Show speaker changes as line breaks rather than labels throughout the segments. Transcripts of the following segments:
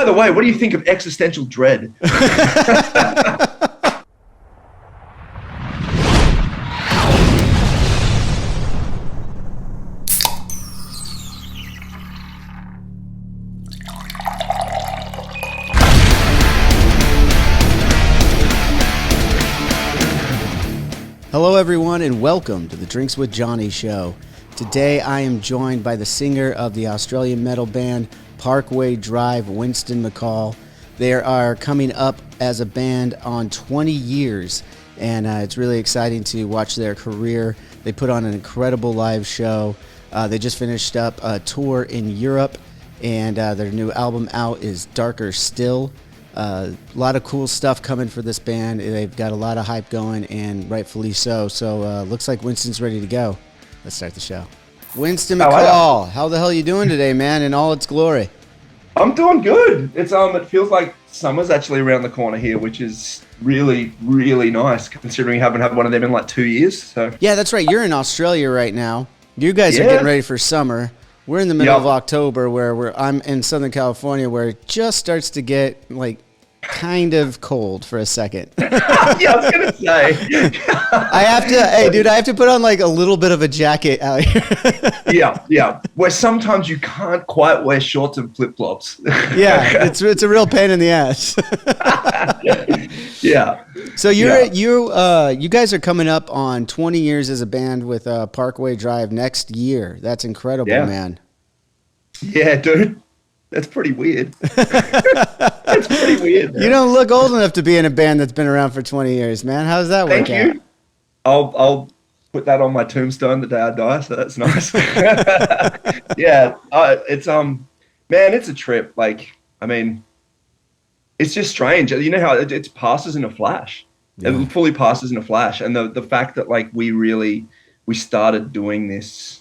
the way, what do you think of Existential Dread?
Hello everyone and welcome to the Drinks with Johnny show. Today I am joined by the singer of the Australian metal band Parkway Drive, Winston McCall. They are coming up as a band on 20 years and it's really exciting to watch their career. They put on an incredible live show. They just finished up a tour in Europe and their new album out is Darker Still. A lot of cool stuff coming for this band. They've got a lot of hype going, and rightfully so. So looks like Winston's ready to go. Let's start the show. Winston McCall, how the hell are you doing today, man, in all its glory?
I'm doing good. It feels like summer's actually around the corner here, which is really, really nice, considering we haven't had one of them in like 2 years. So
yeah, that's right. You're in Australia right now. You guys are getting ready for summer. We're in the middle of October, where I'm in Southern California, where it just starts to get like kind of cold for a second.
Yeah, I was gonna say.
I have to put on like a little bit of a jacket out here.
yeah. Where sometimes you can't quite wear shorts and flip flops.
Yeah, it's a real pain in the ass.
Yeah.
So you guys are coming up on 20 years as a band with Parkway Drive next year. That's incredible, man.
Yeah, dude. That's pretty weird. That's pretty weird, man.
You don't look old enough to be in a band that's been around for 20 years, man. How does that work out?
Thank you. I'll put that on my tombstone the day I die, so that's nice. Yeah, it's a trip. Like, I mean, it's just strange. You know how it passes in a flash. Yeah. It fully passes in a flash. And the fact that like we started doing this.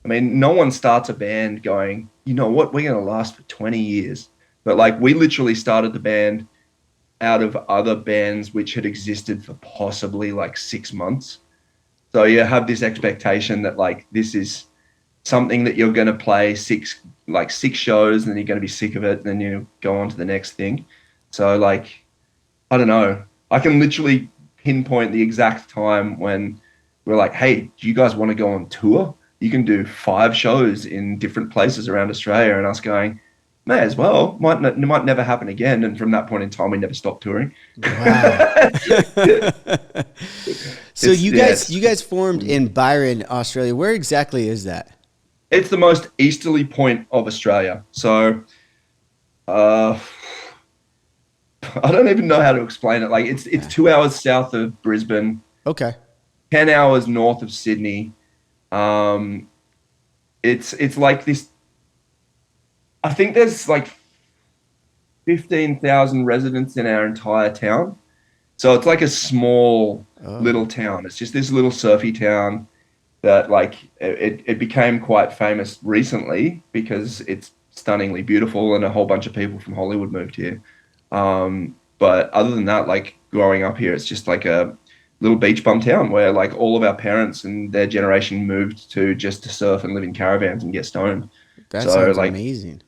I mean, no one starts a band going, you know what, we're going to last for 20 years. But like we literally started the band out of other bands which had existed for possibly like 6 months. So you have this expectation that like this is something that you're going to play six shows and then you're going to be sick of it and then you go on to the next thing. So like, I don't know. I can literally pinpoint the exact time when we're like, hey, do you guys want to go on tour? You can do 5 shows in different places around Australia, and us going, may as well. Might never happen again. And from that point in time, we never stopped touring.
Wow. So you guys formed in Byron, Australia. Where exactly is that?
It's the most easterly point of Australia. So I don't even know how to explain it. Like it's 2 hours south of Brisbane.
Okay.
10 hours north of Sydney. It's like this. I think there's like 15,000 residents in our entire town. So it's like a small little town. It's just this little surfy town that like it became quite famous recently because it's stunningly beautiful and a whole bunch of people from Hollywood moved here. But other than that, like growing up here, it's just like a little beach bum town where like all of our parents and their generation moved to just to surf and live in caravans and get stoned.
That sounds like amazing.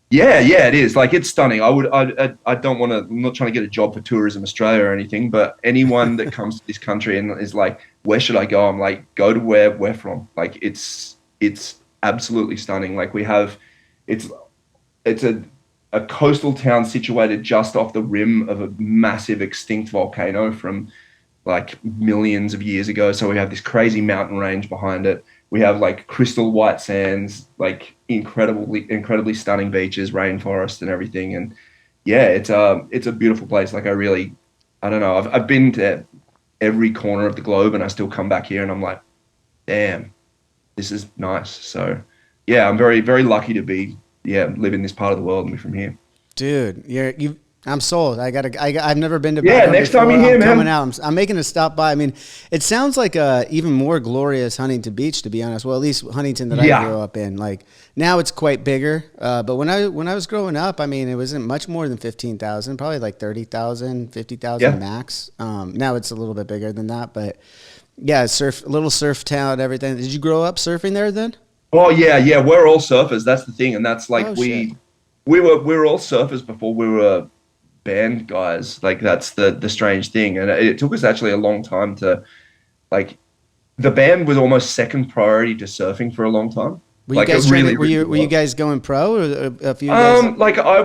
Yeah, it is. Like it's stunning. I don't want to. I'm not trying to get a job for Tourism Australia or anything, but anyone that comes to this country and is like, where should I go? I'm like, go to where we're from. Like it's absolutely stunning. Like we have, it's a coastal town situated just off the rim of a massive extinct volcano from like millions of years ago. So we have this crazy mountain range behind it. We have like crystal white sands, like incredibly stunning beaches, rainforest and everything. And yeah, it's a beautiful place. Like I don't know. I've been to every corner of the globe and I still come back here and I'm like, damn, this is nice. So yeah, I'm very, very lucky to live in this part of the world and be from here.
Dude, I'm sold. I've never been to.
Yeah, next time you're here, man.
Coming out. I'm making a stop by. I mean, it sounds like even more glorious Huntington Beach, to be honest. Well, at least Huntington that I grew up in. Like now, it's quite bigger. But when I was growing up, I mean, it wasn't much more than 15,000. Probably like 30,000, 50,000 max. Now it's a little bit bigger than that, but yeah, little surf town, everything. Did you grow up surfing there then?
Oh yeah, we're all surfers. That's the thing, and that's like we were all surfers before we were band guys. Like that's the strange thing, and it took us actually a long time to like. The band was almost second priority to surfing for a long time.
Were you
Like it
guys
really, really
were you
was.
guys going pro, or a few guys?
Like I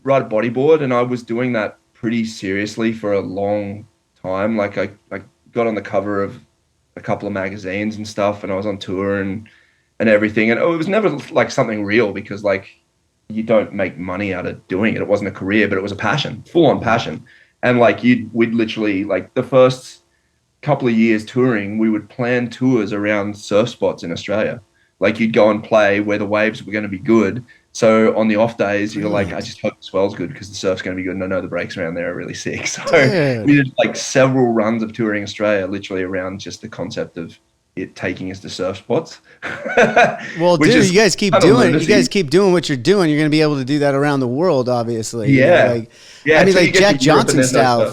ride a bodyboard, and I was doing that pretty seriously for a long time. Like I got on the cover of a couple of magazines and stuff, and I was on tour and everything. And it was never like something real because like you don't make money out of doing it. It wasn't a career, but it was a passion, full on passion. And like we'd literally like the first couple of years touring, we would plan tours around surf spots in Australia. Like you'd go and play where the waves were going to be good. So on the off days, you're like, I just hope the swell's good because the surf's going to be good. And I know the breaks around there are really sick. So
Dude.
we did like several runs of touring Australia, literally around just the concept of it taking us to surf spots.
Well,
Which
dude,
is
you guys keep
kind of
doing it. You
lunacy.
guys keep doing what you're doing. You're going to be able to do that around the world, obviously.
Yeah.
Like,
Yeah,
I mean,
until you
like
get
Jack
to Europe and
Johnson
there's no
style.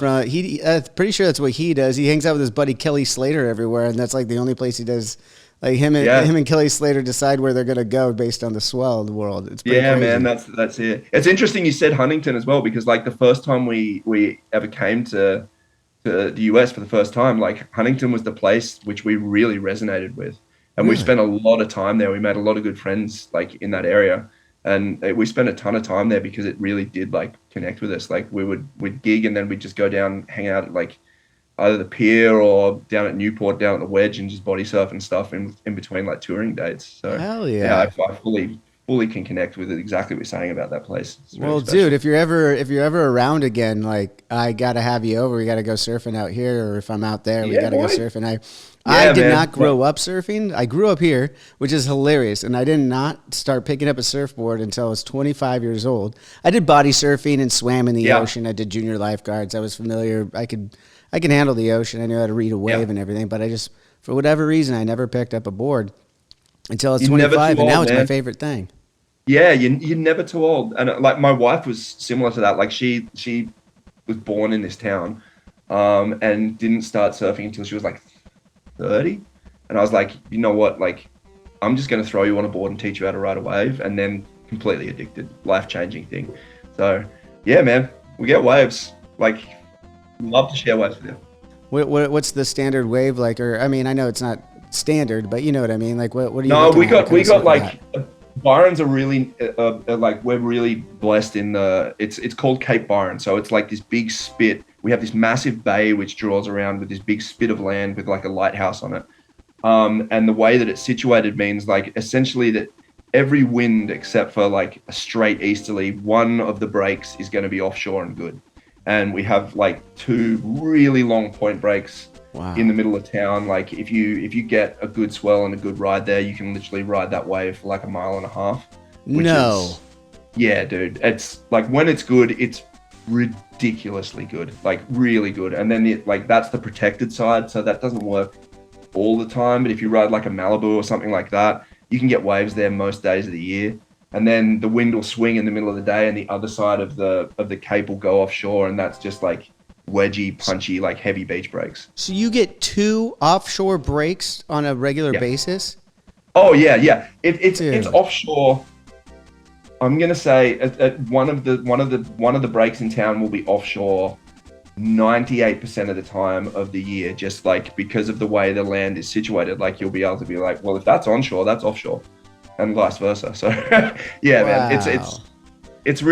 surf.
Pretty sure that's what he does. He hangs out with his buddy Kelly Slater everywhere, and that's like the only place he does. Like him and Kelly Slater decide where they're going to go based on the swell of the world. It's pretty crazy.
Man, that's it. It's interesting you said Huntington as well because like the first time we ever came to the US for the first time, like Huntington was the place which we really resonated with. And we
Really?
spent a lot of time there. We made a lot of good friends like in that area. And we spent a ton of time there because it really did like connect with us. Like we'd gig and then we'd just go down, hang out at like either the pier or down at Newport, down at the Wedge and just body surf and stuff in between like touring dates. So
Hell yeah.
I fully can connect with it. Exactly what you're saying about that place. It's really
Well,
special.
dude, if you're ever around again, like I gotta have you over. We gotta go surfing out here, or if I'm out there, we
Yeah,
gotta go
boy.
surfing. I did
man.
not grow up surfing. I grew up here, which is hilarious, and I did not start picking up a surfboard until I was 25 years old. I did body surfing and swam in the
Yeah.
ocean. I did junior lifeguards. I was familiar. I could handle the ocean. I knew how to read a wave
Yeah.
and everything, but I just, for whatever reason, I never picked up a board until I was
You're never
25,
too
and now
old,
it's my
man.
favorite thing.
Yeah, you're never too old. And like my wife was similar to that. Like she was born in this town, and didn't start surfing until she was like 30. And I was like, you know what? Like, I'm just gonna throw you on a board and teach you how to ride a wave, and then completely addicted, life-changing thing. So yeah, man, we get waves. Like, love to share waves with you.
What's the standard wave like? Or I mean, I know it's not standard, but you know what I mean. Like, what are you?
No,
looking
we
at?
got
What
we
kind of
got
surfing
like
at?
Byron's a really like we're really blessed in the it's called Cape Byron. So it's like this big spit. We have this massive bay which draws around with this big spit of land with like a lighthouse on it. And the way that it's situated means like essentially that every wind except for like a straight easterly, one of the breaks is going to be offshore and good. And we have like two really long point breaks
Wow.
in the middle of town. Like if you get a good swell and a good ride there, you can literally ride that wave for like a mile and a half. which
No.
is- yeah, dude. It's like when it's good, it's ridiculously good, like really good. And then like that's the protected side, so that doesn't work all the time. But if you ride like a Malibu or something like that, you can get waves there most days of the year. And then the wind will swing in the middle of the day, and the other side of the cape will go offshore, and that's just like wedgy, punchy, like heavy beach breaks.
So you get 2 offshore breaks on a regular
Yeah.
basis?
Oh yeah. It's
Dude.
offshore. I'm gonna say at one of the breaks in town will be offshore 98% of the time of the year, just like because of the way the land is situated. Like you'll be able to be like, well, if that's onshore, that's offshore, and vice versa. So yeah, man,
Wow.
it's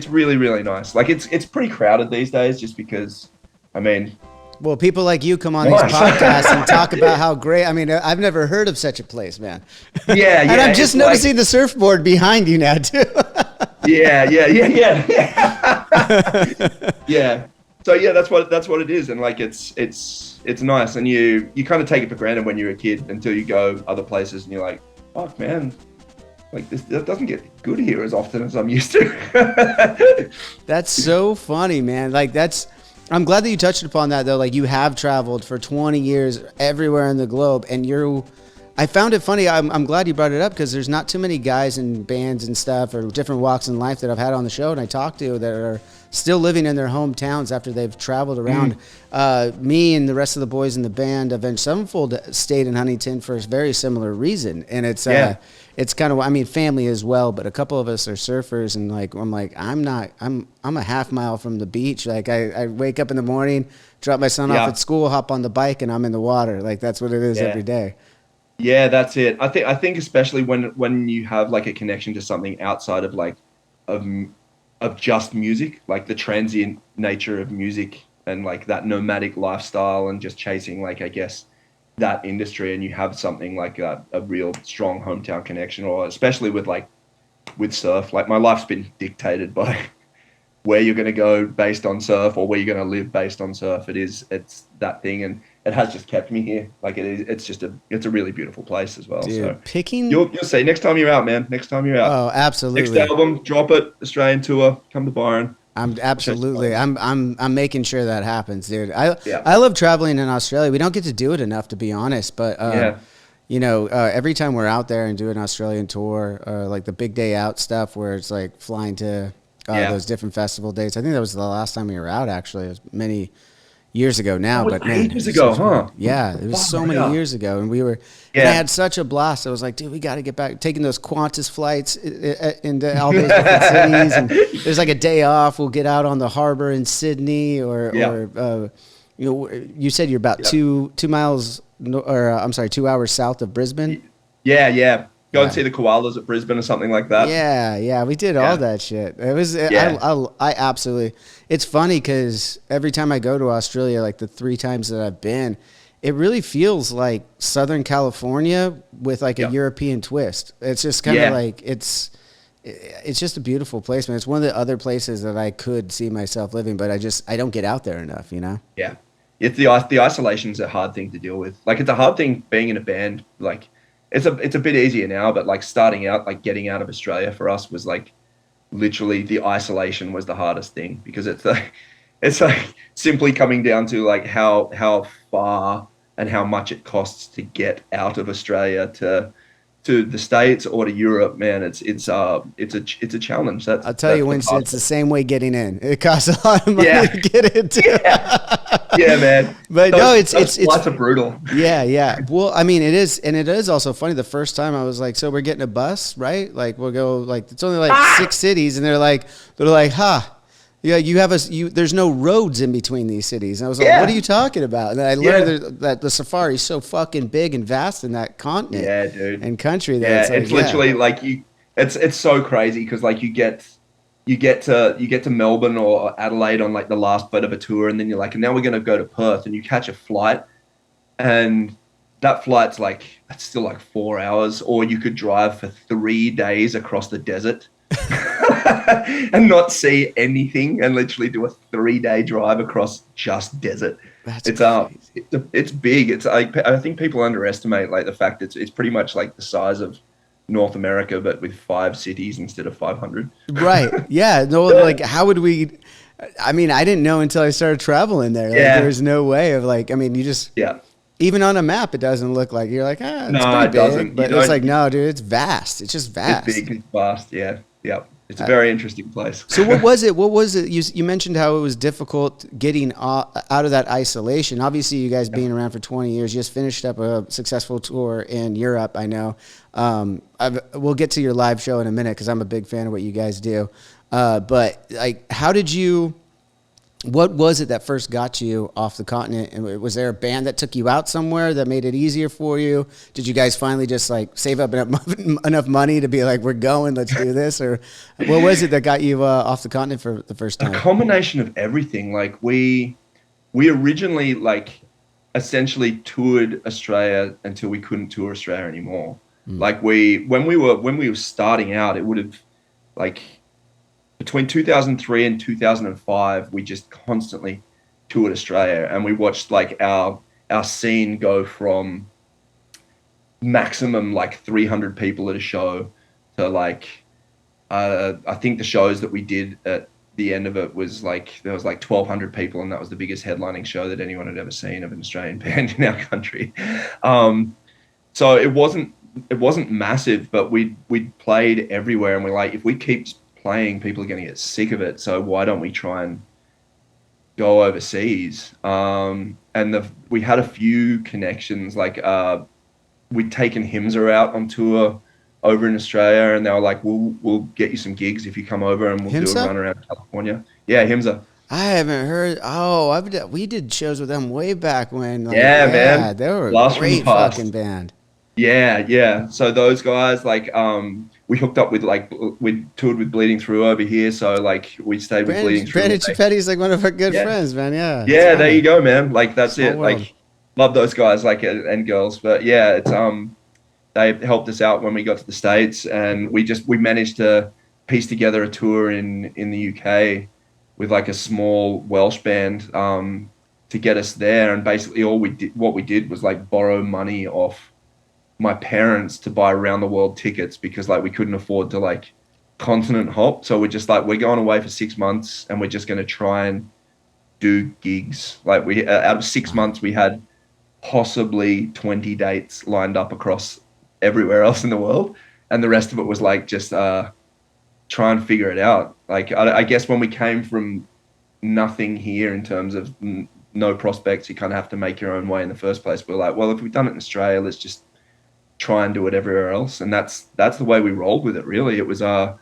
really really nice. Like it's pretty crowded these days, just because. I mean,
Well, people like you come on
Nice.
these podcasts and talk about how great. I mean, I've never heard of such a place, man.
yeah,
And I'm just
it's like-
noticing the surfboard behind you now, too.
Yeah. Yeah. So yeah, that's what it is, and like it's nice, and you kind of take it for granted when you're a kid until you go other places and you're like, fuck, man, like that doesn't get good here as often as I'm used to.
That's so funny, man. Like I'm glad that you touched upon that though. Like you have traveled for 20 years everywhere in the globe, and I found it funny. I'm glad you brought it up because there's not too many guys in bands and stuff or different walks in life that I've had on the show and I talked to that are still living in their hometowns after they've traveled around. Me and the rest of the boys in the band, Avenged Sevenfold, stayed in Huntington for a very similar reason. And it's kind of, I mean, family as well, but a couple of us are surfers and like, I'm a half mile from the beach. Like I wake up in the morning, drop my son off at school, hop on the bike and I'm in the water. Like that's what it is every day.
Yeah, that's it. I think especially when you have like a connection to something outside of like of just music, like the transient nature of music and like that nomadic lifestyle and just chasing like I guess that industry, and you have something like a real strong hometown connection, or especially with surf. Like my life's been dictated by where you're going to go based on surf or where you're going to live based on surf. It's that thing, and it has just kept me here. Like it's a really beautiful place as well.
Dude,
so you'll see next time you're out, man. Next time you're out.
Oh, absolutely.
Next album, drop it. Australian tour, come to Byron.
I'm making sure that happens, dude. I love traveling in Australia. We don't get to do it enough, to be honest. But every time we're out there and do an Australian tour, like the big day out stuff, where it's like flying to those different festival dates. I think that was the last time we were out. Actually, it was many years ago now, but man,
ages ago, huh?
Yeah, it was so many years ago, and we were. And I had such a blast. I was like, dude, we got to get back. Taking those Qantas flights into all those different cities, and there's like a day off. We'll get out on the harbor in Sydney, or you said you're about 2 miles, or I'm sorry, 2 hours south of Brisbane.
Yeah. Go and see the koalas at Brisbane or something like that.
Yeah, we did all that shit. It was, I absolutely. It's funny because every time I go to Australia, like the 3 times that I've been, it really feels like Southern California with like a European twist. It's just kind of like it's just a beautiful place, man. It's one of the other places that I could see myself living, but I don't get out there enough, you know?
Yeah, it's the isolation's a hard thing to deal with. Like it's a hard thing being in a band. Like it's a bit easier now, but like starting out, like getting out of Australia for us was like literally the isolation was the hardest thing, because it's like simply coming down to like how far and how much it costs to get out of Australia to the States or to Europe. Man, it's a challenge.
I'll tell you, Winston, it's the same way getting in. It costs a lot of money to get into.
Yeah, man.
But
those flights are brutal.
Yeah. Well, I mean, it is, and it is also funny. The first time I was like, so we're getting a bus, right? Like we'll go, like it's only like 6 cities, and they're like, yeah, there's no roads in between these cities. And I was like, what are you talking about? And then I learned that the safari is so fucking big and vast in that continent,
dude,
and country. That
it's literally like it's so crazy because like you get to Melbourne or Adelaide on like the last bit of a tour, and then you're like, and now we're gonna go to Perth, and you catch a flight, and that flight's like it's still like 4 hours, or you could drive for 3 days across the desert. And not see anything, and literally do a 3-day drive across just desert. It's big. It's like, I think people underestimate like the fact it's pretty much like the size of North America, but with 5 cities instead of 500.
Right. Yeah. No. Like, how would we? I mean, I didn't know until I started traveling there. Like, there's no way of like. I mean, you just even on a map, it doesn't look like you're like it's pretty big, doesn't. But it's like no, dude, it's vast. It's just vast.
It's big. It's vast. Yeah. It's a very interesting place.
So what was it? You mentioned how it was difficult getting out of that isolation. Obviously, you guys being around for 20 years, you just finished up a successful tour in Europe, I know. We'll get to your live show in a minute because I'm a big fan of what you guys do. But like, what was it that first got you off the continent? And was there a band that took you out somewhere that made it easier for you? Did you guys finally just like save up enough money to be like, we're going, let's do this? Or what was it that got you off the continent for the first time?
A combination of everything. Like we originally like essentially toured Australia until we couldn't tour Australia anymore. Like when we were starting out, it would have like, between 2003 and 2005, we just constantly toured Australia, and we watched like our scene go from maximum like 300 people at a show to like I think the shows that we did at the end of it was like there was like 1,200 people, and that was the biggest headlining show that anyone had ever seen of an Australian band in our country. So it wasn't massive, but we played everywhere, and we're like, if we keep playing, people are going to get sick of it. So why don't we try and go overseas? And we had a few connections, like we'd taken Himsa out on tour over in Australia, and they were like, "We'll get you some gigs if you come over, and we'll do a
Himsa?
run around California." Yeah, Himsa.
I haven't heard. Oh, we did shows with them way back when. Like,
Yeah,
yeah,
man.
they were a
Blast from the
great fucking
past.
band.
Yeah, yeah. So those guys, like, we hooked up with like we toured with Bleeding Through over here. So like we stayed with Bleeding Through.
Brandon Chipetti's like one of our good
Yeah,
friends, man. Yeah, it's
yeah. There you
funny.
go, man. Like that's
Small
it.
world.
Like love those guys, like and girls. But yeah, it's they helped us out when we got to the States, and we managed to piece together a tour in the UK with like a small Welsh band to get us there. And basically, what we did was like borrow money off my parents to buy around the world tickets because like we couldn't afford to like continent hop. So we're just like we're going away for 6 months, and we're just going to try and do gigs. Like we out of 6 months, we had possibly 20 dates lined up across everywhere else in the world, and the rest of it was like just try and figure it out. Like I guess when we came from nothing here in terms of no prospects, you kind of have to make your own way in the first place. We're like, well, if we've done it in Australia, let's just try and do it everywhere else, and that's the way we rolled with it. Really, it was a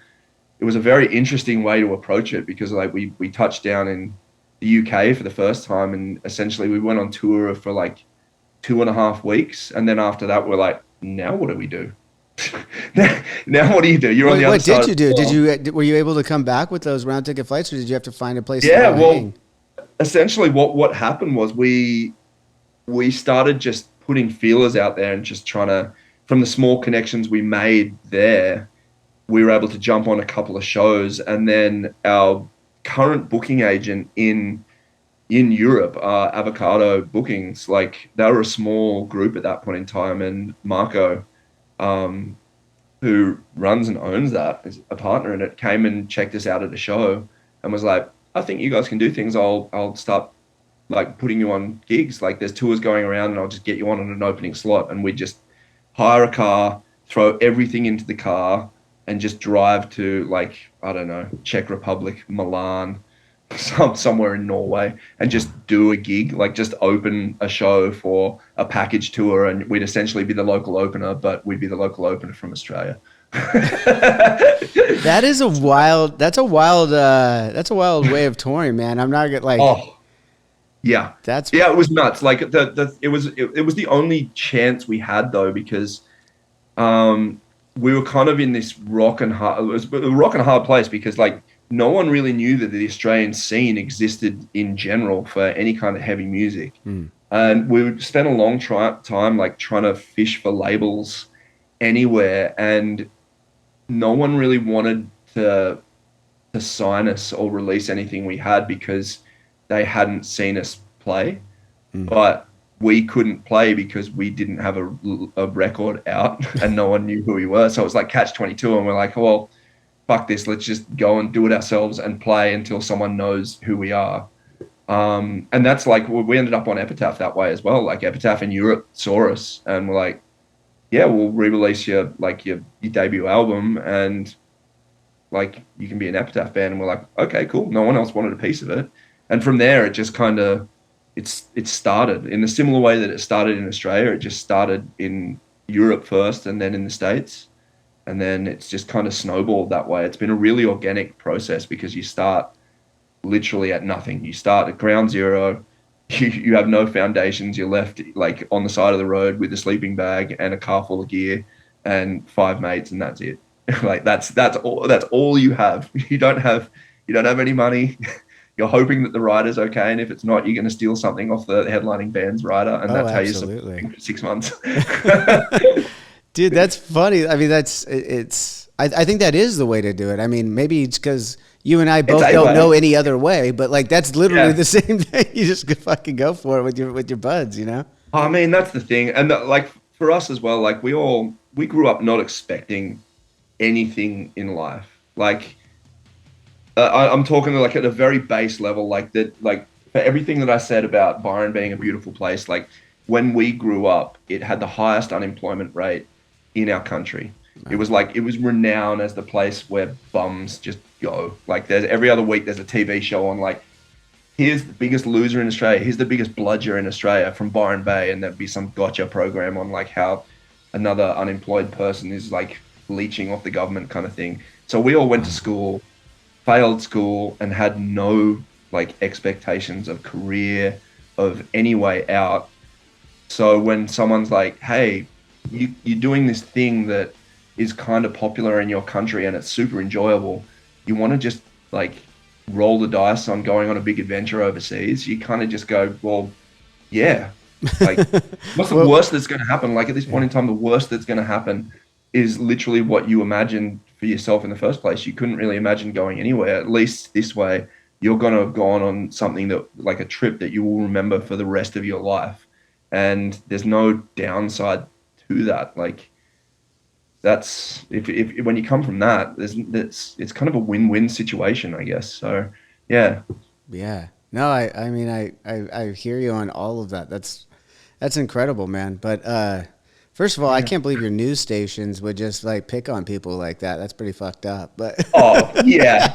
very interesting way to approach it because like we touched down in the UK for the first time, and essentially we went on tour for like 2.5 weeks, and then after that we're like, now what do we do? now what do you do? You're on the other
What
side
did
of
you
the
do?
world.
Were you able to come back with those round ticket flights, or did you have to find a place to
Yeah,
go
well,
hang?
essentially what happened was we started just putting feelers out there and just trying to, from the small connections we made there, we were able to jump on a couple of shows. And then our current booking agent in Europe, Avocado Bookings, like they were a small group at that point in time, and Marco, um, who runs and owns that, is a partner in it, came and checked us out at a show and was like, I think you guys can do things. I'll start like putting you on gigs. Like there's tours going around, and I'll just get you on an opening slot. And we just hire a car, throw everything into the car, and just drive to like, I don't know, Czech Republic, Milan, somewhere in Norway, and just do a gig, like just open a show for a package tour, and we'd essentially be the local opener, but we'd be the local opener from Australia.
That is a wild. That's a wild way of touring, man. I'm not gonna like.
Oh, yeah.
That's
Yeah, it was nuts. Like it was the only chance we had though, because we were kind of in this rock and hard. It was a rock and hard place because like no one really knew that the Australian scene existed in general for any kind of heavy music. And we spent a long time like trying to fish for labels anywhere, and no one really wanted to sign us or release anything we had because they hadn't seen us play. But we couldn't play because we didn't have a record out and no one knew who we were. So it was like catch 22, and we're like, oh, well, fuck this. Let's just go and do it ourselves and play until someone knows who we are. And that's like, we ended up on Epitaph that way as well. Like Epitaph in Europe saw us and we're like, yeah, we'll re-release your debut album, and like you can be an Epitaph band. And we're like, okay, cool. No one else wanted a piece of it. And from there, it just kind of, it started in a similar way that it started in Australia. It just started in Europe first and then in the States. And then it's just kind of snowballed that way. It's been a really organic process because you start literally at nothing. You start at ground zero. You have no foundations. You're left like on the side of the road with a sleeping bag and a car full of gear and 5 mates, and that's it. Like that's all you have. You don't have any money. You're hoping that the rider's okay, and if it's not, you're going to steal something off the headlining band's rider, and that's how you survive for 6 months.
Dude, that's funny. I mean, I think that is the way to do it. I mean, maybe it's because you and I both don't know any other way, but like that's literally the same thing. You just fucking go for it with your buds, you know?
I mean, that's the thing. And like for us as well, like we grew up not expecting anything in life. Like I'm talking like at a very base level, like that, like for everything that I said about Byron being a beautiful place, like when we grew up, it had the highest unemployment rate in our country. It was like, it was renowned as the place where bums just go. Like there's every other week there's a TV show on like, here's the biggest loser in Australia, here's the biggest bludger in Australia from Byron Bay, and there'd be some gotcha program on like how another unemployed person is like leeching off the government kind of thing. So we all went to school, failed school, and had no like expectations of career, of any way out. So when someone's like, hey, you're doing this thing that is kind of popular in your country and it's super enjoyable, you want to just like roll the dice on going on a big adventure overseas, you kind of just go, well, yeah. Like, what's the worst that's going to happen? Like, at this point in time, the worst that's going to happen is literally what you imagined for yourself in the first place. You couldn't really imagine going anywhere. At least this way, you're going to have gone on something that, like a trip that you will remember for the rest of your life. And there's no downside to that. Like, that's if when you come from that, it's kind of a win-win situation, I guess. So, yeah.
Yeah. No, I mean, I hear you on all of that. That's incredible, man. But first of all, I can't believe your news stations would just like pick on people like that. That's pretty fucked up. But
oh yeah,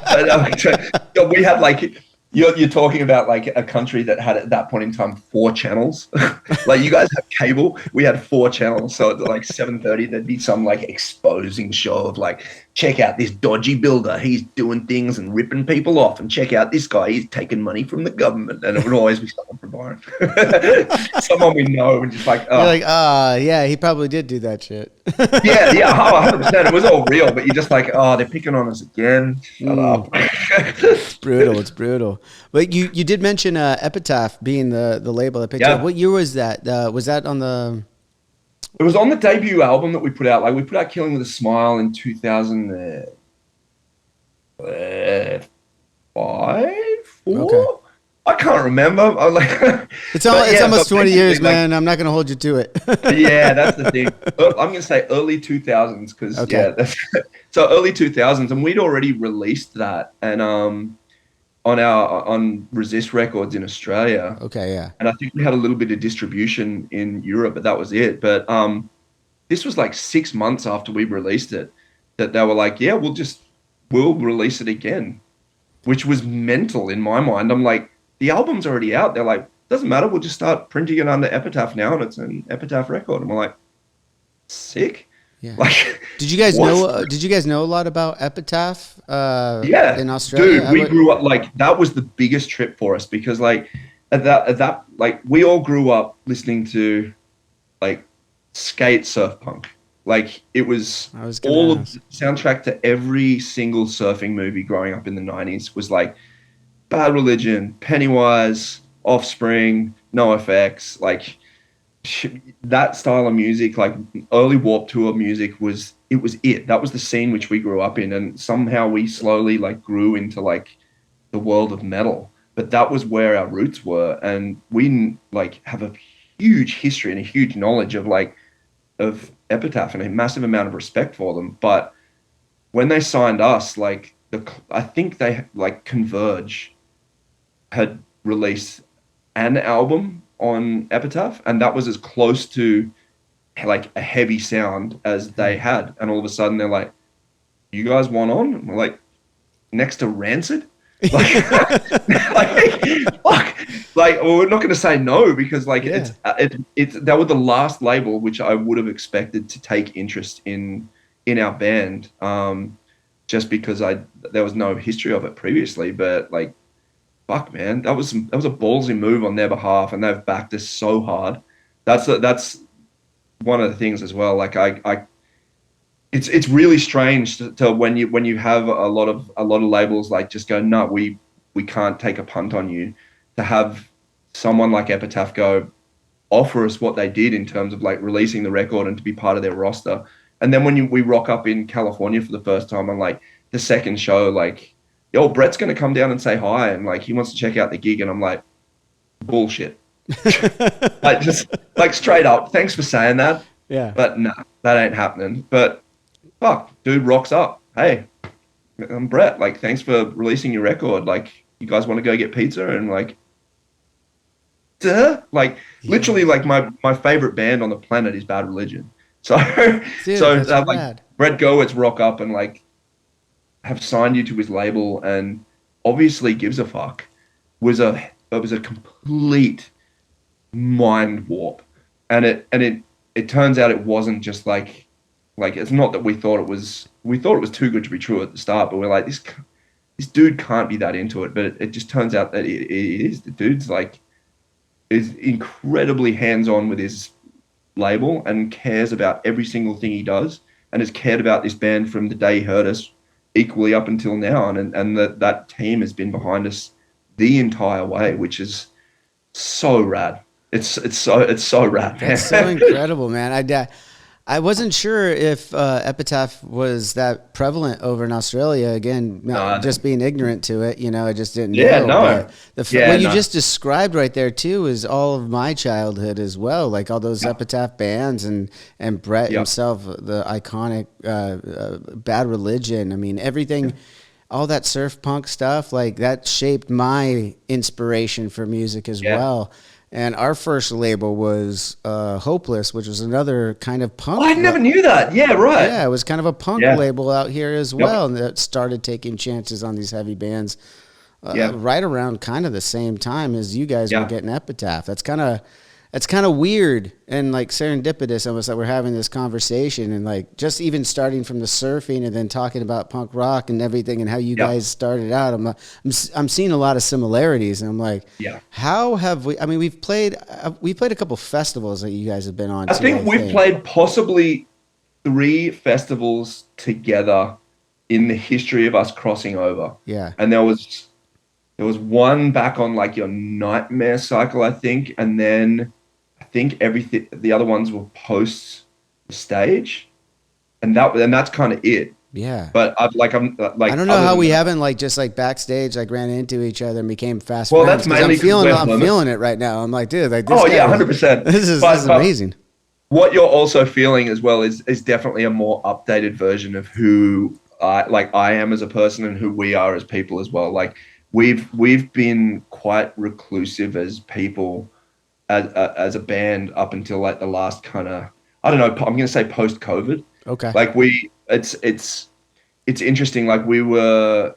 we had like you're talking about like a country that had at that point in time 4 channels. Like you guys have cable, we had 4 channels. So at like 7:30, there'd be some like exposing show of like, check out this dodgy builder, he's doing things and ripping people off, and check out this guy, he's taking money from the government. And it would always be someone from Byron, someone we know, and just like, oh.
You're like, yeah, he probably did do that shit.
yeah, 100%. It was all real, but you're just like, oh, they're picking on us again. Shut up.
It's brutal. It's brutal. But you did mention Epitaph being the label that picked up. What year was that? Was that on the?
It was on the debut album that we put out. Like we put out "Killing with a Smile" in 2005, 4.
Okay.
I can't remember. I'm like,
it's almost 20 years, man. Like, I'm not going to hold you to it.
Yeah, that's the thing. I'm going to say early 2000s because so early 2000s, and we'd already released that and on Resist Records in Australia.
Okay, yeah.
And I think we had a little bit of distribution in Europe, but that was it. But this was like 6 months after we released it that they were like, yeah, we'll release it again, which was mental in my mind. I'm like, the album's already out. They're like, doesn't matter. We'll just start printing it under Epitaph now, and it's an Epitaph record. And I'm like, sick.
Yeah.
Like,
did you guys know? Did you guys know a lot about Epitaph?
Yeah,
in Australia,
dude, we grew up like that was the biggest trip for us because like at that like we all grew up listening to like skate surf punk. Like it was all of the soundtrack to every single surfing movie growing up in the 90s was like Bad Religion, Pennywise, Offspring, NoFX, like that style of music, like early Warped Tour music was it. That was the scene which we grew up in, and somehow we slowly like grew into like the world of metal. But that was where our roots were, and we like have a huge history and a huge knowledge of Epitaph and a massive amount of respect for them. But when they signed us, like I think they like Converge had released an album on Epitaph, and that was as close to like a heavy sound as they had. And all of a sudden they're like, you guys want on? And we're like, next to Rancid? Like, well, we're not going to say no because like it's that was the last label which I would have expected to take interest in our band, just because there was no history of it previously. But like, fuck, man, that was a ballsy move on their behalf, and they've backed us so hard. That's one of the things as well. Like it's really strange to when you have a lot of labels like just go, no, we can't take a punt on you. To have someone like Epitaph go offer us what they did in terms of like releasing the record and to be part of their roster, and then when we rock up in California for the first time on like the second show, like, yo, Brett's going to come down and say hi, and like he wants to check out the gig, and I'm like, bullshit. Like just like straight up, thanks for saying that.
Yeah.
But nah, that ain't happening. But fuck, dude rocks up. Hey, I'm Brett. Like, thanks for releasing your record. Like, you guys want to go get pizza? And like, duh. Like
Yeah.
literally, like my favorite band on the planet is Bad Religion. So
Dude, that's
like
rad.
Brett Gowitz rock up and like have signed you to his label and obviously gives a fuck it was a complete mind warp, and it turns out it wasn't just like it's not that we thought it was too good to be true at the start, but we're like this dude can't be that into it, but it just turns out that it is. The dude's like is incredibly hands on with his label and cares about every single thing he does, and has cared about this band from the day he heard us equally up until now, and that team has been behind us the entire way, which is so rad. It's so rad, man.
That's so incredible, man. I wasn't sure if Epitaph was that prevalent over in Australia. Again, just being ignorant to it, I just didn't
Yeah,
know.
no.
But
Yeah,
what you
no.
just described right there too is all of my childhood as well. Like all those
Yep.
Epitaph bands and Brett
Yep.
himself, the iconic Bad Religion. I mean, everything. All that surf punk stuff, like that shaped my inspiration for music as
Yeah.
well. And our first label was Hopeless, which was another kind of
Oh,
punk.
I never knew that. Yeah, right.
Yeah, it was kind of a punk
Yeah.
label out here as
Yep.
well, and that started taking chances on these heavy bands
Yeah.
right around kind of the same time as you guys were
Yeah.
getting Epitaph. That's kind of weird and like serendipitous almost that we're having this conversation and like just even starting from the surfing and then talking about punk rock and everything and how you
Yeah.
guys started out. I'm seeing a lot of similarities and I'm like,
Yeah.
how have we? I mean, we've played a couple festivals that you guys have been on.
I
too,
think we've played possibly 3 festivals together in the history of us crossing over.
Yeah.
And there was one back on like your Nightmare cycle, I think, and then I think everything the other ones were post stage, and that's kind of it.
Yeah.
But I'm like
I don't know
other
how
than
we
that-
haven't like just like backstage like ran into each other and became fast
Well,
friends.
that's mainly 'cause we're
I'm
Plymouth.
feeling it right now. I'm like, dude, like this
Oh
guy
yeah,
is-
100%.
This is
But-
this is
but
amazing.
what you're also feeling as well is definitely a more updated version of who I am as a person and who we are as people as well. Like we've been quite reclusive as people as a band up until like the last kind of I don't know, I'm gonna say post COVID.
Okay.
Like it's interesting. Like we were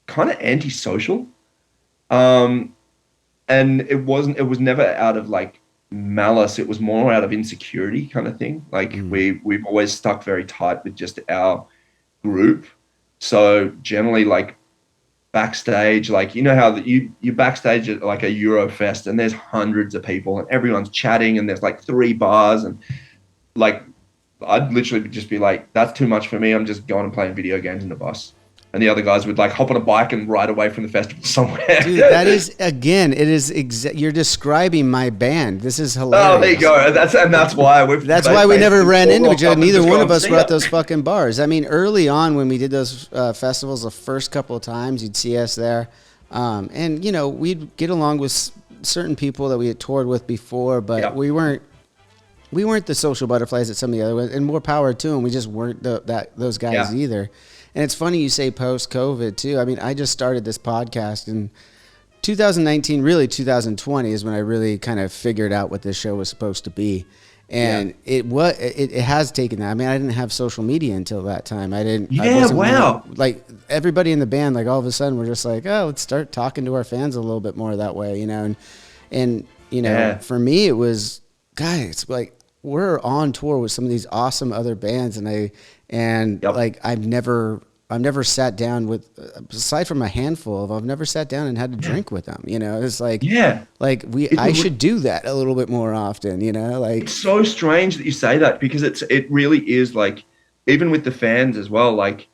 kind of antisocial, and it was never out of like malice. It was more out of insecurity kind of thing. Like we've always stuck very tight with just our group. So generally, like backstage, like you know how you backstage at like a Eurofest and there's hundreds of people and everyone's chatting and there's like 3 bars and like I'd literally just be like, that's too much for me. I'm just going and playing video games in the bus. And the other guys would like hop on a bike and ride away from the festival somewhere.
Dude, that is again, it is you're describing my band. This is hilarious.
Oh, there you go. That's why
That's why we never ran into each other. Neither one of us were at
those.
those fucking bars. I mean, early on when we did those festivals, the first couple of times you'd see us there, and we'd get along with certain people that we had toured with before, but
Yeah.
we weren't the social butterflies that some of the other ones. And more power to them. We just weren't those guys
Yeah.
either. And it's funny you say post-COVID too. I mean, I just started this podcast in 2019, really 2020 is when I really kind of figured out what this show was supposed to be. And it has taken that. I mean, I didn't have social media until that time. I
Yeah, wow.
Like everybody in the band, like all of a sudden we're just like, oh, let's start talking to our fans a little bit more that way, and
Yeah.
for me it was, guys, like we're on tour with some of these awesome other bands,
Yep.
like I've never sat down with, aside from a handful of, I've never sat down and had a drink with them. It's like,
Yeah.
like I should do that a little bit more often. Like
It's so strange that you say that because it really is like, even with the fans as well, like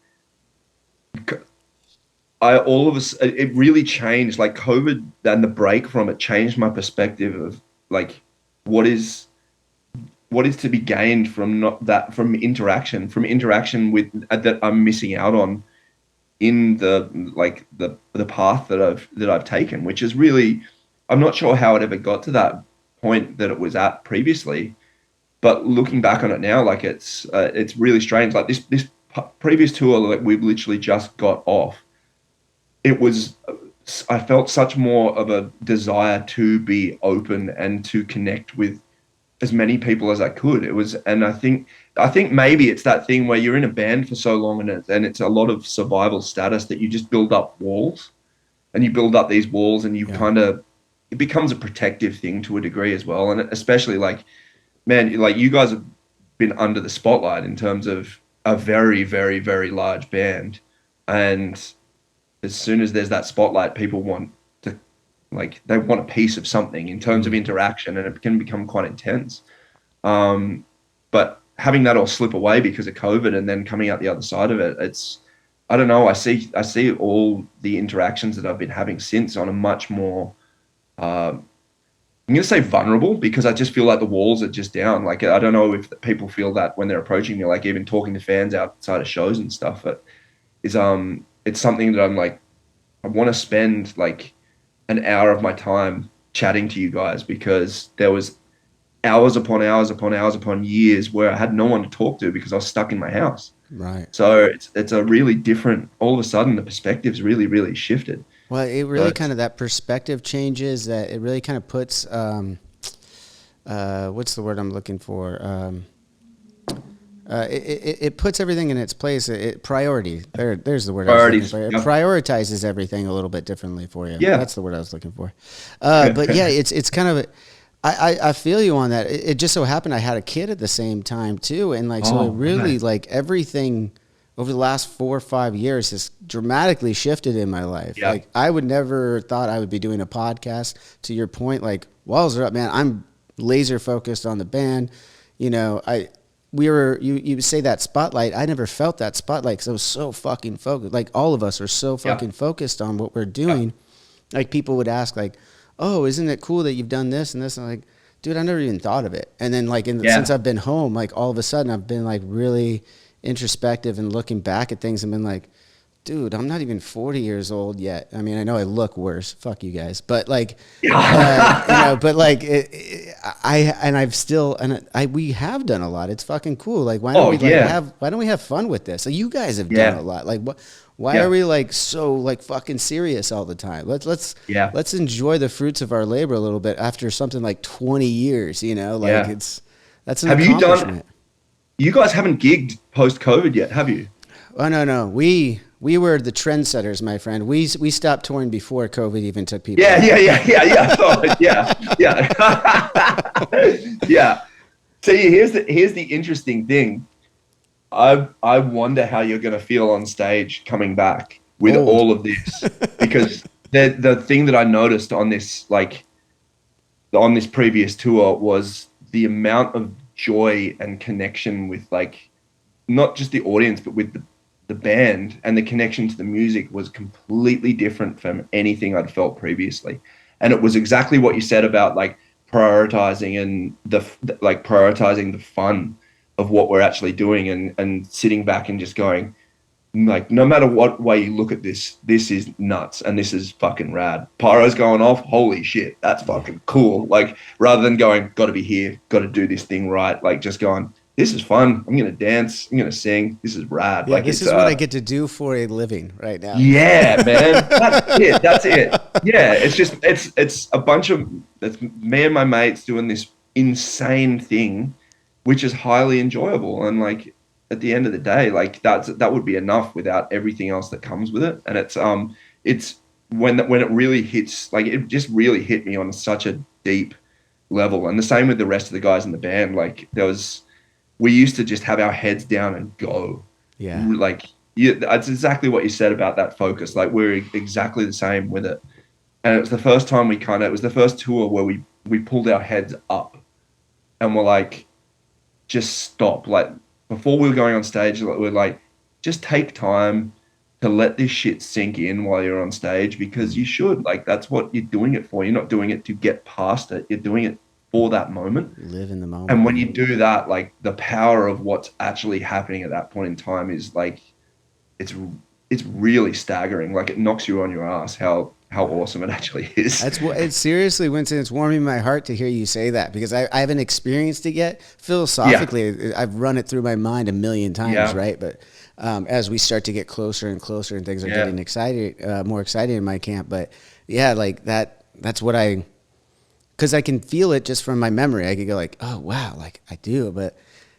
it really changed, like COVID and the break from it changed my perspective of like, what is to be gained from from interaction with that I'm missing out on in the path that I've taken, which is really, I'm not sure how it ever got to that point that it was at previously, but looking back on it now, like it's really strange. Like this previous tour, like we've literally just got off. It was I felt such more of a desire to be open and to connect with as many people as I could. And I think maybe it's that thing where you're in a band for so long, and it's a lot of survival status that you just build up walls, and you build up these walls, and you
Yeah.
kind of, it becomes a protective thing to a degree as well. And especially like, man, like you guys have been under the spotlight in terms of a very, very, very large band, and as soon as there's that spotlight, people want to, like, they want a piece of something in terms of interaction, and it can become quite intense. But having that all slip away because of COVID and then coming out the other side of it, I don't know. I see all the interactions that I've been having since on a much more, I'm going to say vulnerable, because I just feel like the walls are just down. Like, I don't know if people feel that when they're approaching me, like even talking to fans outside of shows and stuff. But it's something that I'm like, I want to spend like an hour of my time chatting to you guys, because there was hours upon hours upon hours upon years where I had no one to talk to because I was stuck in my house.
Right.
So it's a really different, all of a sudden the perspective's really, really shifted.
Well, it really kind of, that perspective changes, that it really kind of puts, what's the word I'm looking for? It puts everything in its place. Priority. There's the word.
Priorities.
I was looking for. It
Yeah.
prioritizes everything a little bit differently for you.
Yeah.
That's the word I was looking for. But yeah, it's kind of, I feel you on that. It just so happened I had a kid at the same time too. And like, so it really, like, everything over the last 4 or 5 years has dramatically shifted in my life.
Yeah.
Like, I would never thought I would be doing a podcast. To your point, like, walls are up, man. I'm laser focused on the band. You know, you say that spotlight. I never felt that spotlight because I was so fucking focused. Like, all of us are so fucking focused on what we're doing. Yeah. Like, people would ask, like, oh, isn't it cool that you've done this and this? And I'm like, dude, I never even thought of it. And then, like, since I've been home, like, all of a sudden I've been, like, really introspective and looking back at things and been like, dude, I'm not even 40 years old yet. I mean, I know I look worse. Fuck you guys. But like, you know, but like, we have done a lot. It's fucking cool. Like, why don't we have fun with this? So you guys have done a lot. Like, why are we like so like fucking serious all the time? Let's enjoy the fruits of our labor a little bit after something like 20 years, you know, like that's an accomplishment.
You guys haven't gigged post-COVID yet, have you?
Oh, no. We were the trendsetters, my friend. We stopped touring before COVID even took people.
Yeah. Yeah. See, here's the interesting thing. I wonder how you're going to feel on stage coming back with all of this, because the thing that I noticed on this previous tour was the amount of joy and connection with, like, not just the audience, but with the band, and the connection to the music was completely different from anything I'd felt previously. And it was exactly what you said about like prioritizing and prioritizing the fun of what we're actually doing, and sitting back and just going, like, no matter what way you look at this is nuts and this is fucking rad. Pyro's going off, holy shit, that's fucking cool. Like, rather than going, got to be here, got to do this thing right, like just going, this is fun, I'm gonna dance, I'm gonna sing, this is rad.
Yeah, like, this is what I get to do for a living right now.
Yeah, man. That's it. Yeah, it's a bunch of, it's me and my mates doing this insane thing, which is highly enjoyable. And like, at the end of the day, like, that would be enough without everything else that comes with it. And it's when it really hits, like, it just really hit me on such a deep level. And the same with the rest of the guys in the band. Like, we used to just have our heads down and go.
Yeah.
Like, that's exactly what you said about that focus. Like, we're exactly the same with it. And it was the first time it was the first tour where we pulled our heads up and we're like, just stop. Like, before we were going on stage, we're like, just take time to let this shit sink in while you're on stage, because you should. Like, that's what you're doing it for. You're not doing it to get past it. You're doing it for that moment.
Live in the moment.
And when you do that, like, the power of what's actually happening at that point in time is like, it's really staggering. Like, it knocks you on your ass how awesome it actually is.
It's seriously, Winston, it's warming my heart to hear you say that, because I haven't experienced it yet. Philosophically, I've run it through my mind a million times, right? But as we start to get closer and closer, and things are getting more exciting in my camp. But yeah, like that's what because I can feel it just from my memory. I could go like, oh wow, like I do, but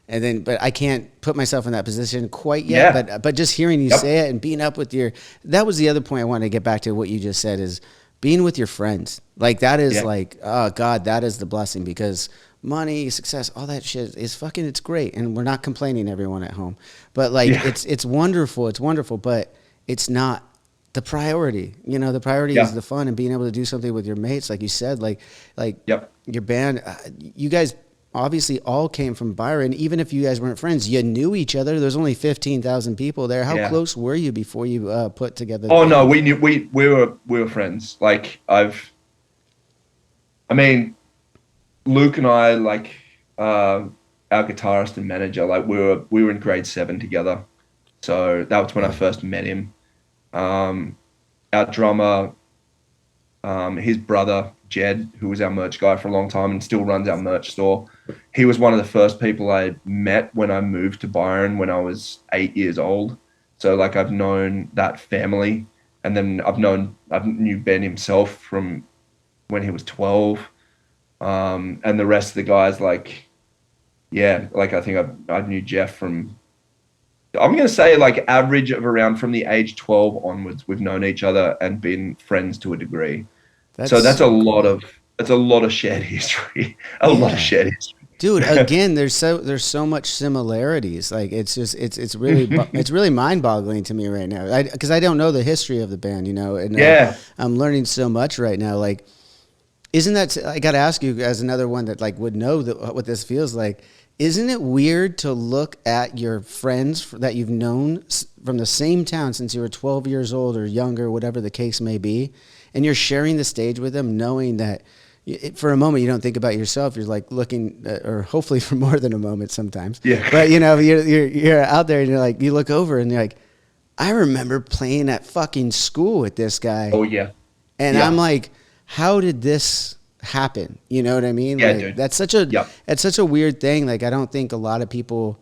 I can't put myself in that position quite yet.
Yeah.
But just hearing you say it and being up with that was the other point I wanted to get back to. What you just said is being with your friends. Like that is like, oh God, that is the blessing, because money, success, all that shit is fucking, it's great. And we're not complaining, everyone at home, but like, it's wonderful. It's wonderful, but it's not the priority. You know, the priority is the fun and being able to do something with your mates. Like you said, like your band, you guys obviously all came from Byron. Even if you guys weren't friends, you knew each other. There's only 15,000 people there. How close were you before you put together?
Oh no, we knew, we were friends. Like Luke and I, like our guitarist and manager, like we were in grade 7 together. So that was when I first met him. Our drummer, his brother Jed, who was our merch guy for a long time and still runs our merch store, he was one of the first people I met when I moved to Byron when I was 8 years old. So like I've known that family, and then I knew Ben himself from when he was 12, and the rest of the guys, like I think I knew Jeff from, I'm going to say like average of around from the age 12 onwards, we've known each other and been friends to a degree. So that's a lot of shared history. A lot of shared history.
Dude, again, there's so much similarities. Like it's really mind-boggling to me right now. Because I don't know the history of the band, you know, and I'm learning so much right now. Like, isn't that, I got to ask you as another one that like would know what this feels like. Isn't it weird to look at your friends that you've known from the same town since you were 12 years old or younger, whatever the case may be, and you're sharing the stage with them, knowing that for a moment you don't think about yourself. You're like looking, or hopefully for more than a moment sometimes. Yeah. But you know, you're out there and you're like, you look over and you're like, I remember playing at fucking school with this guy.
Oh yeah.
And I'm like, how did this happen? You know what I mean?
Yeah,
like,
dude.
That's such a weird thing. Like I don't think a lot of people.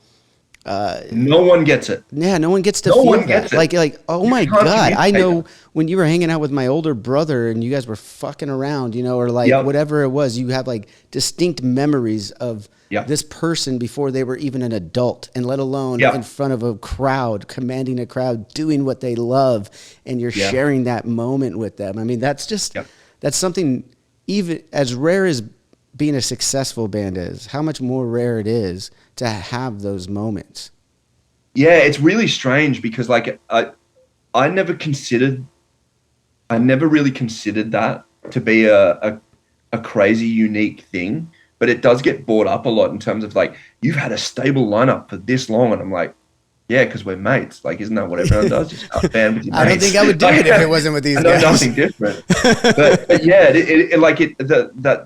No one gets it.
Yeah, no one gets to feel that. Like, oh my God, I know when you were hanging out with my older brother and you guys were fucking around, you know, or like whatever it was, you have like distinct memories of this person before they were even an adult, and let alone in front of a crowd, commanding a crowd, doing what they love, and you're sharing that moment with them. I mean, that's just, that's something even as rare as being a successful band is, how much more rare it is to have those moments.
Yeah, it's really strange because like I never really considered that to be a crazy unique thing, but it does get brought up a lot in terms of like, you've had a stable lineup for this long, and I'm like, yeah, because we're mates. Like, isn't that what everyone does? Just have a band with your mates.
I don't think I would do it if it wasn't with these guys.
Nothing different. But yeah,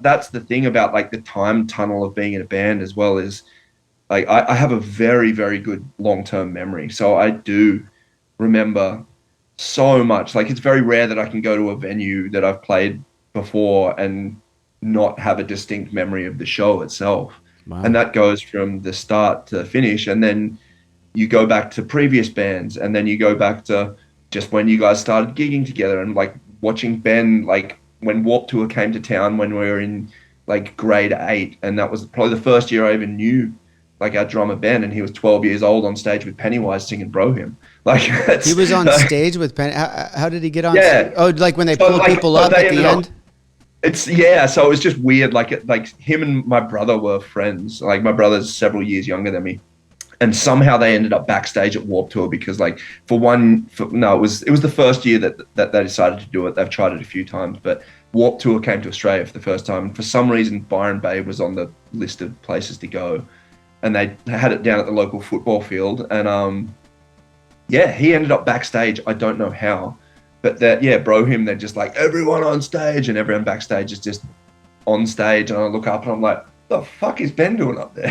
that's the thing about like the time tunnel of being in a band as well, is like I have a very, very good long-term memory. So I do remember so much. Like it's very rare that I can go to a venue that I've played before and not have a distinct memory of the show itself. Wow. And that goes from the start to the finish. And then you go back to previous bands, and then you go back to just when you guys started gigging together, and like watching Ben, like when Warped Tour came to town when we were in like grade 8, and that was probably the first year I even knew like our drummer Ben, and he was 12 years old on stage with Pennywise singing Bro Hymn. Like
he was on stage with Penny. How did he get on? Yeah. Oh, like when they pulled people up at the end?
So it was just weird. Like him and my brother were friends. Like my brother's several years younger than me. And somehow they ended up backstage at Warped Tour because, like, it was the first year that they decided to do it. They've tried it a few times, but Warped Tour came to Australia for the first time. And for some reason, Byron Bay was on the list of places to go, and they had it down at the local football field. And he ended up backstage. I don't know how, but Bro Hymn, they're just like, everyone on stage, and everyone backstage is just on stage. And I look up and I'm like, the fuck is Ben doing up there?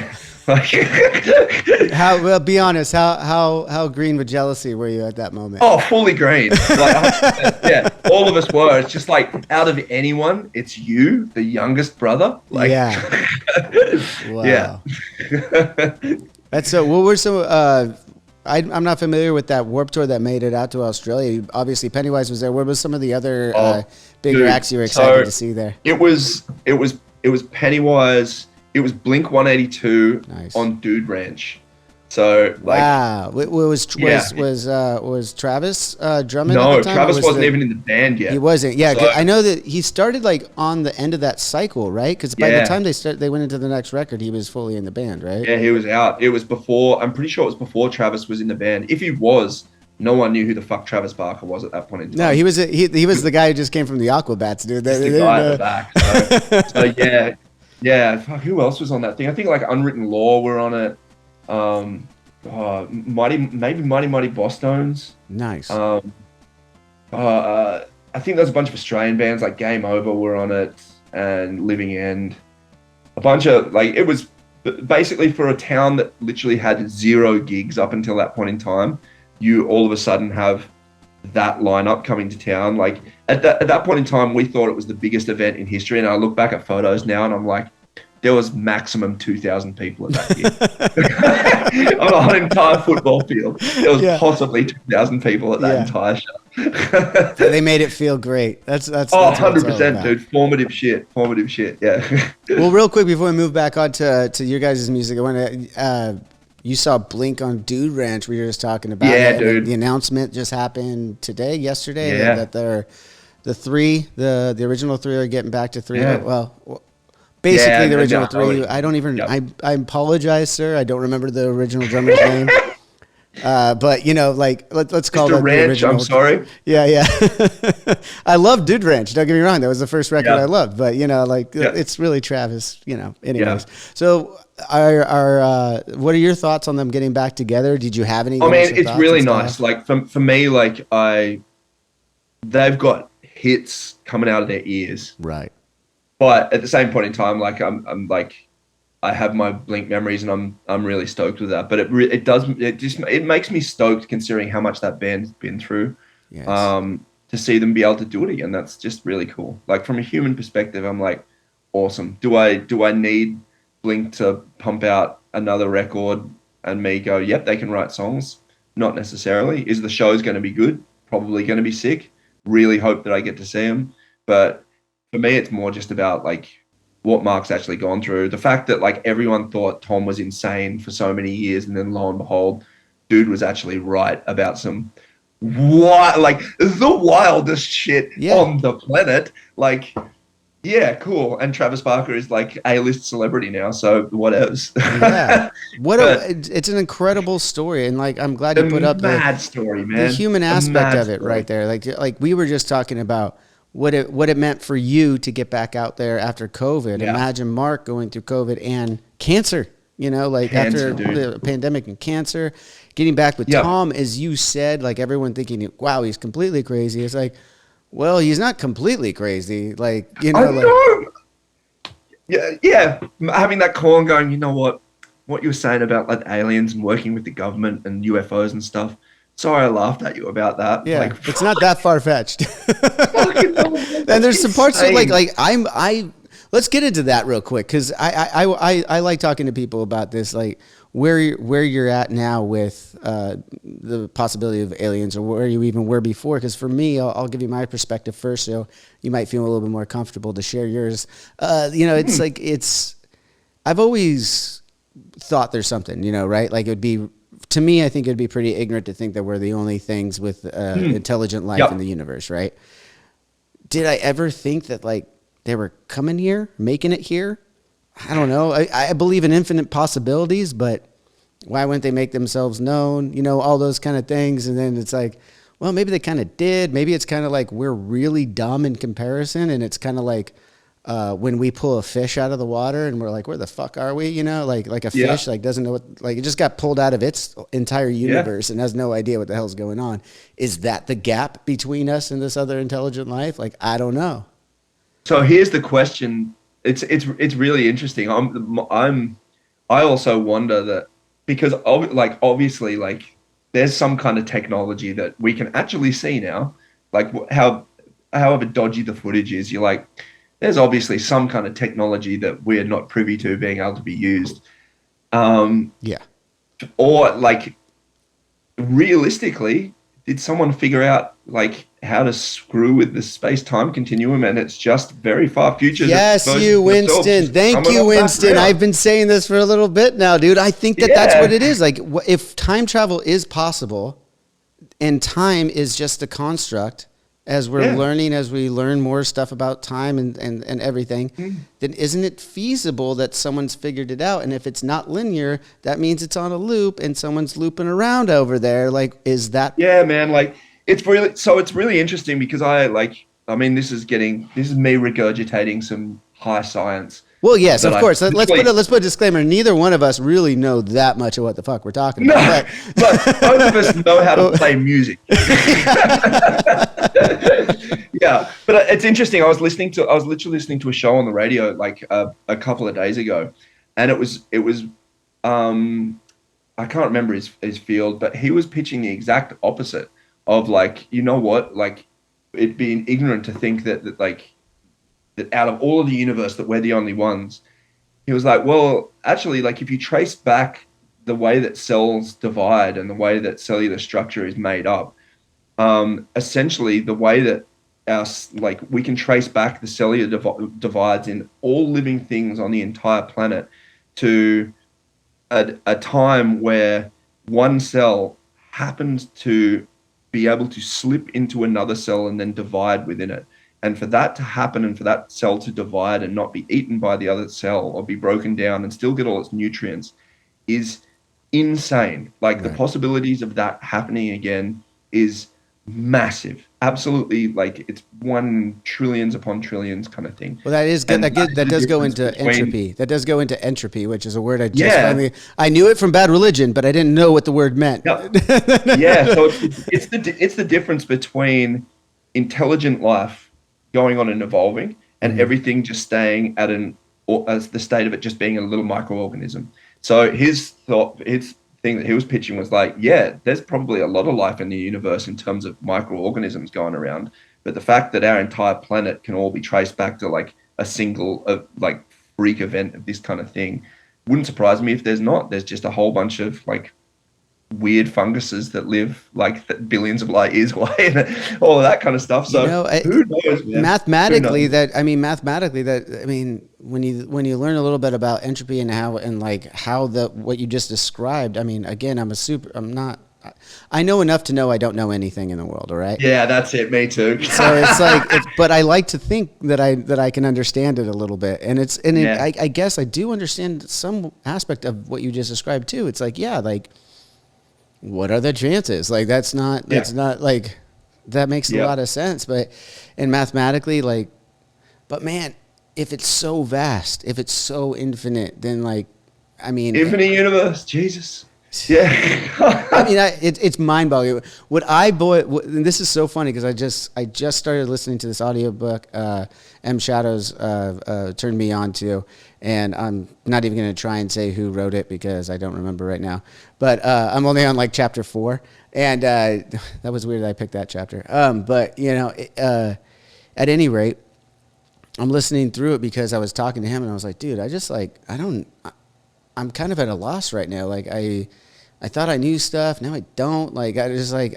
Be honest, how green with jealousy were you at that moment?
Oh, fully green. Like, all of us were. It's just like, out of anyone, it's you, the youngest brother. Like,
wow. Yeah. That's so. What were some? I'm not familiar with that Warped Tour that made it out to Australia. Obviously, Pennywise was there. What was some of the other bigger
dude,
acts you were excited to see there?
It was Pennywise. It was Blink 182
Nice.
on Dude Ranch. So like,
wow, was Travis drumming at
no,
the time?
Travis wasn't even in the band yet.
He wasn't. Yeah, 'cause
So,
I know that he started like on the end of that cycle, right? Because by the time they went into the next record, he was fully in the band, right?
yeah, he was out. It was before. I'm pretty sure it was before Travis was in the band. If he was, no one knew who the fuck Travis Barker was at that point in time.
No, he was the guy who just came from the Aquabats, dude.
Just the guy at the back. So yeah. Fuck, who else was on that thing? I think like Unwritten Law were on it. Mighty Bosstones.
Nice.
I think there's a bunch of Australian bands like Game Over were on it, and Living End. A bunch of like, it was basically for a town that literally had 0 gigs up until that point in time. You all of a sudden have that lineup coming to town. Like at that point in time, we thought it was the biggest event in history. And I look back at photos now and I'm like, there was maximum 2,000 people at that gig. On an entire football field. There was possibly 2,000 people at that entire show.
They made it feel great. That's
100%, dude. Formative shit. Yeah.
Well, real quick before we move back on to your guys' music, I want to. You saw Blink on Dude Ranch. We were just talking about.
Yeah, dude.
The announcement just happened yesterday.
Yeah.
That they're the original 3 are getting back to 3.
Yeah.
Well, basically the original 3.
Yep.
I don't even. I apologize, sir. I don't remember the original drummer's name. But like let's call
Mr.
that
Ranch,
the original.
I'm sorry.
Yeah. I love Dude Ranch. Don't get me wrong. That was the first record I loved. But it's really Travis. Anyways.
Yeah.
So what are your thoughts on them getting back together? Did you have any?
I mean, it's really nice. Like for me, like they've got hits coming out of their ears.
Right.
But at the same point in time, like I'm like, I have my Blink memories, and I'm really stoked with that. But it makes me stoked considering how much that band's been through.
Yes.
To see them be able to do it again, that's just really cool. Like from a human perspective, I'm like, awesome. Do I need Blink to pump out another record and me go, yep, they can write songs? Not necessarily. Is the show's going to be good? Probably going to be sick. Really hope that I get to see them. But for me, it's more just about like what Mark's actually gone through. The fact that like everyone thought Tom was insane for so many years, and then lo and behold, dude was actually right about some the wildest shit on the planet. Like, yeah, cool. And Travis Barker is like A-list celebrity now, so whatevs.
Yeah. It's an incredible story, and like I'm glad you put up
the story, man.
The human aspect of it right there. Like we were just talking about what it meant for you to get back out there after COVID. Yeah. Imagine Mark going through COVID and cancer, after the pandemic and cancer, getting back with Tom, as you said, like everyone thinking, wow, he's completely crazy. It's like, well, he's not completely crazy. Like, I
know. Yeah. Having that call and going, you know what you were saying about like aliens and working with the government and UFOs and stuff. Sorry, I laughed at you about that.
Yeah, it's not that far-fetched. And there's some parts of let's get into that real quick, because I like talking to people about this, like where you're at now with the possibility of aliens, or where you even were before. Because for me, I'll give you my perspective first, so you might feel a little bit more comfortable to share yours. It's I've always thought there's something, right? Like to me, I think it'd be pretty ignorant to think that we're the only things with intelligent life in the universe, right? Did I ever think that like they were coming here, making it here? I don't know. I believe in infinite possibilities, but why wouldn't they make themselves known? All those kind of things. And then it's like, well, maybe they kind of did. Maybe it's kind of like we're really dumb in comparison, and it's kind of like when we pull a fish out of the water and we're like, where the fuck are we? Like a fish like doesn't know what, like it just got pulled out of its entire universe and has no idea what the hell's going on. Is that the gap between us and this other intelligent life? Like, I don't know.
So here's the question. It's really interesting. I also wonder that, because obviously like there's some kind of technology that we can actually see now, like however dodgy the footage is, you're like, there's obviously some kind of technology that we're not privy to being able to be used. Or like, realistically, did someone figure out like how to screw with the space-time continuum, and it's just very far future
Yes,
versions
you,
of themselves
Winston.
just
Thank
coming
you,
on back
Winston.
around.
I've been saying this for a little bit now, dude. I think that that's what
Yeah,
it is. Like, if time travel is possible and time is just a construct, as we're
yeah.
learning, as we learn more stuff about time and everything,
Mm.
then isn't it feasible that someone's figured it out? And if it's not linear, that means it's on a loop and someone's looping around over there. Like, is that?
Yeah, man. Like it's really interesting because I mean this is me regurgitating some high science
Well, yes,
that
of
I
course.
literally
Let's put a disclaimer. Neither one of us really know that much of what the fuck we're talking
no,
about.
but both of us know how to
But
play music. Yeah, but it's interesting. I was literally listening to a show on the radio like a couple of days ago, and it was um I can't remember his field, but he was pitching the exact opposite of like, you know what, like it being ignorant to think that like that out of all of the universe that we're the only ones. He was like, well, actually, like if you trace back the way that cells divide and the way that cellular structure is made up, essentially the way that like we can trace back the cellular divides in all living things on the entire planet to a time where one cell happened to be able to slip into another cell and then divide within it. And for that to happen and for that cell to divide and not be eaten by the other cell or be broken down and still get all its nutrients is insane. Like the
right.
possibilities of that happening again is massive. Absolutely, like it's 1 trillions upon trillions kind of thing.
Well, that is good.
And that is
That
the
does go
difference
into
between
entropy. That does go into entropy, which is a word I just
yeah,
finally. I knew it from Bad Religion, but I didn't know what the word meant.
yeah, yeah. So it's the difference between intelligent life going on and evolving, and
Mhm.
everything just staying at an or as the state of it just being a little microorganism. So his thing that he was pitching was like, yeah, there's probably a lot of life in the universe in terms of microorganisms going around, but the fact that our entire planet can all be traced back to like a single like freak event of this kind of thing wouldn't surprise me if there's not. There's just a whole bunch of like weird funguses that live like billions of light years away and all of that kind of stuff.
You
So
know,
who knows, man? Who
mathematically,
knows?
when you learn a little bit about entropy and how and like how the what you just described. I mean, again, I'm not. I know enough to know I don't know anything in the world. All right.
Yeah, that's it. Me too.
So it's like, but I like to think that I can understand it a little bit, and
Yeah,
I guess I do understand some aspect of what you just described too. It's like, yeah, like what are the chances? Like
yeah,
that's not like that makes a
yeah.
lot of sense, but and mathematically, like, but man, if it's so vast, if it's so infinite, then like, I mean,
Infinite universe, Jesus. Yeah.
it's mind boggling. And this is so funny because I just started listening to this audiobook M Shadows turned me on to, and I'm not even going to try and say who wrote it because I don't remember right now. But I'm only on like chapter 4, and that was weird that I picked that chapter. But you know, at any rate, I'm listening through it because I was talking to him and I was like, dude, I'm kind of at a loss right now. Like I thought I knew stuff. Now I don't. Like I just like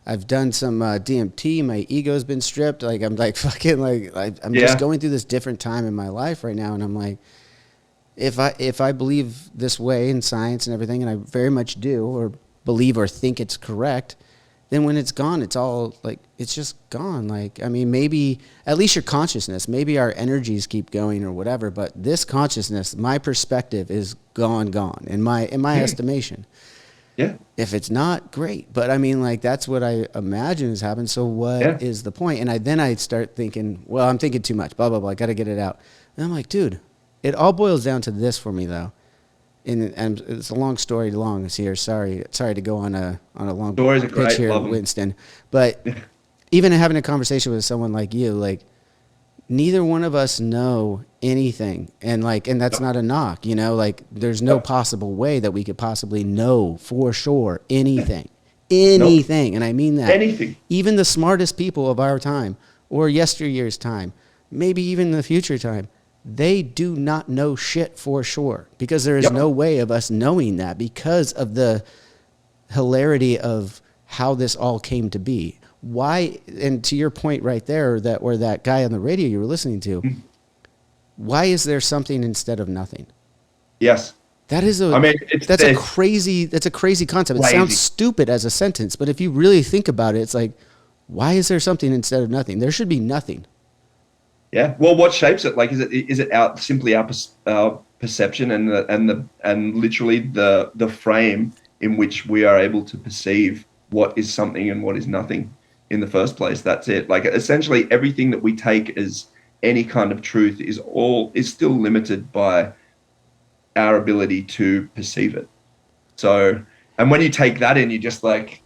I've done some DMT. My ego's been stripped. Like I'm like fucking I'm just
Yeah,
going through this different time in my life right now, and I'm like, if I believe this way in science and everything, and I very much do, or believe or think it's correct, then when it's gone, it's all like it's just gone. Like I mean, maybe at least your consciousness, maybe our energies keep going or whatever, but this consciousness, my perspective is gone in my
yeah,
estimation.
yeah,
If it's not, great, but I mean, like that's what I imagine has happened. So
yeah.
what is the point? And then I start thinking, well, I'm thinking too much. Blah blah blah. I got to get it out. And I'm like, dude, it all boils down to this for me though. And it's a long story long is here. Sorry to go on a long
Stories are
pitch
great.
here,
Love them.
Winston. But even having a conversation with someone like you, like neither one of us know anything, and that's
Yep,
not a knock, you know. Like there's no
yep,
possible way that we could possibly know for sure
nope.
anything, and I mean that.
Anything.
Even the smartest people of our time or yesteryear's time, maybe even the future time, they do not know shit for sure because there is
Yep.
no way of us knowing that because of the hilarity of how this all came to be. Why, and to your point right there, that or that guy on the radio you were listening to, why is there something instead of nothing?
Yes.
That is that's a crazy concept. It sounds stupid as a sentence, but if you really think about it, it's like, why is there something instead of nothing? There should be nothing.
Yeah. Well, what shapes it? Like, is it simply our perception and literally the frame in which we are able to perceive what is something and what is nothing in the first place? That's it. Like, essentially everything that we take as any kind of truth is still limited by our ability to perceive it. So, and when you take that in, you're just like,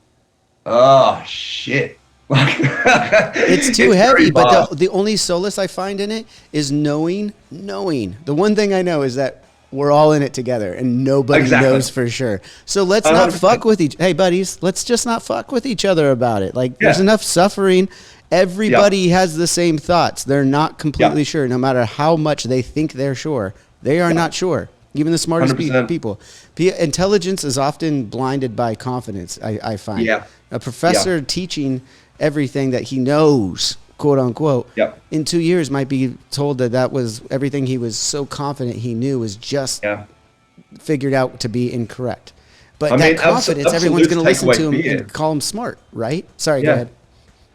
oh shit.
It's too heavy, but the only solace I find in it is knowing. The one thing I know is that we're all in it together and nobody knows for sure. So let's not fuck with hey buddies, let's just not fuck with each other about it. Like, there's enough suffering. Everybody has the same thoughts. They're not completely sure. No matter how much they think they're sure, they are not sure. Even the smartest people. Intelligence is often blinded by confidence, I find.
Yeah.
A professor teaching everything that he knows, quote unquote, in 2 years might be told that was everything he was so confident he knew was just figured out to be incorrect. But that confidence, everyone's going to listen to him and call him smart, right? Sorry, go ahead.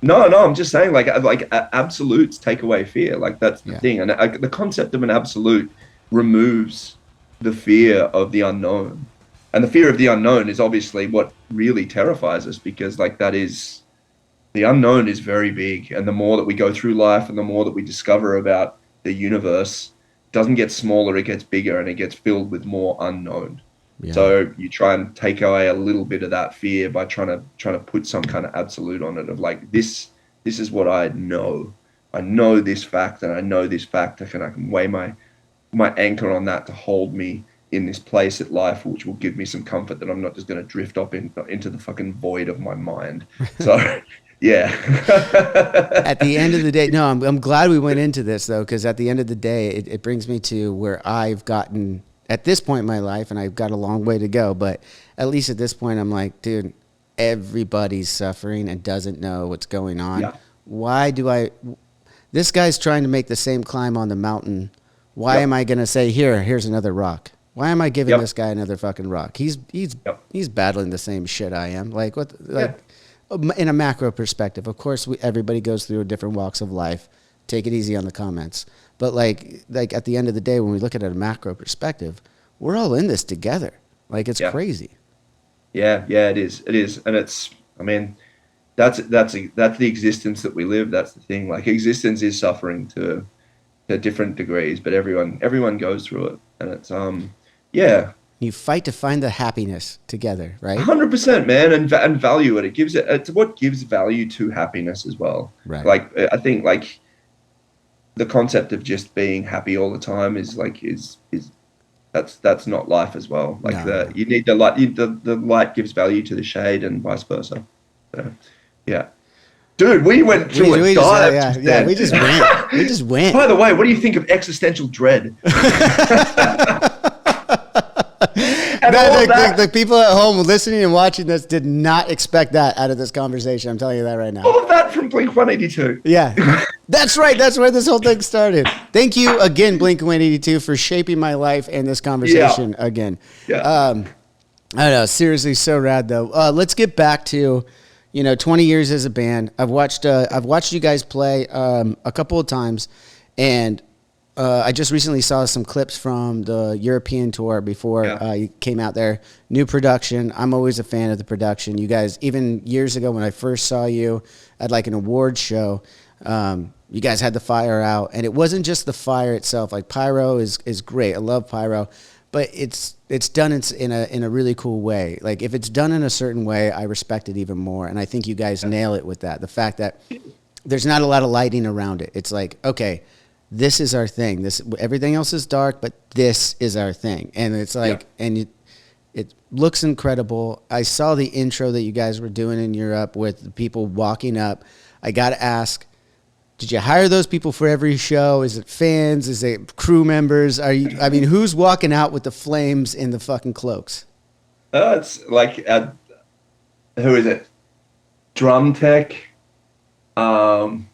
No, I'm just saying, like absolutes take away fear. Like, that's the thing. And the concept of an absolute removes the fear of the unknown. And the fear of the unknown is obviously what really terrifies us, because like the unknown is very big. And the more that we go through life and the more that we discover about the universe, it doesn't get smaller, it gets bigger, and it gets filled with more unknown. Yeah. So you try and take away a little bit of that fear by trying to put some kind of absolute on it of like, this is what I know. I know this fact, and I know this fact, and I can weigh my anchor on that to hold me in this place at life, which will give me some comfort that I'm not just going to drift up into the fucking void of my mind. So, yeah.
At the end of the day, no, I'm glad we went into this though, because at the end of the day, it brings me to where I've gotten at this point in my life, and I've got a long way to go, but at least at this point, I'm like, dude, everybody's suffering and doesn't know what's going on. Yeah. Why do this guy's trying to make the same climb on the mountain. Why am I going to say, here's another rock? Why am I giving this guy another fucking rock? He's battling the same shit I am. Like, what? Like, in a macro perspective, of course, everybody goes through different walks of life. Take it easy on the comments. But like at the end of the day, when we look at it at a macro perspective, we're all in this together. Like, it's crazy. Yeah,
it is. It is. And it's, I mean, that's the existence that we live. That's the thing. Like, existence is suffering to different degrees, but everyone goes through it. And it's,
you fight to find the happiness together, right?
100%, man, and value it. It's what gives value to happiness as well.
Right.
Like, I think like the concept of just being happy all the time is that's not life as well. Like, you need the light. The light gives value to the shade, and vice versa. So, yeah. Dude, we went through a dive.
We just went. We just went.
By the way, what do you think of existential dread?
The people at home listening and watching this did not expect that out of this conversation. I'm telling you that right now.
All of that from Blink-182.
Yeah, that's right. That's where this whole thing started. Thank you again, Blink-182, for shaping my life and this conversation again.
Yeah.
I don't know. Seriously, so rad though. Let's get back to 20 years as a band. I've watched you guys play a couple of times, and I just recently saw some clips from the European tour before you came out there. New production. I'm always a fan of the production. You guys, even years ago when I first saw you at like an awards show, you guys had the fire out, and it wasn't just the fire itself. Like, pyro is great. I love pyro, but it's done in a really cool way. Like, if it's done in a certain way, I respect it even more. And I think you guys nail it with that. The fact that there's not a lot of lighting around it. It's like, okay, this is our thing. Everything else is dark, but this is our thing. And it's like, and it looks incredible. I saw the intro that you guys were doing in Europe with the people walking up. I got to ask, did you hire those people for every show? Is it fans? Is it crew members? Who's walking out with the flames in the fucking cloaks?
It's like who is it? Drum tech, um,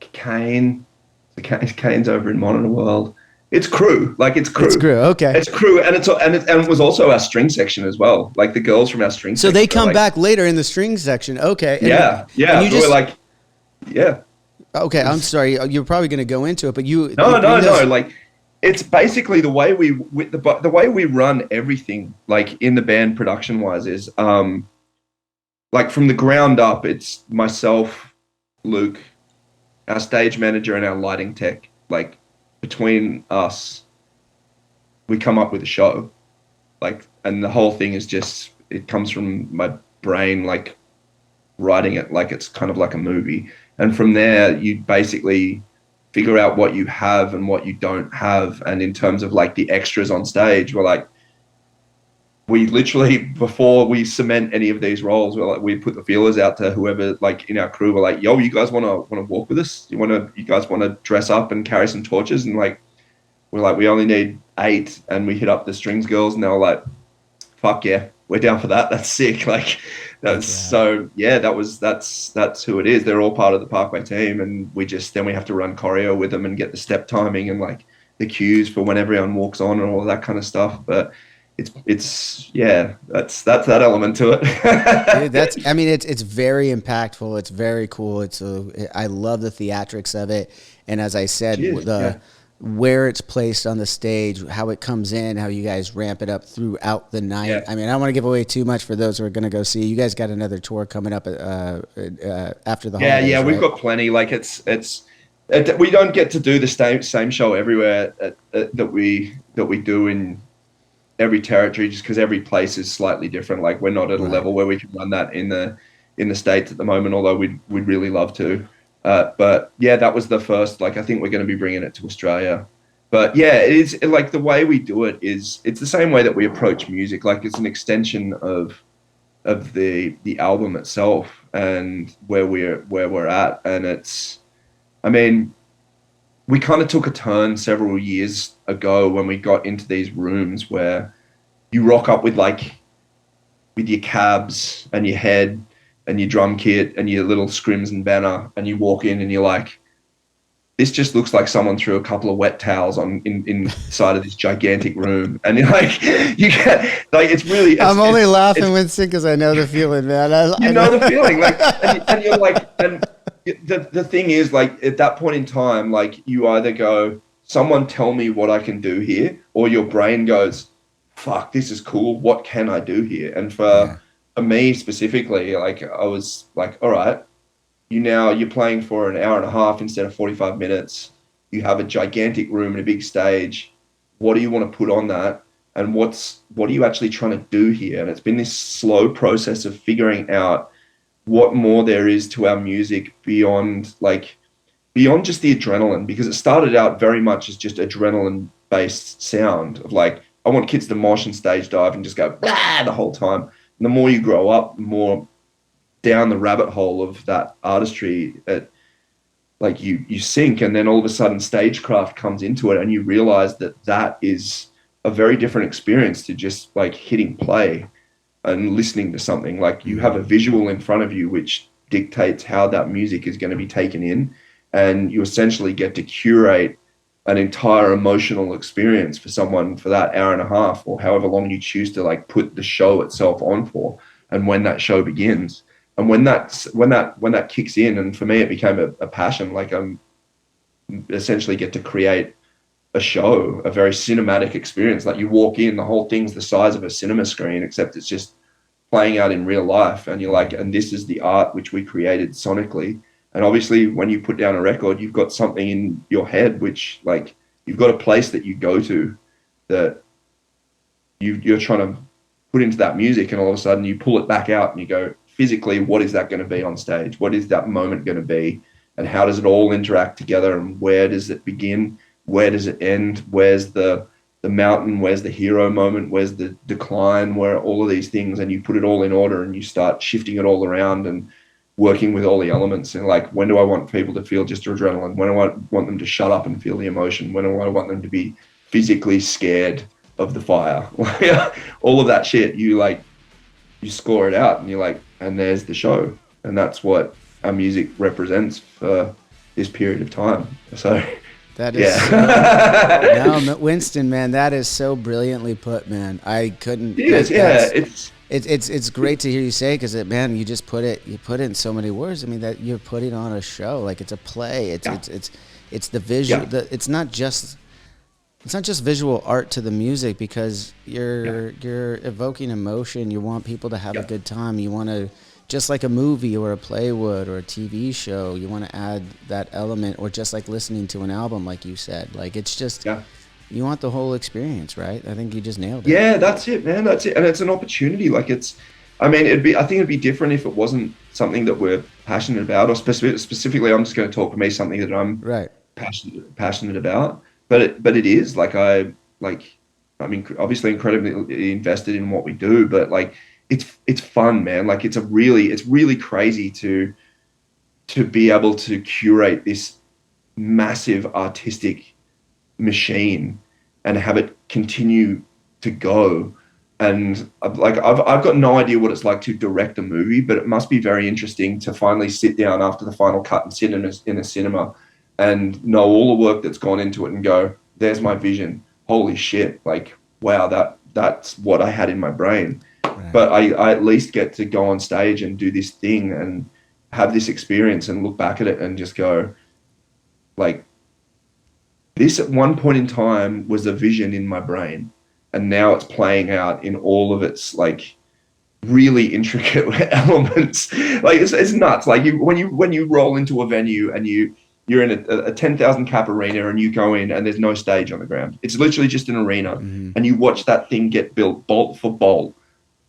Kane. Kane's over in Monitor World. It's crew, like it's
It's
crew.
crew. Okay.
It's crew, and it was also our string section as well. Like the girls from our string
So
section.
they
are
come
like,
back later in the strings section. Okay.
yeah, yeah.
And you
So we're
just
like, yeah.
okay. I'm sorry. You're probably going to go into it, but
No, no,
in
no.
those,
Like it's basically the way we run everything, like in the band production wise, is like from the ground up. It's myself, Luke, our stage manager, and our lighting tech. Like between us, we come up with a show. Like, and the whole thing is just it comes from my brain, like writing it like it's kind of like a movie. And from there, you basically figure out what you have and what you don't have. And in terms of like the extras on stage, we're like, we literally, before we cement any of these roles, we're like, we put the feelers out to whoever, like in our crew, we're like, yo, you guys want to walk with us? You guys want to dress up and carry some torches? And like, we're like, we only need 8. And we hit up the strings girls and they were like, fuck yeah, we're down for that. That's sick. Like that's so yeah, that's who it is. They're all part of the Parkway team, and then we have to run choreo with them and get the step timing and like the cues for when everyone walks on and all that kind of stuff. But it's yeah, that's that element to it.
dude, it's very impactful. It's very cool. I love the theatrics of it, and as I said, where it's placed on the stage, how it comes in, how you guys ramp it up throughout the night.
Yeah.
I mean, I don't want to give away too much for those who are going to go see. You guys got another tour coming up after the holidays,
yeah, we've
right?
got plenty. Like we don't get to do the same show everywhere that we do in every territory, just because every place is slightly different. Like we're not at a level where we can run that in the States at the moment, although we'd really love to. But yeah, that was the first, like, I think we're going to be bringing it to Australia. But yeah, it is like the way we do it it's the same way that we approach music. Like it's an extension of the album itself and where we're at. And I mean, we kind of took a turn several years ago when we got into these rooms where you rock up with your cabs and your head and your drum kit and your little scrims and banner, and you walk in and you're like, this just looks like someone threw a couple of wet towels inside of this gigantic room. And you're like, you get like, I'm
only laughing, Winston, because I know the feeling, man.
I know the feeling, like, and you're like, and the thing is, like, at that point in time, like, you either go, someone tell me what I can do here, or your brain goes, fuck, this is cool. What can I do here? And for me specifically, like, I was like, all right, you're playing for an hour and a half instead of 45 minutes. You have a gigantic room and a big stage. What do you want to put on that? And what are you actually trying to do here? And it's been this slow process of figuring out what more there is to our music beyond just the adrenaline, because it started out very much as just adrenaline based sound of like, I want kids to mosh and stage dive and just go blah the whole time. And the more you grow up, the more down the rabbit hole of that artistry, like you sink, and then all of a sudden stagecraft comes into it, and you realize that is a very different experience to just like hitting play and listening to something. Like you have a visual in front of you which dictates how that music is going to be taken in, and you essentially get to curate an entire emotional experience for someone for that hour and a half or however long you choose to like put the show itself on for. And when that show begins, and when that kicks in, and for me it became a passion. Like I'm essentially get to create a show, a very cinematic experience. Like you walk in, the whole thing's the size of a cinema screen, except it's just playing out in real life. And you're like, and this is the art which we created sonically. And obviously when you put down a record, you've got something in your head, which like you've got a place that you go to that you're trying to put into that music. And all of a sudden you pull it back out and you go, physically, what is that going to be on stage? What is that moment going to be? And how does it all interact together? And where does it begin? Where does it end? Where's the mountain? Where's the hero moment? Where's the decline? Where are all of these things? And you put it all in order and you start shifting it all around and working with all the elements. And like, when do I want people to feel just adrenaline? When do I want them to shut up and feel the emotion? When do I want them to be physically scared of the fire? All of that shit, you like, you score it out, and you're like, and there's the show, and that's what our music represents for this period of time. So,
That is
yeah,
no, Winston, man, that is so brilliantly put, man. I couldn't.
it is. Yeah,
It's great to hear you say, because man, you just put it in so many words. I mean, that you're putting on a show, like it's a play. It's the visual.
yeah,
It's not just visual art to the music, because you're evoking emotion. You want people to have a
yeah,
good time. You want to, just like a movie or a play would, or a TV show, you want to add that element, or just like listening to an album, like you said. Like, it's just,
yeah.
you want the whole experience, right? I think you just nailed it.
Yeah, that's it, man. That's it, and it's an opportunity. Like I mean, I think it'd be different if it wasn't something that we're passionate about, or specifically, I'm just going to talk for me, something that I'm
Right.
passionate about. But it is like I'm obviously incredibly invested in what we do, but like it's fun, man. Like it's really crazy to be able to curate this massive artistic machine and have it continue to go. And I've got no idea what it's like to direct a movie, but it must be very interesting to finally sit down after the final cut and sit in a cinema and know all the work that's gone into it and go, there's my vision. Holy shit. Like, wow, that's what I had in my brain.
Right.
But I at least get to go on stage and do this thing and have this experience and look back at it and just go, like, this at one point in time was a vision in my brain, and now it's playing out in all of its like really intricate elements. Like it's nuts. Like when you roll into a venue and you're in a 10,000 cap arena and you go in and there's no stage on the ground. It's literally just an arena, and you watch that thing get built bolt for bolt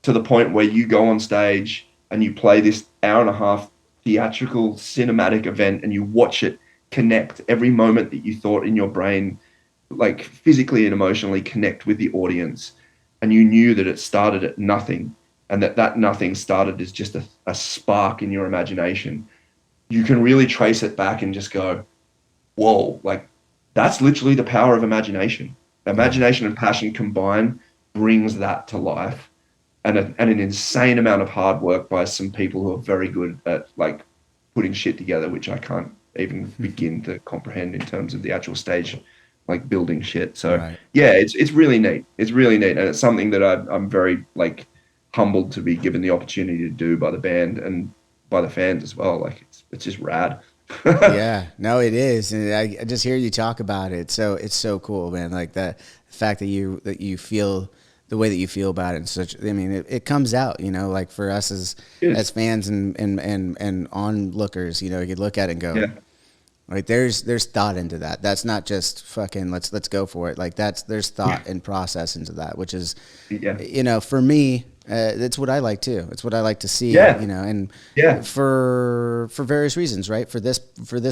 to the point where you go on stage and you play this hour and a half theatrical cinematic event, and you watch it connect every moment that you thought in your brain, like physically and emotionally connect with the audience. And you knew that it started at nothing, and that nothing started as just a spark in your imagination. You can really trace it back and just go, whoa, like that's literally the power of imagination. Imagination and passion combined brings that to life. And an insane amount of hard work by some people who are very good at like putting shit together, which I can't even begin to comprehend in terms of the actual stage, like building shit. So
Right.
yeah, it's really neat. It's really neat, and it's something that I'm very like humbled to be given the opportunity to do by the band and by the fans as well. Like it's just rad.
Yeah, no, it is, and I just hear you talk about it. So it's so cool, man. Like the fact that you feel the way that you feel about it, and such. I mean, it comes out, like for us as fans and onlookers, you could look at it and go,
Yeah,
like there's thought into that. That's not just fucking let's go for it. Like there's thought and process into that, which is,
yeah,
for me, that's what I like too. It's what I like to see,
yeah,
and
yeah,
for various reasons, right? For this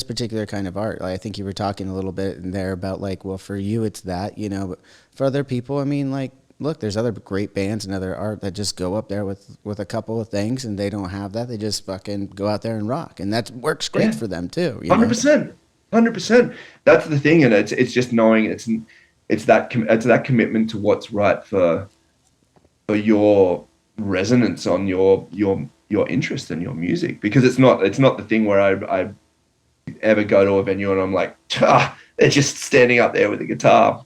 particular kind of art, like, I think you were talking a little bit in there about like, well, for you it's that, but for other people, I mean, like, look, there's other great bands and other art that just go up there with a couple of things, and they don't have that. They just fucking go out there and rock, and that works great for them too.
100%, 100%. That's the thing, and it's just knowing it's that commitment to what's right for your resonance on your interest in your music, because it's not the thing where I ever go to a venue and I'm like, they're just standing up there with a guitar.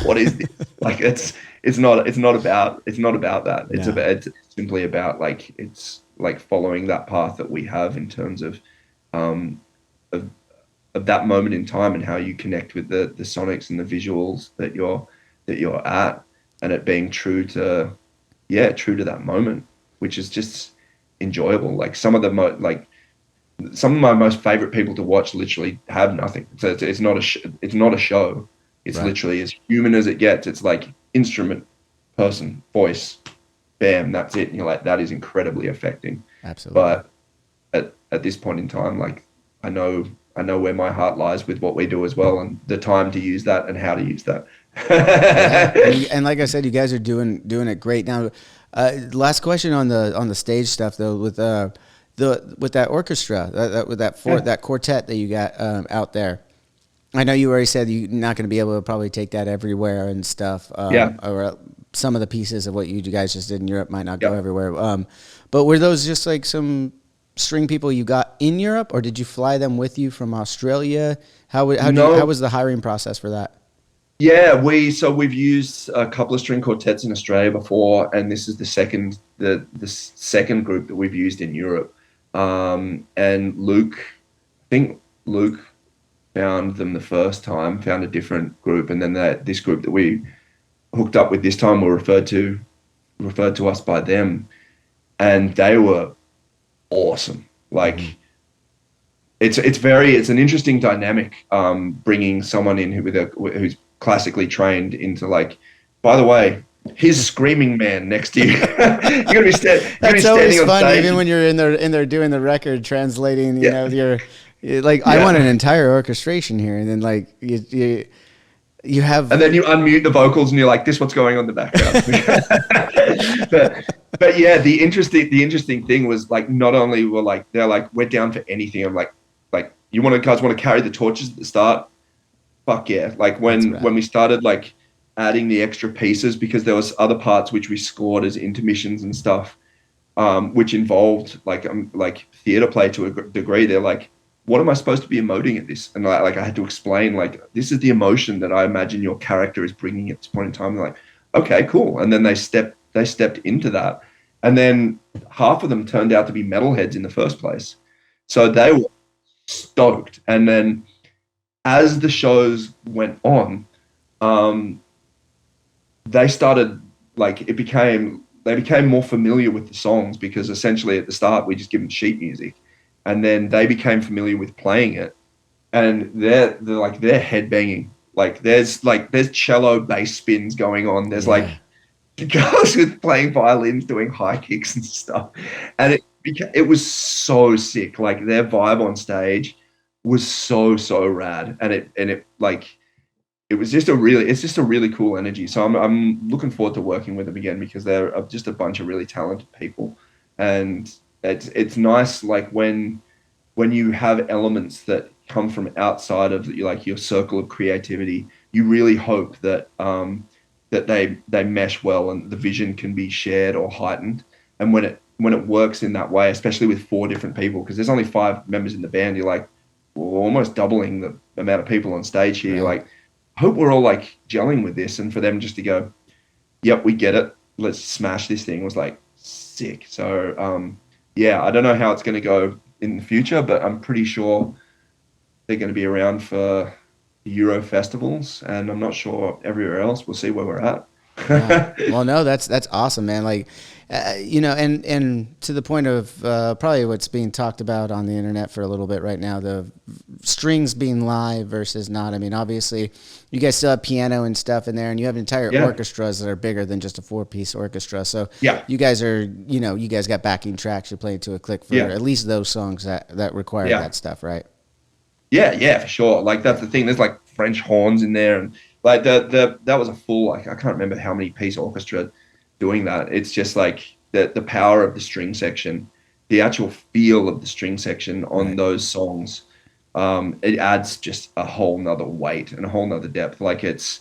What is this? Like it's not about that. It's simply about like, it's like following that path that we have in terms of of that moment in time, and how you connect with the sonics and the visuals that you're at, and it being true to that moment, which is just enjoyable. Like some of my most favorite people to watch literally have nothing. So it's not a show. It's
Right.
literally as human as it gets. It's like instrument, person, voice, bam, that's it. And you're like, that is incredibly affecting.
Absolutely.
But at this point in time, like I know where my heart lies with what we do as well, and the time to use that and how to use that.
Yeah. And like I said, you guys are doing it great. Now, last question on the stage stuff though, with that orchestra, that quartet that you got out there. I know you already said you're not going to be able to probably take that everywhere and stuff.
Yeah.
some of the pieces of what you guys just did in Europe might not go
Yep.
everywhere. But were those just like some string people you got in Europe, or did you fly them with you from Australia? How
No,
was the hiring process for that?
yeah, we've used a couple of string quartets in Australia before, and this is the second group that we've used in Europe. And I think Luke found them the first time, found a different group, and then this group that we hooked up with this time were referred to us by them, and they were awesome. Like it's an interesting dynamic, bringing someone in who's classically trained into like. By the way, he's screaming man next to you. You're gonna be
That's
standing
always
on
fun,
stage.
even when you're in there doing the record, translating. You know,
Yeah,
like I want
yeah.
an entire orchestration here, and then like you have.
And then you unmute the vocals and you're like, this is what's going on in the background. but yeah, the interesting thing was like, not only were like, they're like, we're down for anything. I'm like, you guys want to carry the torches at the start? Fuck yeah. Like
That's
when
rad.
we started like adding the extra pieces, because there was other parts which we scored as intermissions and stuff, which involved like theater play to a degree. They're like, what am I supposed to be emoting at this? And I had to explain, like, this is the emotion that I imagine your character is bringing at this point in time. They're like, okay, cool. And then they stepped into that, and then half of them turned out to be metalheads in the first place, so they were stoked. And then as the shows went on, um, they started like they became more familiar with the songs, because essentially at the start we just give them sheet music, and then they became familiar with playing it, and they're headbanging. There's cello bass spins going on. There's like
Yeah.
guys with playing violins doing high kicks and stuff, and it was so sick. Like their vibe on stage was so rad, and it like it's just a really cool energy. So I'm looking forward to working with them again, because they're just a bunch of really talented people, and it's nice like when you have elements that come from outside of like your circle of creativity. You really hope that that they mesh well and the vision can be shared or heightened. And when it works in that way, especially with four different people, because there's only five members in the band, you're like, we're almost doubling the amount of people on stage here. You're
Right.
like, I hope we're all like gelling with this, and for them just to go, yep, we get it, let's smash this thing, was like sick. So yeah, I don't know how it's going to go in the future, but I'm pretty sure they're going to be around for the Euro festivals, and I'm not sure everywhere else. We'll see where we're
Yeah.
at.
Well, no, that's awesome, man. Like, and to the point of probably what's being talked about on the internet for a little bit right now, the strings being live versus not. I mean, obviously, you guys still have piano and stuff in there, and you have entire
Yeah,
orchestras that are bigger than just a four-piece orchestra. So
yeah,
you guys you guys got backing tracks. You're playing to a click for
yeah,
at least those songs that require
yeah.
that stuff, right?
Yeah, for sure. Like that's
Yeah.
the thing. There's like French horns in there, and like the that was a full, like, I can't remember how many piece orchestra doing that. It's just like the power of the string section, the actual feel of the string section on
Right.
those songs. It adds just a whole nother weight and a whole nother depth. Like it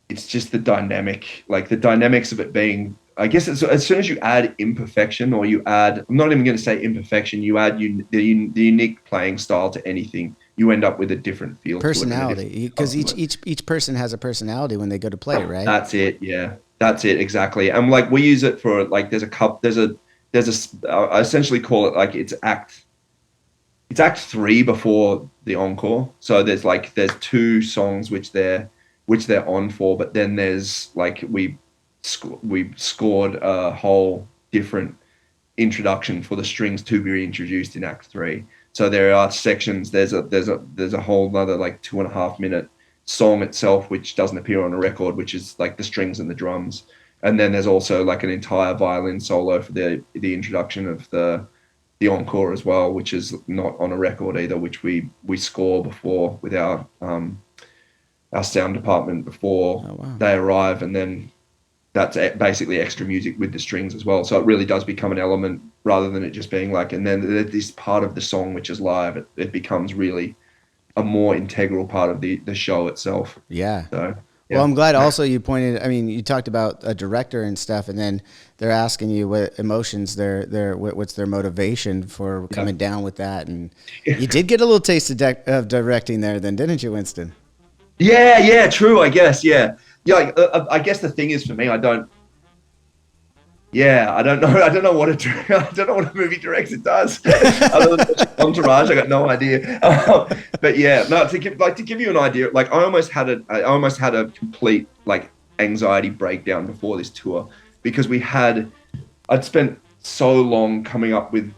it's just the dynamics of it being. I guess it's, as soon as you add imperfection, or you add, I'm not even going to say imperfection, you add the unique playing style to anything, you end up with a different feel to it and a different
Personality,
style
because
to it.
each person has a personality when they go to play, right?
That's it. Yeah, that's it exactly. And like we use it for like I essentially call it like it's act three before the encore. So there's two songs which they're on for, but then there's like we scored a whole different introduction for the strings to be introduced in Act Three. So there are sections. There's a whole other like 2.5 minute song itself, which doesn't appear on a record, which is like the strings and the drums. And then there's also like an entire violin solo for the introduction of the encore as well, which is not on a record either, which we score before with our sound department before
Oh wow.
they arrive, and then that's basically extra music with the strings as well. So it really does become an element, rather than it just being like, and then this part of the song which is live, it becomes really a more integral part of the show itself.
Yeah.
So
Well,
Yeah.
I'm glad also you pointed. I mean, you talked about a director and stuff, and then they're asking you what emotions what's their motivation for
Yeah.
coming down with that, and you did get a little taste of directing there, then, didn't you, Winston?
Yeah, yeah, true. I guess, yeah, yeah. Like, I guess the thing is for me, I don't. Yeah, I don't know. I don't know what I don't know what a movie director does. Other than watching Entourage, I got no idea. But yeah, no. To give you an idea, like I almost had a complete like anxiety breakdown before this tour because I'd spent so long coming up with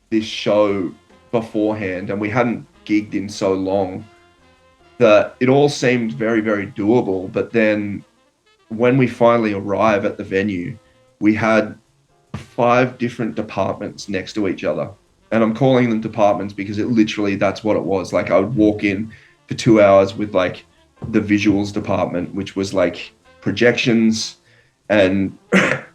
this show beforehand, and we hadn't gigged in so long that it all seemed very, very doable. But then when we finally arrive at the venue, we had 5 different departments next to each other. And I'm calling them departments because it literally, that's what it was. Like I would walk in for 2 hours with like the visuals department, which was like projections and the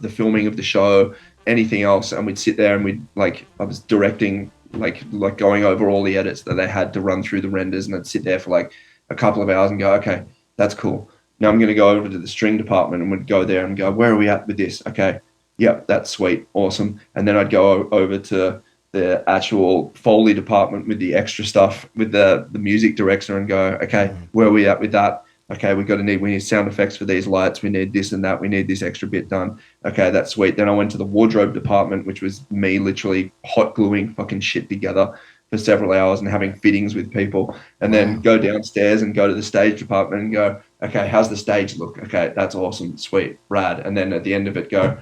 filming of the show, anything else. And we'd sit there and I was directing, like going over all the edits that they had to run through the renders. And I'd sit there for like a couple of hours and go, okay, that's cool. Now I'm going to go over to the string department and would go there and go, where are we at with this? Okay. Yep. That's sweet. Awesome. And then I'd go over to the actual Foley department with the extra stuff with the music director and go, okay, where are we at with that? Okay. We need sound effects for these lights. We need this and that. We need this extra bit done. Okay. That's sweet. Then I went to the wardrobe department, which was me literally hot gluing fucking shit together for several hours and having fittings with people, and then go downstairs and go to the stage department and go, okay, how's the stage look? Okay, that's awesome, sweet, rad. And then at the end of it go,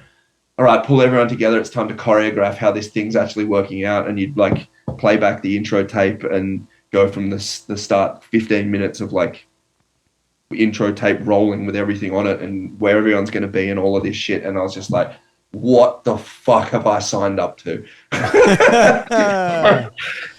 all right, pull everyone together. It's time to choreograph how this thing's actually working out. And you'd like play back the intro tape and go from the start 15 minutes of like intro tape rolling with everything on it and where everyone's going to be and all of this shit. And I was just like, what the fuck have I signed up to?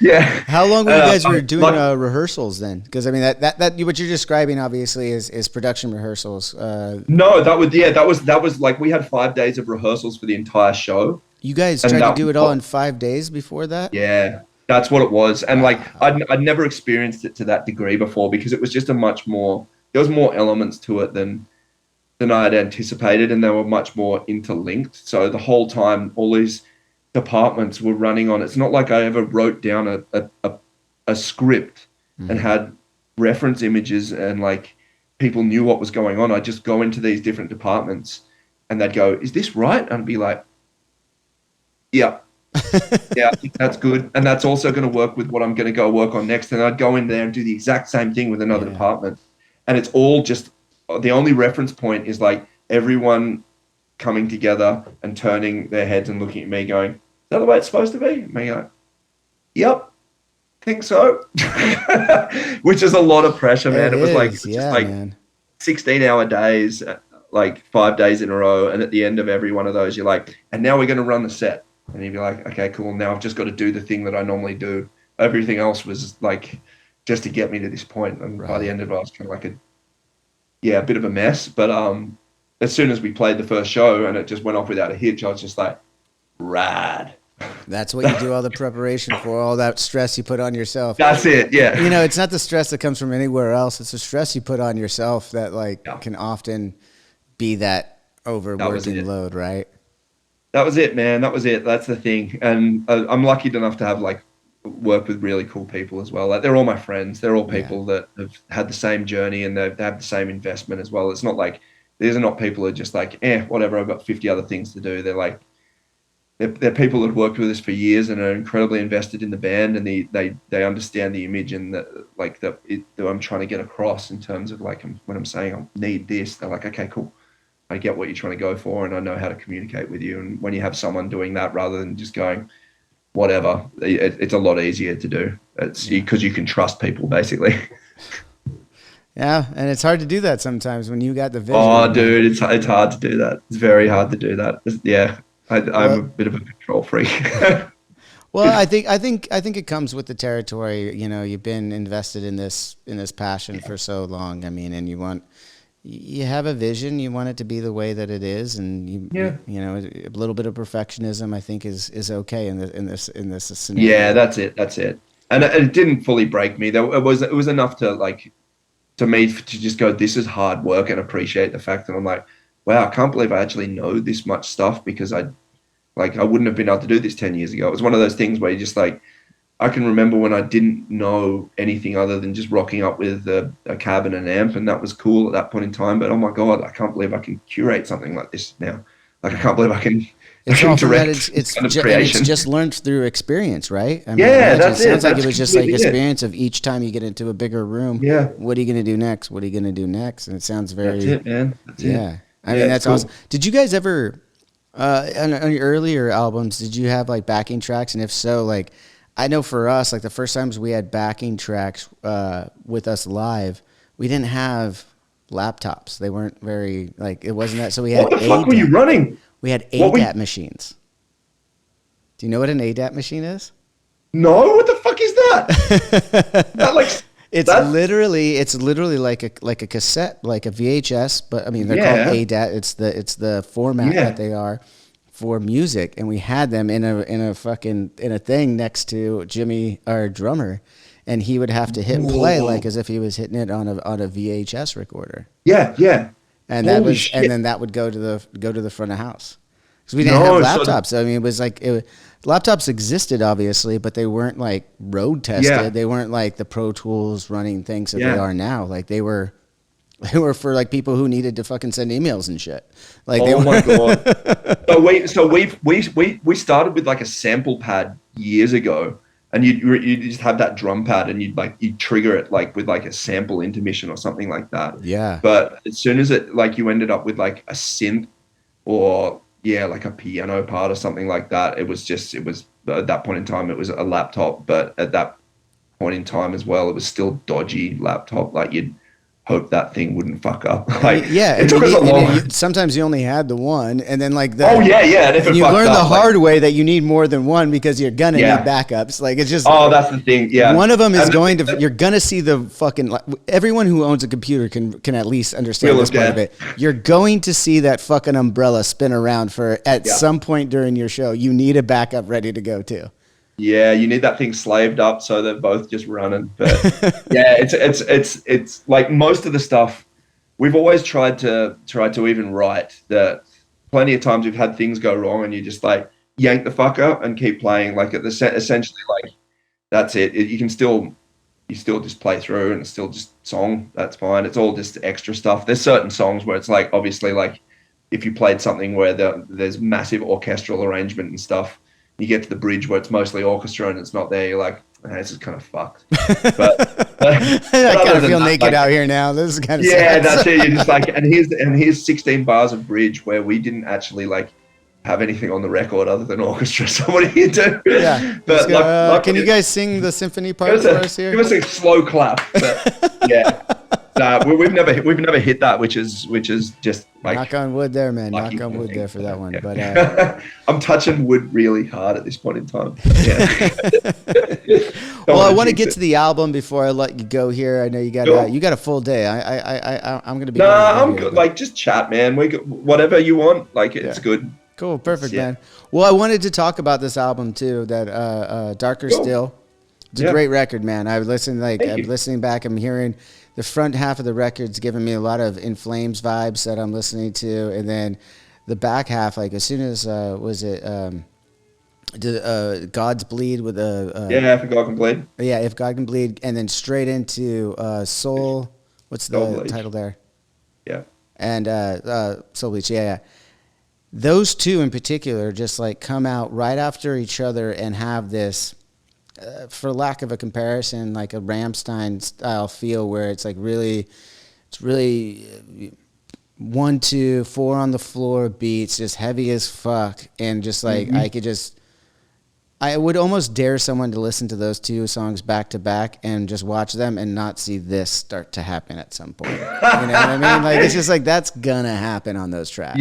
Yeah.
How long were you guys were doing rehearsals then? Because I mean that what you're describing obviously is production rehearsals.
No, that was like we had 5 days of rehearsals for the entire show.
You guys tried to do it all in 5 days before that?
Yeah, that's what it was. And like I'd never experienced it to that degree before because it was just there was more elements to it than I had anticipated, and they were much more interlinked. So the whole time, all these departments were running on. It's not like I ever wrote down a script and had reference images and like people knew what was going on. I just go into these different departments and they'd go, "Is this right?" And I'd be like, "Yeah, yeah, I think that's good, and that's also going to work with what I'm going to go work on next." And I'd go in there and do the exact same thing with another department, and it's all just. The only reference point is like everyone coming together and turning their heads and looking at me going, is that the way it's supposed to be? And me like, yep, think so. Which is a lot of pressure, man. It was like 16-hour days, like 5 days in a row. And at the end of every one of those, you're like, and now we're going to run the set. And you'd be like, okay, cool. Now I've just got to do the thing that I normally do. Everything else was like just to get me to this point. And by the end of it, I was kind of like a bit of a mess. But as soon as we played the first show and it just went off without a hitch, I was just like, rad.
That's what you do all the preparation for, all that stress you put on yourself.
That's it, yeah.
You know, it's not the stress that comes from anywhere else. It's the stress you put on yourself that can often be that overworking load, right?
That was it, man. That was it. That's the thing. And I'm lucky enough to have work with really cool people as well. Like they're all my friends. They're all people that have had the same journey and they have the same investment as well. It's not like these are not people who are just like, whatever, I've got 50 other things to do. They're like, they're people that have worked with us for years and are incredibly invested in the band, and they understand the image and that I'm trying to get across in terms of like when I'm saying I need this, they're like, okay, cool. I get what you're trying to go for and I know how to communicate with you. And when you have someone doing that rather than just going, whatever, it's a lot easier to do. It's because you can trust people basically.
Yeah, and it's hard to do that sometimes when you got the vision.
Oh, dude, it's hard to do that. It's very hard to do that. I'm a bit of a control freak.
Well, I think it comes with the territory. You know, you've been invested in this passion for so long. I mean, and you have a vision. You want it to be the way that it is, and you know, a little bit of perfectionism, I think, is okay in this scenario.
Yeah, that's it. And it didn't fully break me. It was enough to like to me to just go, this is hard work, and appreciate the fact that I'm like, wow, I can't believe I actually know this much stuff, because I wouldn't have been able to do this 10 years ago. It was one of those things where you just like, I can remember when I didn't know anything other than just rocking up with a cab and an amp, and that was cool at that point in time. But oh my God, I can't believe I can curate something like this now. Like, I can't believe I can direct
it's
kind of
and
creation.
it's just learned through experience, right? I mean,
Yeah, that's
it
it.
sounds like
That's
it was just like
completely it.
experience of each time you get into a bigger room.
Yeah,
What are you going to do next? What are you going to do next? And it sounds
that's
very,
it, man. That's it.
yeah. I
Yeah,
mean,
it's
that's
cool.
awesome. Did you guys ever, on your earlier albums, did you have like backing tracks? And if so, like, I know for us, like the first times we had backing tracks with us live, we didn't have laptops. They weren't very, like, it wasn't that. So we had
What the fuck were you running?
We had
What were
ADAT machines. Do you know what an ADAT machine is?
No, what the fuck is that? That like
It's
that,
literally like a cassette, like a VHS, but I mean they're
Yeah.
called ADAT. It's the format
Yeah.
that they are for music, and we had them in a thing next to Jimmy, our drummer, and he would have to hit play
Whoa.
like as if he was hitting it on a VHS recorder,
yeah.
and
Holy shit.
and then that would go to the front of house. Because we didn't have laptops. I mean, it was like laptops existed obviously, but they weren't like road tested.
Yeah.
They weren't like the Pro Tools running things that
Yeah.
they are now. Like they were for like people who needed to fucking send emails and shit. Like they
Oh
were,
my God. So we started with like a sample pad years ago, and you just have that drum pad, and you'd trigger it like with like a sample intermission or something like that.
Yeah.
But as soon as it like you ended up with like a synth or like a piano part or something like that, it was at that point in time it was a laptop, but at that point in time as well, it was still dodgy laptop. Like you'd hope that thing wouldn't fuck up. Like
yeah.
it took us a long.
Sometimes you only had the one, and then like the
Oh yeah. And if it
you
fucked
learn
up,
the
like,
hard way that you need more than one because you're gonna
Yeah.
need backups. Like it's just
oh, that's the thing. Yeah.
one of them is
And
going to. You're gonna see the fucking. Like, everyone who owns a computer can at least understand
Wheel
this
of
part of
Death.
it. You're going to see that fucking umbrella spin around for at
Yeah.
some point during your show. You need a backup ready to go too.
Yeah, you need that thing slaved up so they're both just running. But yeah, it's like most of the stuff we've always tried to even write that. Plenty of times we've had things go wrong, and you just like yank the fuck up and keep playing. Like essentially, like that's it. You still just play through, and it's still just song. That's fine. It's all just extra stuff. There's certain songs where it's like obviously like if you played something where there's massive orchestral arrangement and stuff, you get to the bridge where it's mostly orchestra and it's not there. You're like, this is kind of fucked. But
I kind of feel naked out here now. This is kind of
yeah,
sad.
that's it. You're just like, and here's 16 bars of bridge where we didn't actually like have anything on the record other than orchestra. So what do you do?
Yeah.
But
Can you guys sing the symphony part
give
for
us
us here?
give us a slow clap. But yeah, we've never hit that, which is just like
Knock on wood there, man.
lucky
Knock on wood
thing.
there for that one.
Yeah.
But
I'm touching wood really hard at this point in time. Yeah.
well, I want to get to the album before I let you go here. I know you got
Sure.
you got a full day. I'm gonna be.
Nah,
going
I'm
here,
good.
but-
Like just chat, man. Whatever you want. Like it's
Yeah.
good.
Cool, perfect,
Yeah.
man. Well, I wanted to talk about this album too. That Darker
Cool.
Still. It's a
Yeah.
great record, man. I listened
Thank
I'm
you.
listening back. I'm hearing the front half of the record's giving me a lot of In Flames vibes that I'm listening to, and then the back half, like as soon as God's Bleed with
Yeah, if God can bleed.
yeah, If God Can Bleed, and then straight into Soul. What's the
Soul Bleach.
title there?
Yeah.
And Soul Bleach, yeah. Those two in particular just like come out right after each other and have this, for lack of a comparison, like a Rammstein style feel where it's like it's really 1, 2, 4 on the floor beats, just heavy as fuck, and just like I would almost dare someone to listen to those two songs back to back and just watch them and not see this start to happen at some point. You know what I mean? Like it's just like that's gonna happen on those tracks.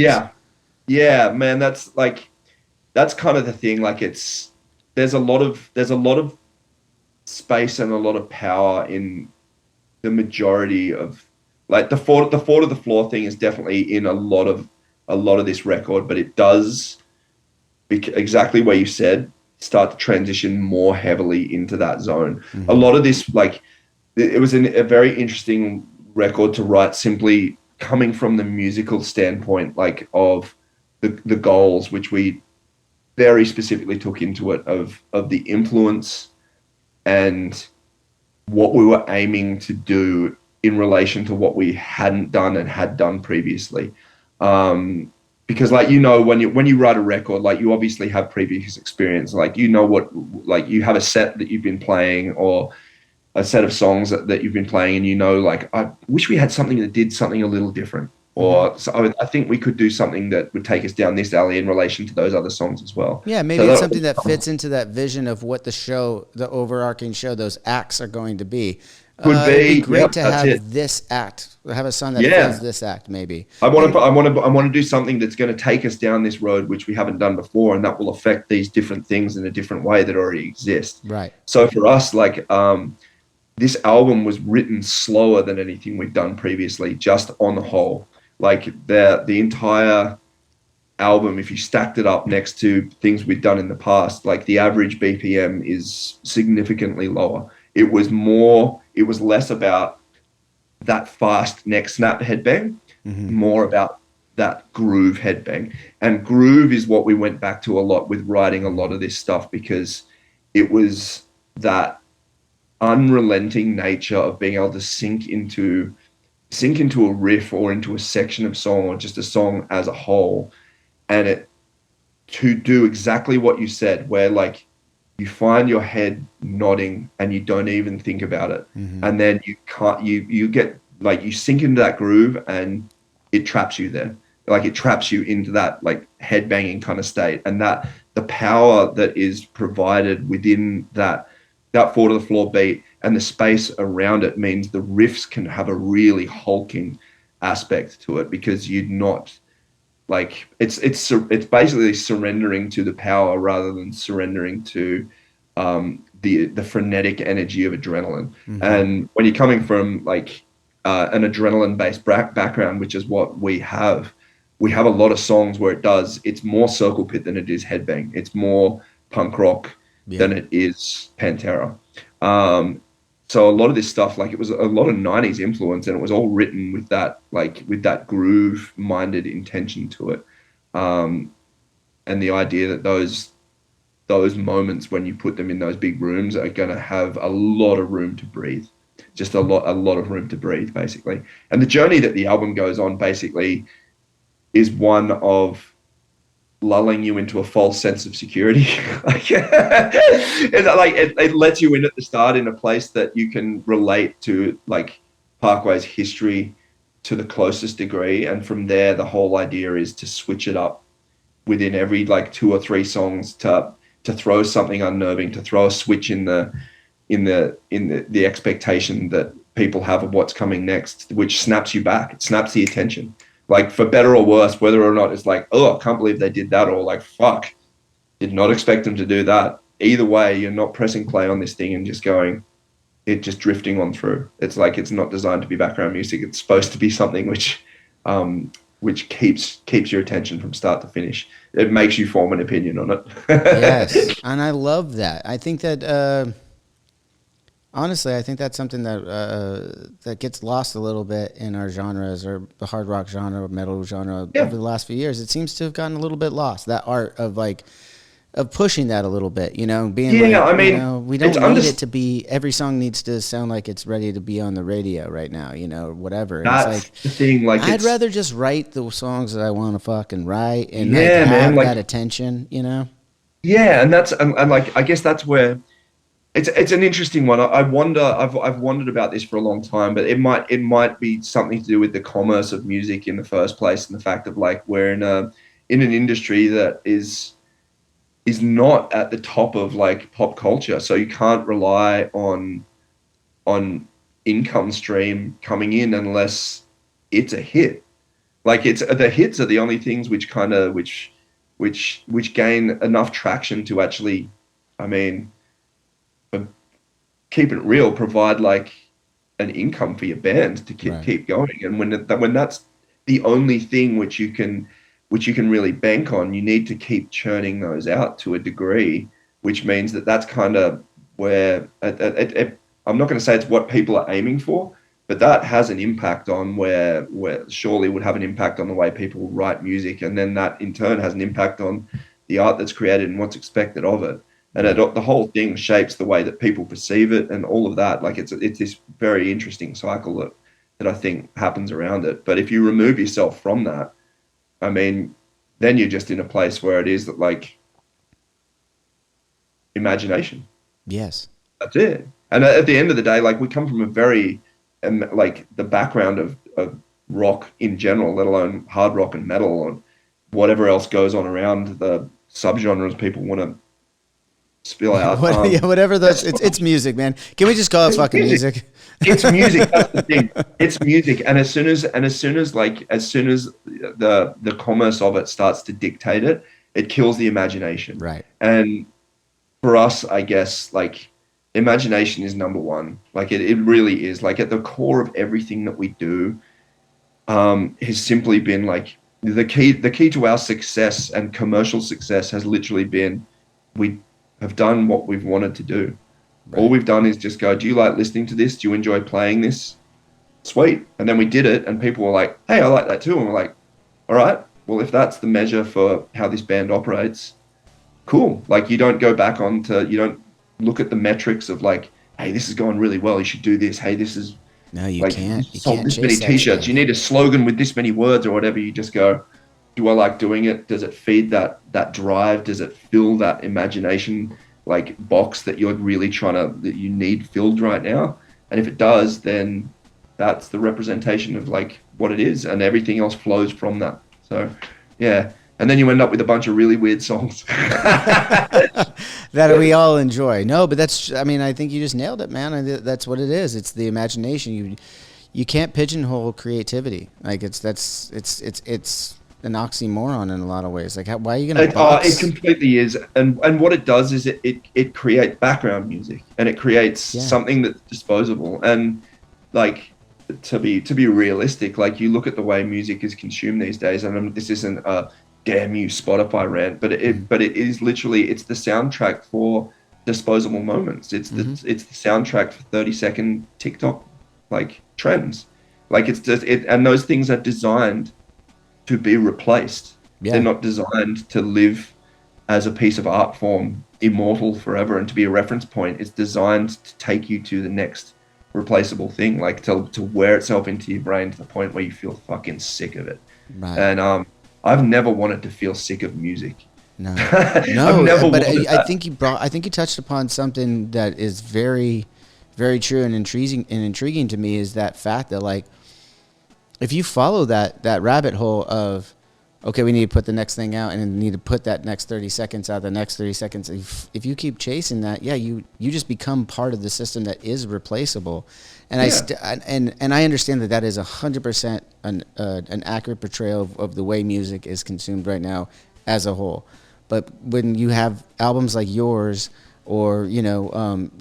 Yeah, man. That's kind of the thing. Like there's a lot of space and a lot of power in the majority of like the four to the floor thing is definitely in a lot of this record, but it does exactly where you said start to transition more heavily into that zone. Mm-hmm. A lot of this, like, it was a very interesting record to write simply coming from the musical standpoint, like of the goals, which we very specifically took into it, of the influence and what we were aiming to do in relation to what we hadn't done and had done previously. Because like, when you write a record, like you obviously have previous experience, like, like you have a set that you've been playing, or a set of songs that you've been playing, and like, I wish we had something that did something a little different, or so I think we could do something that would take us down this alley in relation to those other songs as well.
Yeah, maybe it's something that fits into that vision of what the overarching show, those acts are going to be.
Could be.
It'd be great to have
it.
this act, have a song that fills this act. Maybe
I want to do something that's going to take us down this road, which we haven't done before, and that will affect these different things in a different way that already exist.
Right.
So for us, like, this album was written slower than anything we've done previously, just on the whole. Like the entire album, if you stacked it up next to things we'd done in the past, like the average BPM is significantly lower. It was less about that fast neck snap headbang, more about that groove headbang. And groove is what we went back to a lot with writing a lot of this stuff, because it was that unrelenting nature of being able to sink into a riff, or into a section of song, or just a song as a whole, and it to do exactly what you said, where like you find your head nodding and you don't even think about it, and then you get like, you sink into that groove and it traps you there. Like it traps you into that like headbanging kind of state, and that the power that is provided within that four to the floor beat and the space around it means the riffs can have a really hulking aspect to it, because you're not like, it's basically surrendering to the power rather than surrendering to the frenetic energy of adrenaline. And when you're coming from like an adrenaline based background, which is what we have a lot of songs where it's more circle pit than it is headbang. It's more punk rock than it is Pantera. So a lot of this stuff, like, it was a lot of 90s influence, and it was all written with that groove minded intention to it. And the idea that those moments when you put them in those big rooms are going to have a lot of room to breathe, just a lot of room to breathe, basically. And the journey that the album goes on basically is one of lulling you into a false sense of security. It lets you in at the start in a place that you can relate to, like Parkway's history to the closest degree, and from there the whole idea is to switch it up within every like 2 or 3 songs to throw something unnerving, to throw a switch in the expectation that people have of what's coming next, which snaps you back. It snaps the attention. Like, for better or worse, whether or not it's like, oh, I can't believe they did that, or like, fuck, did not expect them to do that. Either way, you're not pressing play on this thing and just going, it just drifting on through. It's like, it's not designed to be background music. It's supposed to be something which keeps your attention from start to finish. It makes you form an opinion on it.
Yes, and I love that. I think that honestly, I think that's something that gets lost a little bit in our genres, or the hard rock genre, metal genre, over the last few years. It seems to have gotten a little bit lost. That art of pushing that a little bit, being we don't need it to be, every song needs to sound like it's ready to be on the radio right now, whatever.
That's the thing. Like,
I'd rather just write the songs that I want to fucking write and have that attention,
Yeah, and I guess that's where. It's an interesting one. I've wondered about this for a long time, but it might be something to do with the commerce of music in the first place, and the fact of like, we're in an industry that is not at the top of like pop culture, so you can't rely on income stream coming in unless it's a hit. Like, the hits are the only things which gain enough traction to actually, keep it real, provide like an income for your band to keep going. And when that's the only thing which you can really bank on, you need to keep churning those out to a degree, which means that's kind of where I'm not going to say it's what people are aiming for, but that has an impact on where surely would have an impact on the way people write music, and then that in turn has an impact on the art that's created and what's expected of it. And the whole thing shapes the way that people perceive it and all of that. Like it's this very interesting cycle that I think happens around it. But if you remove yourself from that, I mean, then you're just in a place where it is that like imagination.
Yes.
That's it. And at the end of the day, like we come from a very, like the background of rock in general, let alone hard rock and metal and whatever else goes on around the subgenres people want to spill out.
Whatever those, it's music, man. Can we just call it fucking music?
It's music. That's the thing. It's music, and as soon as the commerce of it starts to dictate it, it kills the imagination.
Right.
And for us, I guess, like imagination is number one. Like it really is. Like at the core of everything that we do, has simply been like the key to our success and commercial success has literally been we have done what we've wanted to do. Right. All we've done is just go, do you like listening to this? Do you enjoy playing this? Sweet. And then we did it and people were like, hey, I like that too. And we're like, all right, well, if that's the measure for how this band operates, cool. Like you don't go back you don't look at the metrics of like, hey, this is going really well. You should do this. Hey, this is
no, you
like,
can't. You
sold
can't
this many t-shirts. You need a slogan with this many words or whatever. You just go, do I like doing it? Does it feed that drive? Does it fill that imagination like box that you're really that you need filled right now? And if it does, then that's the representation of like what it is, and everything else flows from that. So yeah. And then you end up with a bunch of really weird songs
that we all enjoy. No, but I think you just nailed it, man. That's what it is. It's the imagination. You can't pigeonhole creativity. Like it's an oxymoron in a lot of ways. Like why are you going to box?
It completely is. And what it does is it creates background music, and it creates something that's disposable. And like to be realistic, like you look at the way music is consumed these days, and this isn't a damn you Spotify rant, but it is literally, it's the soundtrack for disposable moments. It's the soundtrack for 30-second TikTok like trends. Like it's just and those things are designed to be replaced. They're not designed to live as a piece of art form immortal forever and to be a reference point. It's designed to take you to the next replaceable thing, like to wear itself into your brain to the point where you feel fucking sick of it. Right. And I've never wanted to feel sick of music.
No, but I think you touched upon something that is very, very true and intriguing to me, is that fact that like, if you follow that rabbit hole of, okay, we need to put the next thing out and then need to put that next 30 seconds out, the next 30 seconds. If you keep chasing that, you just become part of the system that is replaceable. And I understand that is 100% an accurate portrayal of the way music is consumed right now as a whole. But when you have albums like yours, or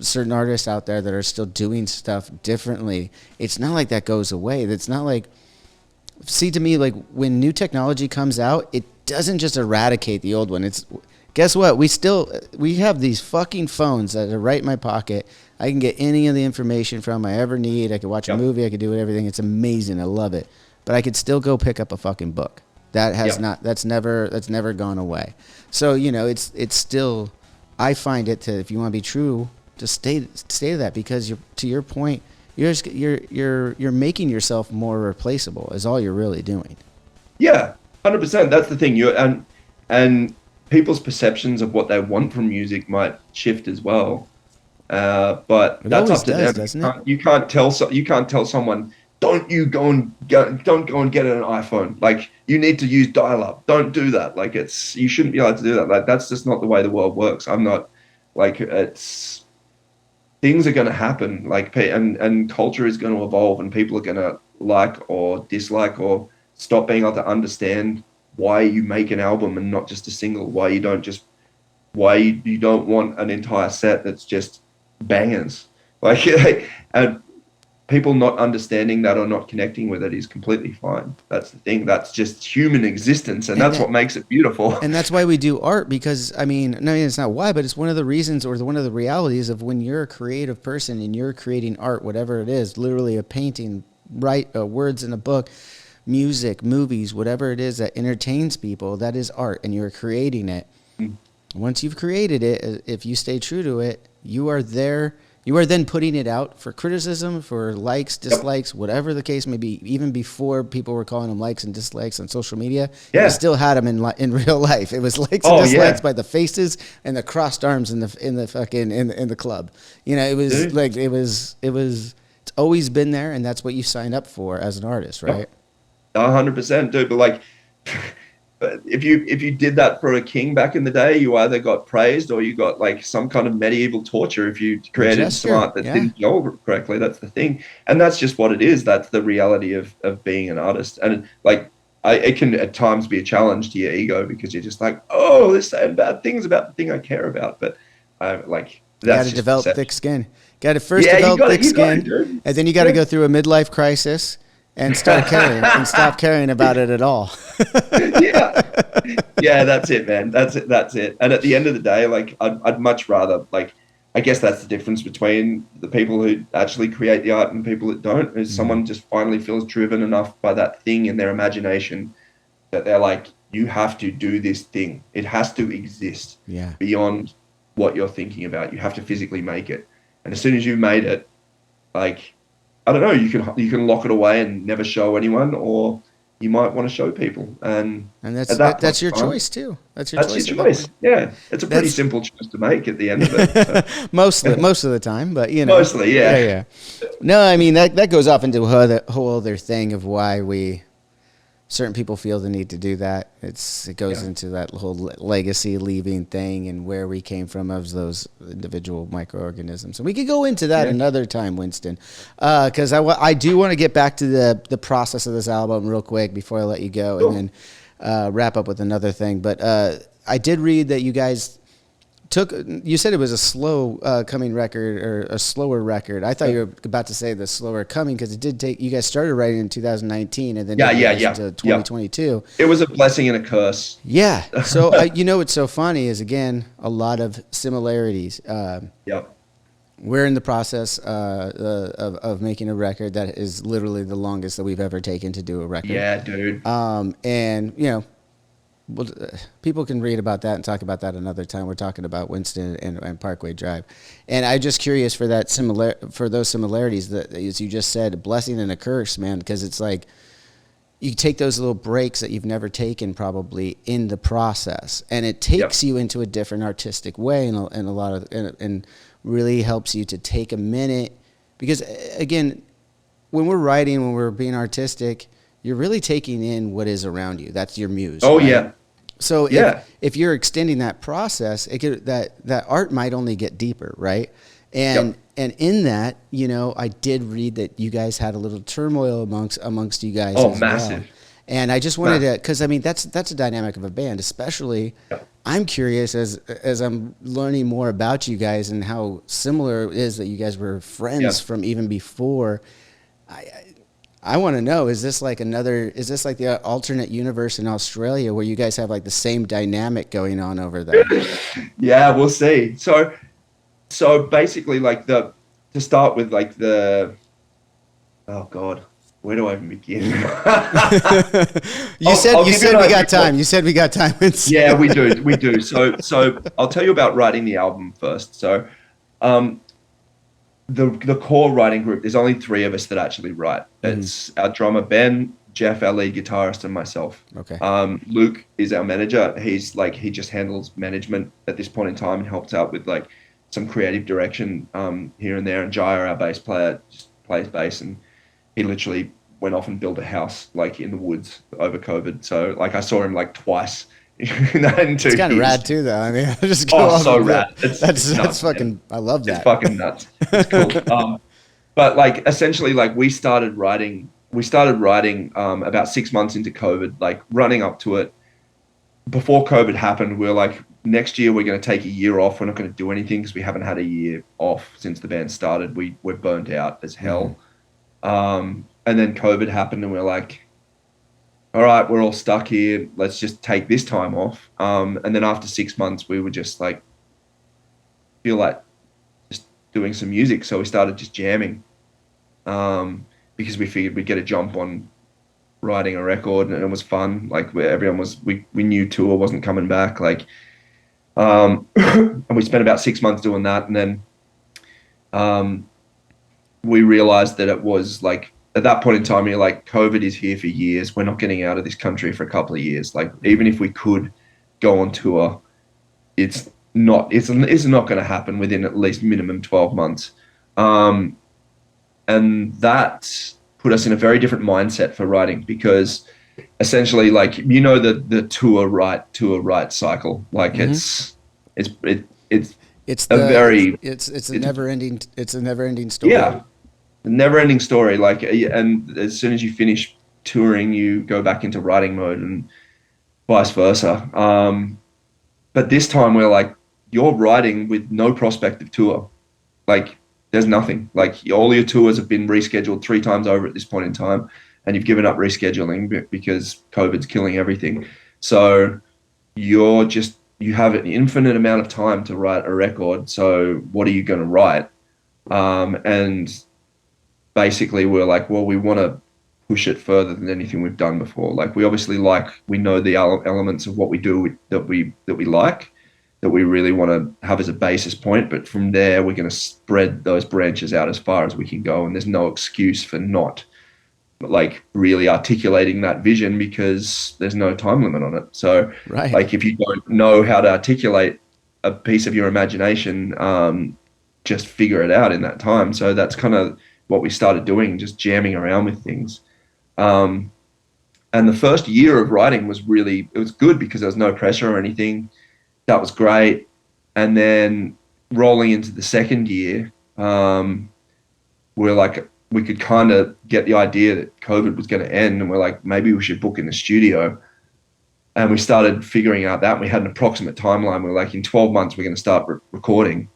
certain artists out there that are still doing stuff differently, it's not like that goes away. It's not like, see, to me, like when new technology comes out, it doesn't just eradicate the old one. It's, guess what? We have these fucking phones that are right in my pocket. I can get any of the information from I ever need. I could watch a movie. I could do everything. It's amazing. I love it. But I could still go pick up a fucking book. That's never gone away. So, it's still, I find it to, if you want to be true, to stay to that, because to your point, you're making yourself more replaceable is all you're really doing. Yeah,
100%. That's the thing. And people's perceptions of what they want from music might shift as well. But that's up to them. Doesn't it? You can't tell someone, don't go and get an iPhone. Like, you need to use dial-up. Don't do that. Like, you shouldn't be able to do that. Like, that's just not the way the world works. I'm not like, things are going to happen. Like, and culture is going to evolve, and people are going to like or dislike or stop being able to understand why you make an album and not just a single. Why you don't want an entire set that's just bangers. Like, and people not understanding that or not connecting with it is completely fine. That's the thing. That's just human existence, and that's what makes it beautiful.
And that's why we do art, because I mean, no, it's not why, but it's one of the reasons, or one of the realities of when you're a creative person and you're creating art, whatever it is, literally a painting, write words in a book, music, movies, whatever it is that entertains people, that is art, and you're creating it. Once you've created it, if you stay true to it, you are there. You are then putting it out for criticism, for likes, dislikes, whatever the case may be. Even before people were calling them likes and dislikes on social media, you still had them in real life. It was likes and dislikes by the faces and the crossed arms in the club. You know, it was like it's always been there, and that's what you signed up for as an artist, right?
100%, dude. But like, if you did that for a king back in the day, you either got praised or you got like some kind of medieval torture if you created some art that didn't go correctly. That's the thing, and that's just what it is. That's the reality of being an artist. And like, it can at times be a challenge to your ego, because you're just like, oh, they're saying bad things about the thing I care about. But like, that's
got to develop thick skin. Got to first develop thick skin, and then you got to go through a midlife crisis and start caring and stop caring about it at all.
Yeah, that's it, man. That's it. And at the end of the day, like, I'd much rather, like, I guess that's the difference between the people who actually create the art and the people that don't, is someone just finally feels driven enough by that thing in their imagination that they're like, you have to do this thing. It has to exist beyond what you're thinking about. You have to physically make it. And as soon as you've made it, like, I don't know, you can lock it away and never show anyone, or you might want to show people. And
that's your choice too. That's your choice.
Yeah, it's a pretty simple choice to make at the end of it. So.
most of the time, but you know.
Mostly, yeah.
No, I mean that goes off into a whole other thing of why certain people feel the need to do that. It goes into that whole legacy leaving thing and where we came from as those individual microorganisms. And we could go into that another time, Winston, because I do want to get back to the process of this album real quick before I let you go, and then wrap up with another thing. But I did read that you guys you said it was a slow coming record, or a slower record. I thought you were about to say the slower coming, because it did take, you guys started writing in 2019 and then into 2022.
It was a blessing and a curse.
Yeah. So what's so funny is, again, a lot of similarities. We're in the process of making a record that is literally the longest that we've ever taken to do a record.
Yeah, dude.
And you know, well, people can read about that and talk about that another time. We're talking about Winston and Parkway Drive, and I'm just curious for those similarities that, as you just said, a blessing and a curse, man. Because it's like you take those little breaks that you've never taken probably in the process, and it takes you into a different artistic way, and really helps you to take a minute. Because again, when we're writing, when we're being artistic, you're really taking in what is around you. That's your muse.
Oh,
right?
yeah.
So if you're extending that process, that art might only get deeper, right? And in that, you know, I did read that you guys had a little turmoil amongst you guys.
Oh, massive.
Well. And I just wanted to, because I mean, that's a dynamic of a band, especially. I'm curious as I'm learning more about you guys and how similar it is that you guys were friends from even before. I want to know, is this like the alternate universe in Australia where you guys have like the same dynamic going on over there?
Yeah, we'll see. So basically, like to start with, like oh God, where do I even begin?
You said we got time. You said we got time.
Yeah, we do. So I'll tell you about writing the album first. So, the core writing group, there's only 3 of us that actually write. It's our drummer Ben, Jeff, our lead guitarist, and myself.
Okay.
Luke is our manager. He just handles management at this point in time and helps out with like some creative direction here and there. And Jaya, our bass player, just plays bass, and he literally went off and built a house like in the woods over COVID. So like I saw him like twice. In 2 years.
It's kind of rad too, though. I mean, just
so rad.
That's fucking. Man. I love that.
It's fucking nuts. It's cool. But like essentially, like we started writing about 6 months into COVID, like running up to it. Before COVID happened, we were like, next year we're going to take a year off. We're not going to do anything because we haven't had a year off since the band started. We're burnt out as hell. And then COVID happened, and we're like, all right, we're all stuck here. Let's just take this time off. And then after 6 months, we were just like, feel like just doing some music. So we started just jamming, because we figured we'd get a jump on writing a record, and it was fun. Like everyone was, we knew tour wasn't coming back. Like, and we spent about 6 months doing that. And then we realized that it was like, at that point in time, you're like, COVID is here for years. We're not getting out of this country for a couple of years. Like, even if we could go on tour, it's not going to happen within at least minimum 12 months. Um, and that put us in a very different mindset for writing, because essentially, like, the tour write cycle. Like,
Mm-hmm.
it's
It's
a
the
very
it's a never ending story.
yeah, never ending story. Like, and as soon as you finish touring, you go back into writing mode, and vice versa. But this time we're like, you're writing with no prospect of tour. Like, there's nothing. Like, all your tours have been rescheduled 3 times over at this point in time, and you've given up rescheduling because COVID's killing everything. So you have an infinite amount of time to write a record. So what are you going to write? And basically we're like, well, we want to push it further than anything we've done before. Like, we know the elements of what we do that we like, that we really want to have as a basis point. But from there, we're going to spread those branches out as far as we can go. And there's no excuse for not like really articulating that vision, because there's no time limit on it. So
Right.
like, if you don't know how to articulate a piece of your imagination, just figure it out in that time. So that's kind of what we started doing, just jamming around with things. Um, and the first year of writing it was good, because there was no pressure or anything. That was great. And then rolling into the second year, we're like, we could kind of get the idea that COVID was going to end, and we're like, maybe we should book in the studio. And we started figuring out that, and we had an approximate timeline. We're like, in 12 months, we're going to start recording.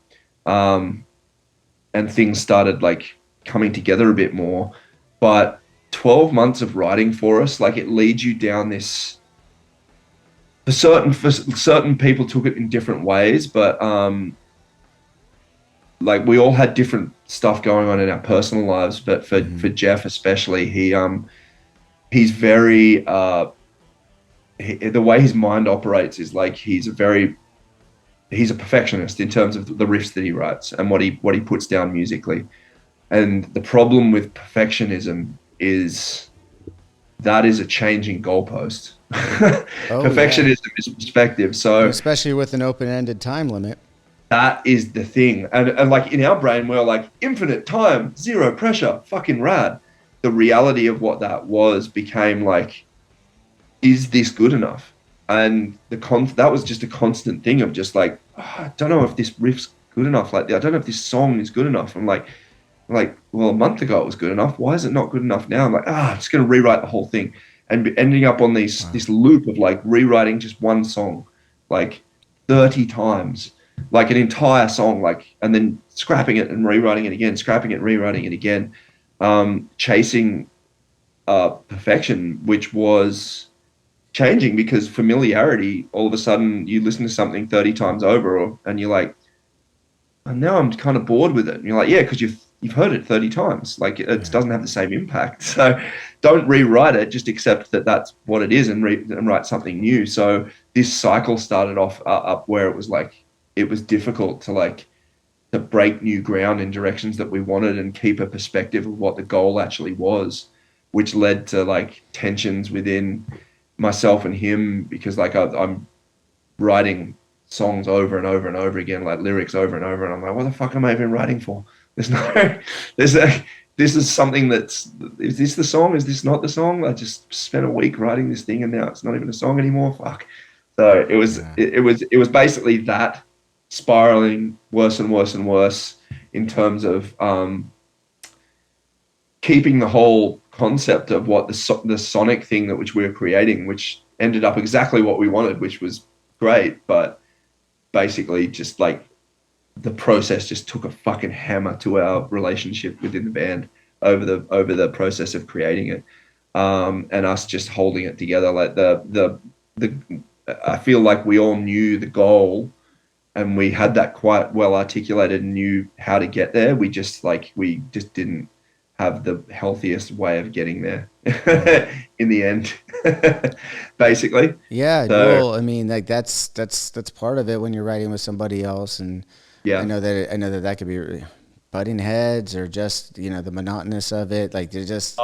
Um, and things started like coming together a bit more. But 12 months of writing for us, like, it leads you down this, for certain people took it in different ways, but like, we all had different stuff going on in our personal lives. But for
Mm-hmm.
Jeff especially, he's very the way his mind operates is like, he's a perfectionist in terms of the riffs that he writes and what he puts down musically. And the problem with perfectionism is that is a changing goalpost.
Oh yeah.
Perfectionism is perspective.
And
So
especially with an open-ended time limit.
that is the thing. And like, in our brain, we're like, infinite time, zero pressure, fucking rad. The reality of what that was became like, is this good enough? And that was just a constant thing of just like, oh, I don't know if this riff's good enough. Like, I don't know if this song is good enough. I'm like, well, a month ago it was good enough. Why is it not good enough now? I'm like, I'm just going to rewrite the whole thing, and ending up on
Wow.
this loop of like rewriting just one song, like 30 times, like an entire song, like, and then scrapping it and rewriting it again, scrapping it, rewriting it again, chasing perfection, which was changing, because familiarity, all of a sudden you listen to something 30 times over, and you're like, and now I'm kind of bored with it. And you're like, yeah, because you've heard it 30 times. Like, it
Yeah.
doesn't have the same impact. So don't rewrite it. Just accept that that's what it is, and write something new. So this cycle started off up where it was like, it was difficult to like to break new ground in directions that we wanted, and keep a perspective of what the goal actually was, which led to like tensions within myself and him, because like, I'm writing songs over and over and over again, like lyrics over and over, and I'm like, what the fuck am I even writing for? There's no, there's a, this is something is this the song? Is this not the song? I just spent a week writing this thing, and now it's not even a song anymore. Fuck. So
Yeah.
it was basically that, spiraling worse and worse and worse, in terms of keeping the whole concept of what the sonic thing that which we were creating, which ended up exactly what we wanted, which was great, but basically just like, the process just took a fucking hammer to our relationship within the band. over the process of creating it, and us just holding it together. Like the I feel like we all knew the goal, and we had that quite well articulated and knew how to get there. We just didn't have the healthiest way of getting there in the end, basically.
Yeah,
So
well, I mean, like that's part of it when you're writing with somebody else, and
yeah,
I know that that could be butting heads or just the monotonous of it. Like they're just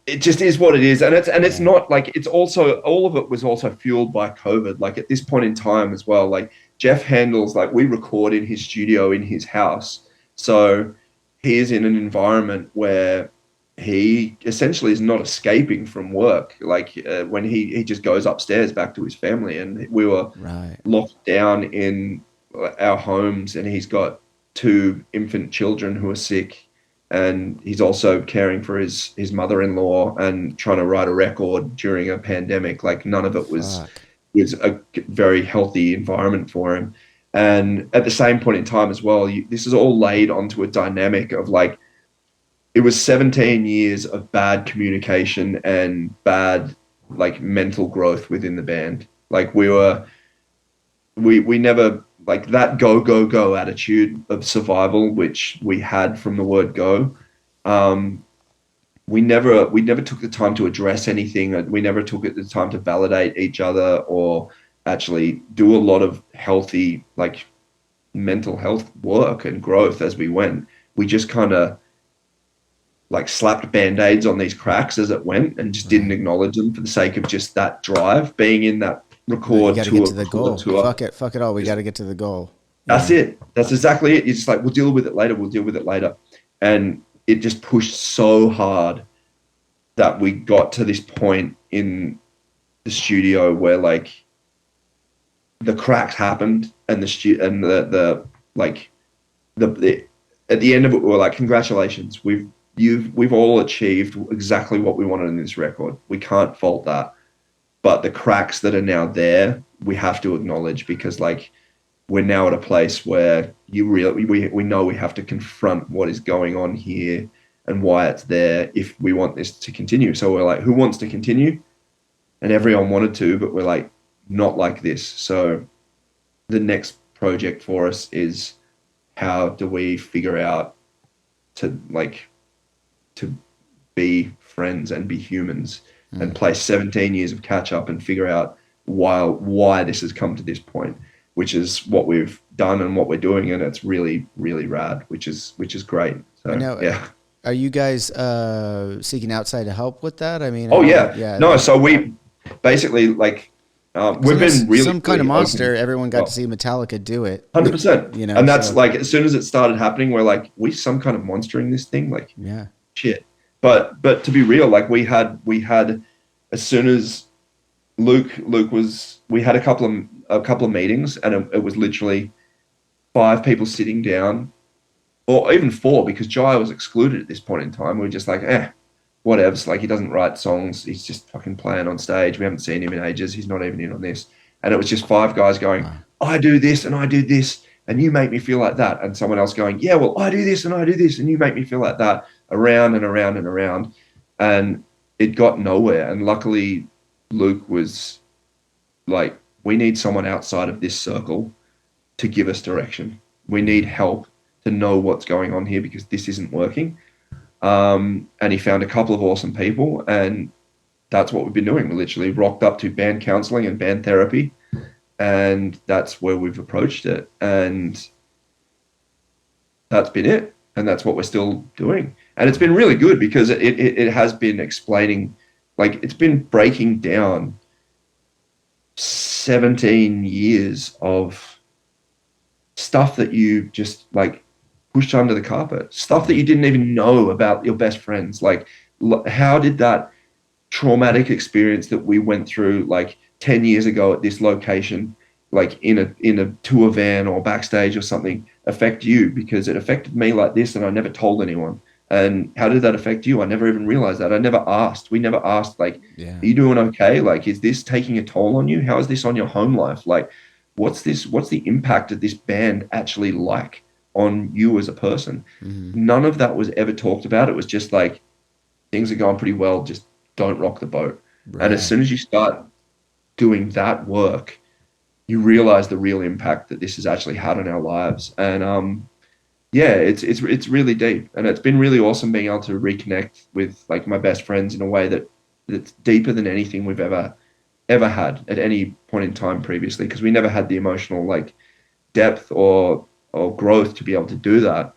it just is what it is, and it's
yeah,
not like it's also all of it was also fueled by COVID. Like at this point in time as well, like Jeff handles like we record in his studio in his house, so he is in an environment where he essentially is not escaping from work. Like when he just goes upstairs back to his family, and we were
right.
locked down in our homes, and he's got two infant children who are sick, and he's also caring for his mother-in-law and trying to write a record during a pandemic. Like none of it
Fuck.
was a very healthy environment for him. And at the same point in time as well, this is all laid onto a dynamic of like it was 17 years of bad communication and bad like mental growth within the band. Like we never like that go go go attitude of survival which we had from the word go. Um, we never took the time to address anything. We never took the time to validate each other or actually do a lot of healthy like mental health work and growth as we went. We just kind of like slapped band-aids on these cracks as it went and just didn't
Right.
acknowledge them for the sake of just that drive being in that
Right. You got to get to the
record
goal.
tour.
Fuck it all. We
Just
got to get to the goal.
that's
Yeah.
it. That's exactly it. You're just like, we'll deal with it later. We'll deal with it later. And it just pushed so hard that we got to this point in the studio where like the cracks happened and the like the at the end of it we were like, congratulations, we've all achieved exactly what we wanted in this record. We can't fault that. But the cracks that are now there, we have to acknowledge because like we're now at a place where we know we have to confront what is going on here and why it's there if we want this to continue. So we're like, who wants to continue? And everyone wanted to, but we're like, not like this. So the next project for us is how do we figure out to like to be friends and be humans and
Mm.
play 17 years of catch up and figure out why this has come to this point, which is what we've done and what we're doing, and it's really really rad, which is great.
I
So
know.
yeah.
Are you guys seeking outside help with that? I mean,
Oh yeah,
yeah,
no. So we basically like
because I
we've
know
been really
some kind of
really
monster.
open.
Everyone got to
Well,
see Metallica do it.
100%.
You know,
And that's
so
like as soon as it started happening, we're like, we some kind of monstering this thing, like
yeah,
shit. But to be real, like we had as soon as Luke was we had a couple of meetings and it was literally five people sitting down or even four because Jai was excluded at this point in time. We were just like, whatever. Like he doesn't write songs. He's just fucking playing on stage. We haven't seen him in ages. He's not even in on this. And it was just five guys going,
wow,
I do this and I do this, and you make me feel like that. And someone else going, yeah, well, I do this and I do this, and you make me feel like that, around and around and around. And it got nowhere. And luckily, Luke was like, we need someone outside of this circle to give us direction. We need help to know what's going on here because this isn't working. And he found a couple of awesome people, and that's what we've been doing. We literally rocked up to band counseling and band therapy, and that's where we've approached it. And that's been it. And that's what we're still doing. And it's been really good because it has been explaining, like, it's been breaking down 17 years of stuff that you just like pushed under the carpet, stuff that you didn't even know about your best friends. Like, how did that traumatic experience that we went through like 10 years ago at this location, like in a tour van or backstage or something, affect you? Because it affected me like this and I never told anyone. And how did that affect you? I never even realized that. I never asked. We never asked, like,
yeah,
are you doing okay? Like, is this taking a toll on you? How is this on your home life? Like, what's the impact of this band actually like? on you as a person. None of that was ever talked about. It was just like, things are going pretty well, just don't rock the boat. And as soon as you start doing that work, you realize the real impact that this has actually had on our lives. And yeah, it's really deep, and it's been really awesome being able to reconnect with like my best friends in a way that's deeper than anything we've ever had at any point in time previously, because we never had the emotional like depth or growth to be able to do that.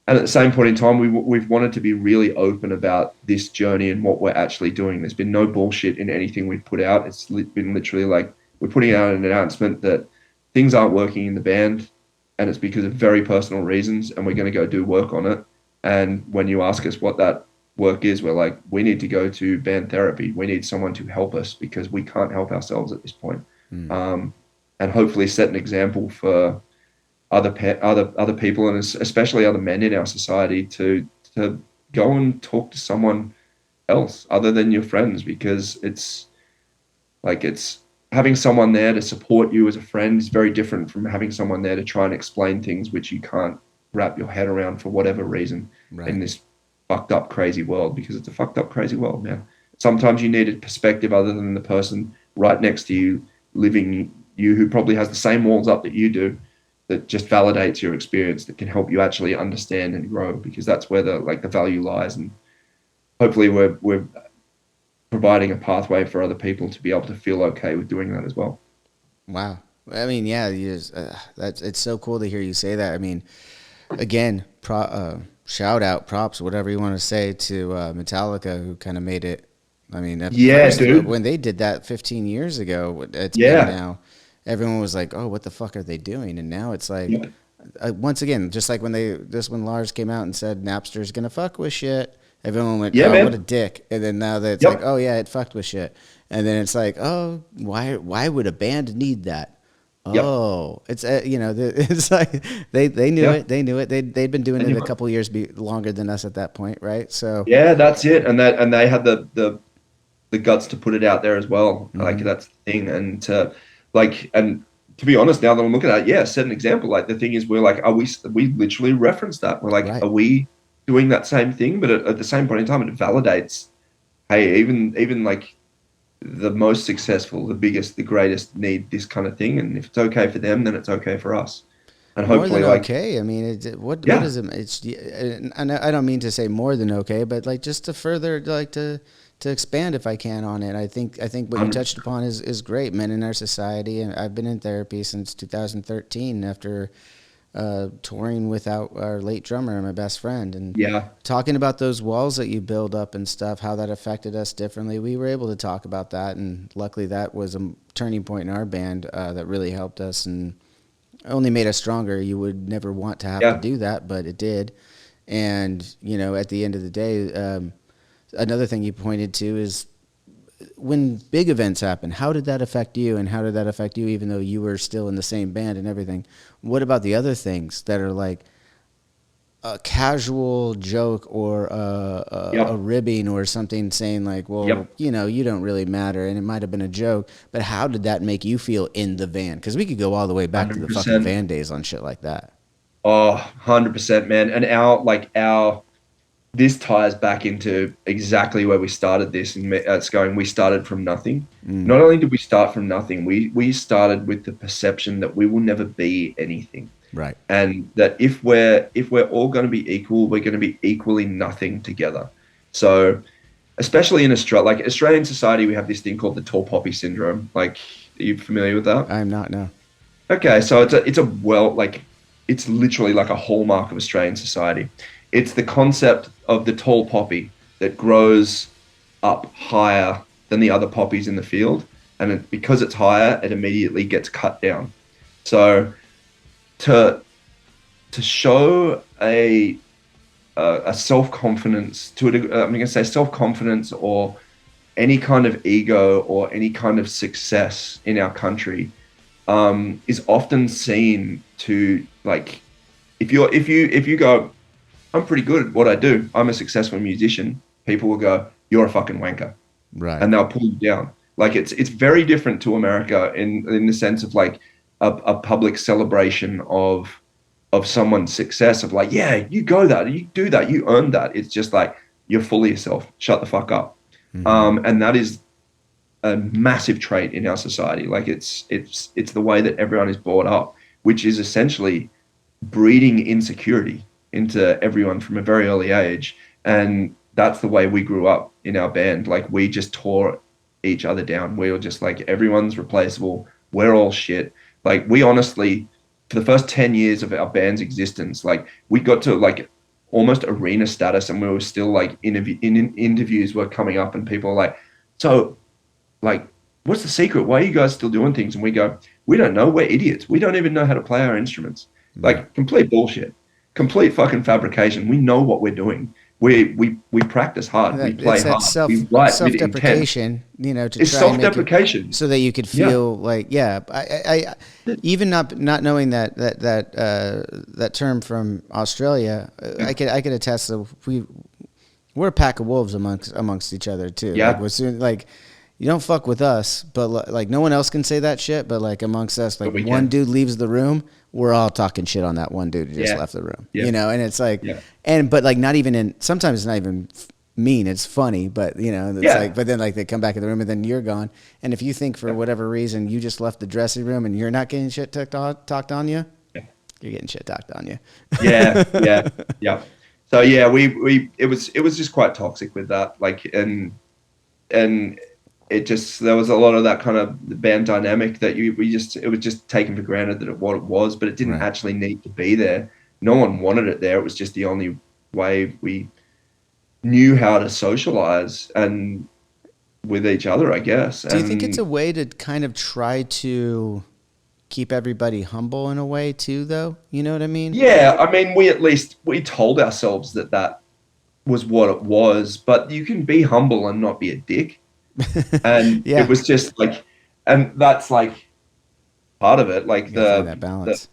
And at the same point in time, we've wanted to be really open about this journey and what we're actually doing. There's been no bullshit in anything we've put out. It's been literally like, we're putting out an announcement that things aren't working in the band, and it's because of very personal reasons, and we're going to go do work on it. And when you ask us what that work is, we're like, we need to go to band therapy. We need someone to help us because we can't help ourselves at this point. And hopefully set an example for other people, and especially other men in our society, to go and talk to someone else other than your friends, because it's having someone there to support you as a friend is very different from having someone there to try and explain things which you can't wrap your head around for whatever reason in this fucked up, crazy world, because it's a fucked up, crazy world, man. Sometimes you need a perspective other than the person right next to you, who probably has the same walls up that you do, that just validates your experience, that can help you actually understand and grow, because that's where the value lies. And hopefully we're providing a pathway for other people to be able to feel okay with doing that as well.
Wow. I mean, yeah, it's so cool to hear you say that. I mean, again, shout out, props, whatever you want to say, to Metallica, who kind of made it. I mean, dude, when they did that 15 years ago, it's been now, everyone was like, oh, what the fuck are they doing? And now it's like, once again, just like when Lars came out and said Napster's gonna fuck with shit, everyone went, oh, man, what a dick. And then now that it's like, oh yeah, it fucked with shit. And then it's like, oh, why would a band need that? Oh, it's it's like they knew it. They knew it. They'd been doing it a couple years longer than us at that point, right? So
yeah, that's it. And they had the guts to put it out there as well. Like, that's the thing. And to be honest, now that I'm looking at it, set an example. Like, the thing is, we're like, we literally reference that. We're like, are we doing that same thing? But at the same point in time, it validates, hey, even like the most successful, the biggest, the greatest need this kind of thing. And if it's okay for them, then it's okay for us. And hopefully,
okay. I mean, what is it? It's, and I don't mean to say more than okay, but like, just to further, like, to expand, if I can, on it. I think what you touched upon is great. Men in our society, and I've been in therapy since 2013 after touring without our late drummer, my best friend, and talking about those walls that you build up and stuff, how that affected us differently. We were able to talk about that, and luckily that was a turning point in our band that really helped us and only made us stronger. You would never want to have to do that, but it did. And at the end of the day, another thing you pointed to is when big events happen, how did that affect you? And how did that affect you, even though you were still in the same band and everything? What about the other things that are like a casual joke or a ribbing or something, saying like, well, you don't really matter, and it might have been a joke, but how did that make you feel in the van? Because we could go all the way back 100%. To the fucking van days on shit like that.
Oh, 100%, man. And this ties back into exactly where we started this, and we started from nothing. Not only did we start from nothing, we started with the perception that we will never be anything.
Right.
And that if we're all going to be equal, we're going to be equally nothing together. So, especially in Australia, like Australian society, we have this thing called the tall poppy syndrome. Like, are you familiar with that?
I'm not, no.
Okay, so it's literally like a hallmark of Australian society. It's the concept of the tall poppy that grows up higher than the other poppies in the field. And because it's higher, it immediately gets cut down. So to show a self-confidence, I'm going to say self-confidence or any kind of ego or any kind of success in our country is often seen to, like, if you go, I'm pretty good at what I do, I'm a successful musician, people will go, you're a fucking wanker.
Right.
And they'll pull you down. Like, it's very different to America in the sense of like a public celebration of of someone's success of like, yeah, you go that, you do that, you earn that. It's just like, you're full of yourself. Shut the fuck up. And that is a massive trait in our society. Like it's the way that everyone is brought up, which is essentially breeding insecurity into everyone from a very early age. And that's the way we grew up in our band. Like we just tore each other down. We were just like, everyone's replaceable. We're all shit. Like we honestly, for the first 10 years of our band's existence, like we got to like almost arena status, and we were still like interviews were coming up and people were like, so like, what's the secret? Why are you guys still doing things? And we go, we don't know. We're idiots. We don't even know how to play our instruments. Like complete bullshit, complete fucking fabrication. We know what we're doing. We practice hard. We play hard. We write with intent.
Self-deprecation, you know, to
it's
try
self-deprecation,
and make it so that you could feel like, I even not knowing that term from Australia, I could attest that we're a pack of wolves amongst each other too.
Yeah.
Like you don't fuck with us, but like no one else can say that shit. But like amongst us, like one dude leaves the room, we're all talking shit on that one dude who just left the room. Yeah. You know, and it's like, but like not even sometimes it's not even mean. It's funny, but you know, it's like, but then like they come back in the room and then you're gone. And if you think for whatever reason you just left the dressing room and you're not getting shit talked on you, you're getting shit talked on you.
Yeah. So yeah, it was just quite toxic with that. Like and it just, there was a lot of that kind of the band dynamic that it was just taken for granted that what it was, but it didn't actually need to be there. No one wanted it there. It was just the only way we knew how to socialize and with each other, I guess.
Do you think it's a way to kind of try to keep everybody humble in a way too, though? You know what I mean?
Yeah. I mean, we told ourselves that was what it was, but you can be humble and not be a dick. And it was just like, and that's like part of it, like
that balance.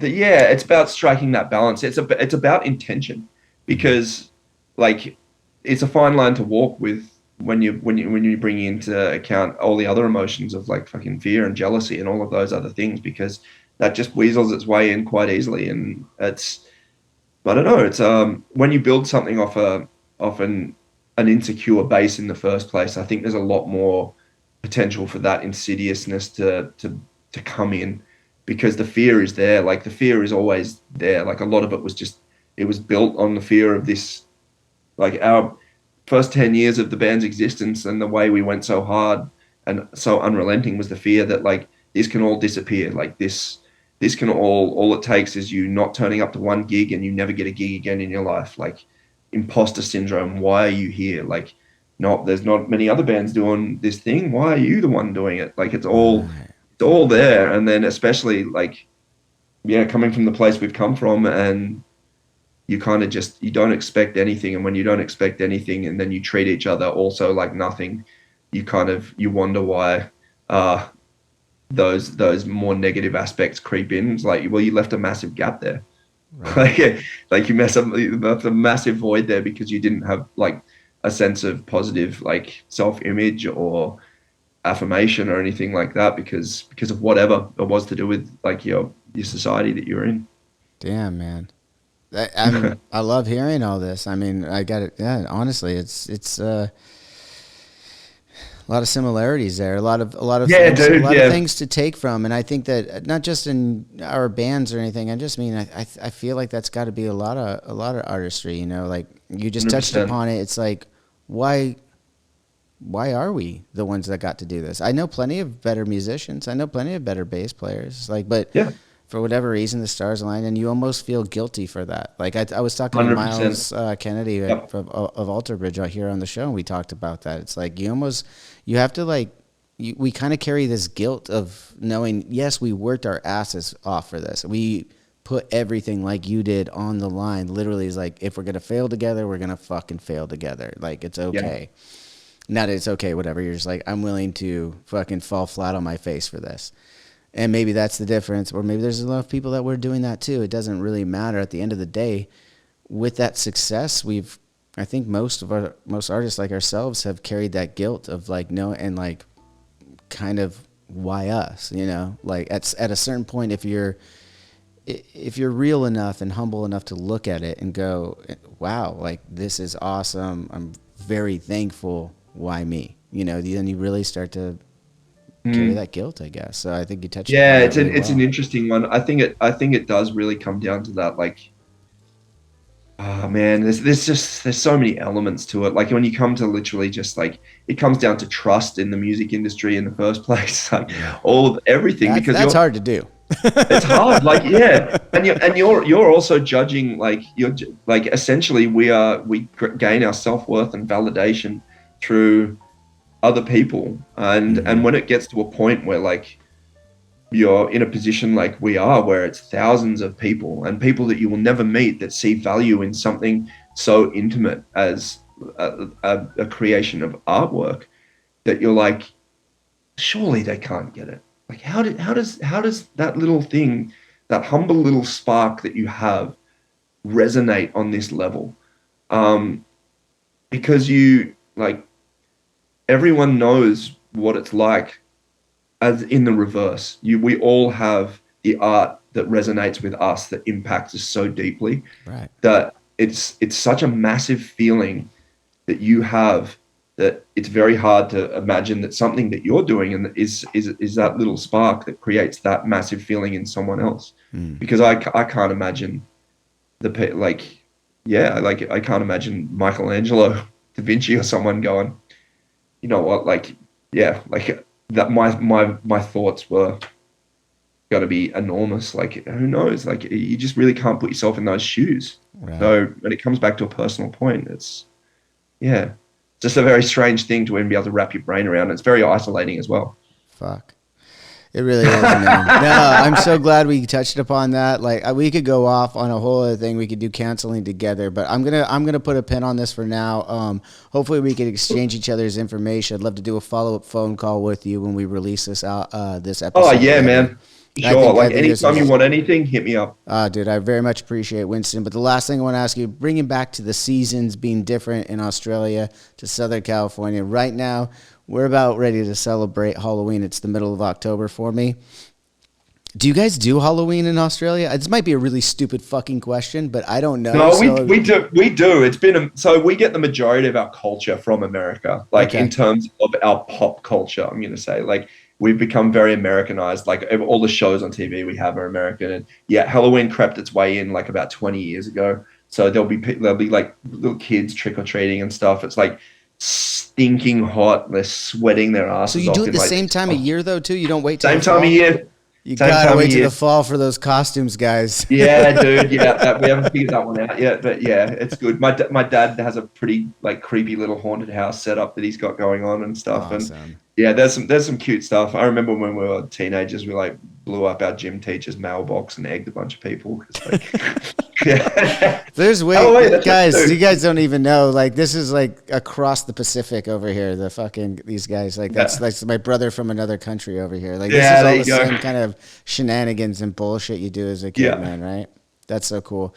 It's about striking that balance. It's about intention, because like it's a fine line to walk with when you bring into account all the other emotions of like fucking fear and jealousy and all of those other things, because that just weasels its way in quite easily. And it's, I don't know, it's when you build something off an insecure base in the first place, I think there's a lot more potential for that insidiousness to come in, because the fear is there. Like the fear is always there. Like a lot of it was built on the fear of this, like our first 10 years of the band's existence, and the way we went so hard and so unrelenting was the fear that like this can all disappear. Like this can all it takes is you not turning up to one gig and you never get a gig again in your life. Like imposter syndrome. Why are you here? Like, there's not many other bands doing this thing. Why are you the one doing it? Like it's all there. And then especially like, coming from the place we've come from, and you kind of you don't expect anything. And when you don't expect anything and then you treat each other also like nothing, you wonder why those more negative aspects creep in. It's like, well, you left a massive gap there. Right. Like you left a massive void there because you didn't have like a sense of positive like self-image or affirmation or anything like that, because of whatever it was to do with like your society that you're in.
Damn, man. I love hearing all this. I mean, I got it. Yeah, honestly, it's a lot of similarities there. A lot of things to take from, and I think that not just in our bands or anything. I just mean I feel like that's got to be a lot of artistry. You know, like you just 100%. Touched upon it. It's like why are we the ones that got to do this? I know plenty of better musicians. I know plenty of better bass players. Like, but for whatever reason, the stars align, and you almost feel guilty for that. Like I was talking 100%. To Miles Kennedy of Alter Bridge out here on the show, and we talked about that. It's like you have to like, we kind of carry this guilt of knowing, yes, we worked our asses off for this. We put everything like you did on the line. Literally, is like, if we're gonna fail together, we're gonna fucking fail together. Like it's okay. Yeah. Not that it's okay, whatever. You're just like, I'm willing to fucking fall flat on my face for this. And maybe that's the difference, or maybe there's a lot of people that were doing that too. It doesn't really matter at the end of the day. With that success, I think most artists like ourselves have carried that guilt of like, no, and like kind of why us, you know, like at a certain point, if you're if you're real enough and humble enough to look at it and go, wow, like this is awesome. I'm very thankful. Why me? You know, then you really start to carry that guilt, I guess. So I think you touched
Yeah,
upon
it's
that really
an
well.
interesting one. I think it does really come down to that. Like, oh man, there's so many elements to it. Like when you come to literally just like it comes down to trust in the music industry in the first place, like all of everything because
That's hard to do.
it's hard. Like yeah, and you're also judging like essentially we gain our self-worth and validation through other people, and when it gets to a point where like you're in a position like we are, where it's thousands of people and people that you will never meet that see value in something so intimate as a creation of artwork, that you're like, surely they can't get it. Like, how does that little thing, that humble little spark that you have, resonate on this level? Because you like everyone knows what it's like as in the reverse. We all have the art that resonates with us, that impacts us so deeply,
Right.
that it's such a massive feeling that you have, that it's very hard to imagine that something that you're doing and is that little spark that creates that massive feeling in someone else. Because I can't imagine like I can't imagine Michelangelo, Da Vinci, or someone going, you know what, like yeah, like that my thoughts were got to be enormous. Like who knows, like you just really can't put yourself in those shoes.
Right.
So when it comes back to a personal point, it's just a very strange thing to even be able to wrap your brain around. It's very isolating as well.
Fuck. It really is, man. No, I'm so glad we touched upon that. Like we could go off on a whole other thing. We could do counseling together, but I'm gonna put a pin on this for now. Hopefully we could exchange each other's information. I'd love to do a follow-up phone call with you when we release this this episode.
Oh yeah, man. Sure. Like anytime you want anything, hit me up.
Dude, I very much appreciate it, Winston. But the last thing I want to ask you, bringing back to the seasons being different in Australia to Southern California. Right now, we're about ready to celebrate Halloween. It's the middle of October for me. Do you guys do Halloween in Australia? This might be a really stupid fucking question, but I don't know.
No, we do. It's been so we get the majority of our culture from America, like in terms of our pop culture. I'm going to say, like, we've become very Americanized. Like all the shows on TV we have are American, and Halloween crept its way in like about 20 years ago. So there'll be like little kids trick or treating and stuff. It's like stinking hot. They're sweating their asses off.
So you do it the same time of year though too? You don't wait till
same time of year.
You gotta wait till the fall for those costumes, guys.
Yeah, dude. Yeah, we haven't figured that one out yet, but yeah, it's good. My dad has a pretty like creepy little haunted house set up that he's got going on and stuff.
Awesome.
And yeah, there's some cute stuff. I remember when we were teenagers, we like blew up our gym teacher's mailbox and egged a bunch of people.
There's way, guys. You guys don't even know. Like this is like across the Pacific over here. These guys. Like that's my brother from another country over here. Like this is all the same kind of shenanigans and bullshit you do as a kid, man. Right? That's so cool.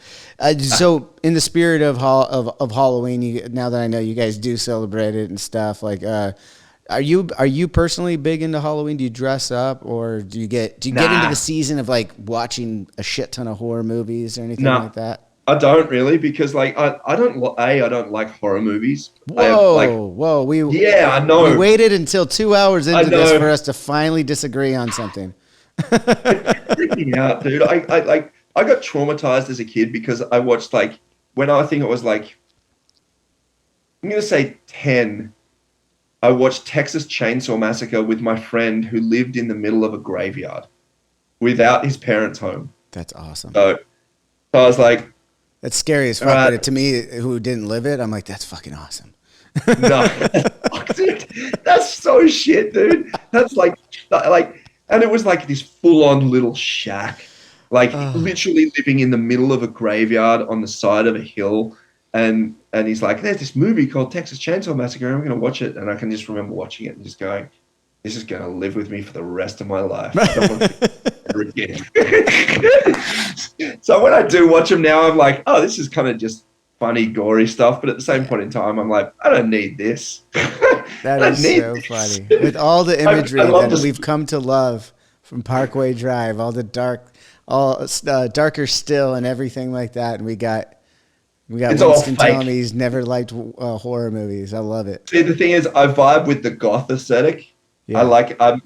So in the spirit of Halloween, now that I know you guys do celebrate it and stuff, like. Are you personally big into Halloween? Do you dress up, or do you get into the season of like watching a shit ton of horror movies or anything like that?
I don't really, because like I don't like horror movies.
Whoa. I know. We waited until 2 hours into this for us to finally disagree on something.
It's freaking out, dude. I got traumatized as a kid because I watched like when I think it was like I'm gonna say 10. I watched Texas Chainsaw Massacre with my friend who lived in the middle of a graveyard without his parents home.
That's awesome.
So I was like...
That's scary as fuck, but to me, who didn't live it, I'm like, that's fucking awesome.
No. Dude, that's so shit, dude. That's like... And it was like this full-on little shack. Like literally living in the middle of a graveyard on the side of a hill. And he's like, there's this movie called Texas Chainsaw Massacre, and I'm going to watch it. And I can just remember watching it and just going, this is going to live with me for the rest of my life. I don't want to ever again. So when I do watch them now, I'm like, oh, this is kind of just funny, gory stuff. But at the same point in time, I'm like, I don't need this.
That is so funny. With all the imagery that we've come to love from Parkway Drive, all the dark all Darker Still and everything like that, and we got
It's all
Winston telling
fake.
me he's never liked horror movies. I love it.
See, the thing is, I vibe with the goth aesthetic.
Yeah.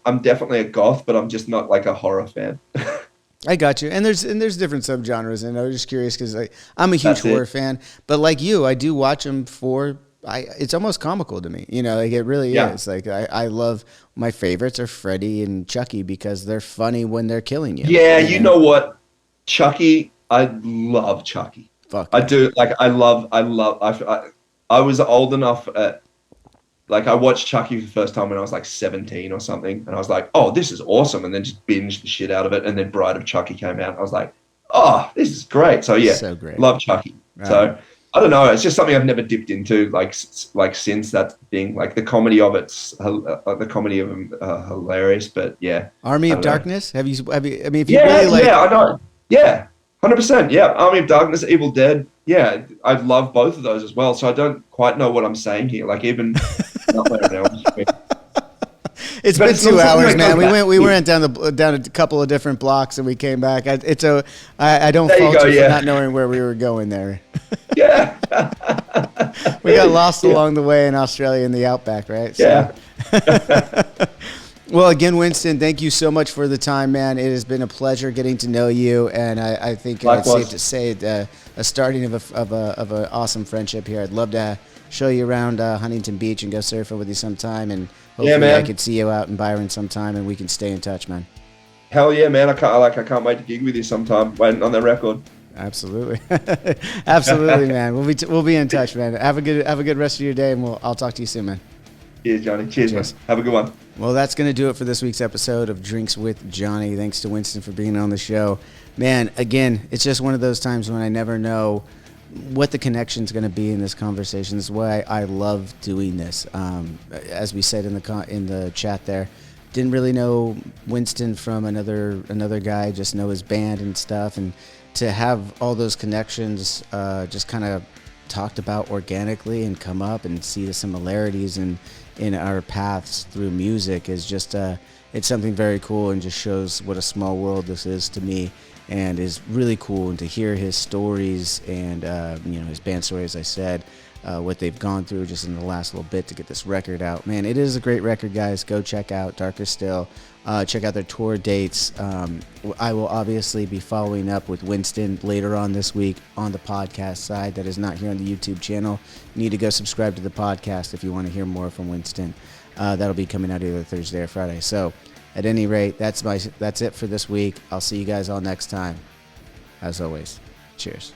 I'm definitely a goth, but I'm just not like a horror fan.
I got you. And there's different subgenres, and I was just curious because I'm a huge
That's it.
horror fan, but like you, I do watch them for. It's almost comical to me, like it really
Yeah.
is. Like I love my favorites are Freddy and Chucky because they're funny when they're killing you.
Yeah, you know what? Chucky, I love Chucky.
Fuck.
I do. Like, I was old enough like I watched Chucky for the first time when I was like 17 or something, and I was like, oh, this is awesome, and then just binged the shit out of it, and then Bride of Chucky came out, and I was like, oh, this is great. So yeah,
So great.
love Chucky.
Right.
So I don't know, it's just something I've never dipped into, like since that thing, like the comedy of hilarious, but yeah.
Army
I
of
don't know.
Darkness. Have you? I mean, if you
Yeah,
really like,
yeah, I know. Yeah, 100%. Yeah, Army of Darkness, Evil Dead. Yeah, I love both of those as well. So I don't quite know what I'm saying here. Like even
it's
But
been
it's not
2
something
hours,
that
man.
goes back.
We went down a couple of different blocks and we came back. I don't
There you
fault
go,
you for
yeah.
not knowing where we were going there.
Yeah.
We got lost
Yeah.
along the way in Australia in the outback, right?
Yeah.
Well, again, Winston, thank you so much for the time, man. It has been a pleasure getting to know you, and I think it's
Likewise.
safe to say a starting of an awesome friendship here. I'd love to show you around Huntington Beach and go surfing with you sometime, and hopefully
Yeah, man.
I could see you out in Byron sometime, and we can stay in touch, man.
Hell yeah, man. I can't wait to gig with you sometime. Waiting on the record.
Absolutely, absolutely, man. We'll be in touch, man. Have a good rest of your day, and I'll talk to you soon, man.
Cheers, Johnny. Cheers,
Cheers.
man. Have a good one.
Well, that's going to do it for this week's episode of Drinks with Johnny. Thanks to Winston for being on the show. Man, again, it's just one of those times when I never know what the connection's going to be in this conversation. This is why I love doing this. As we said in the chat there, didn't really know Winston from another guy, just know his band and stuff. And to have all those connections just kind of talked about organically and come up and see the similarities in our paths through music is just it's something very cool and just shows what a small world this is to me, and is really cool. And to hear his stories and his band story, as I said, what they've gone through just in the last little bit to get this record out. Man, it is a great record, guys. Go check out Darker Still. Check out their tour dates. I will obviously be following up with Winston later on this week on the podcast side that is not here on the YouTube channel. You need to go subscribe to the podcast if you want to hear more from Winston. That'll be coming out either Thursday or Friday. So at any rate, that's it for this week. I'll see you guys all next time. As always, cheers.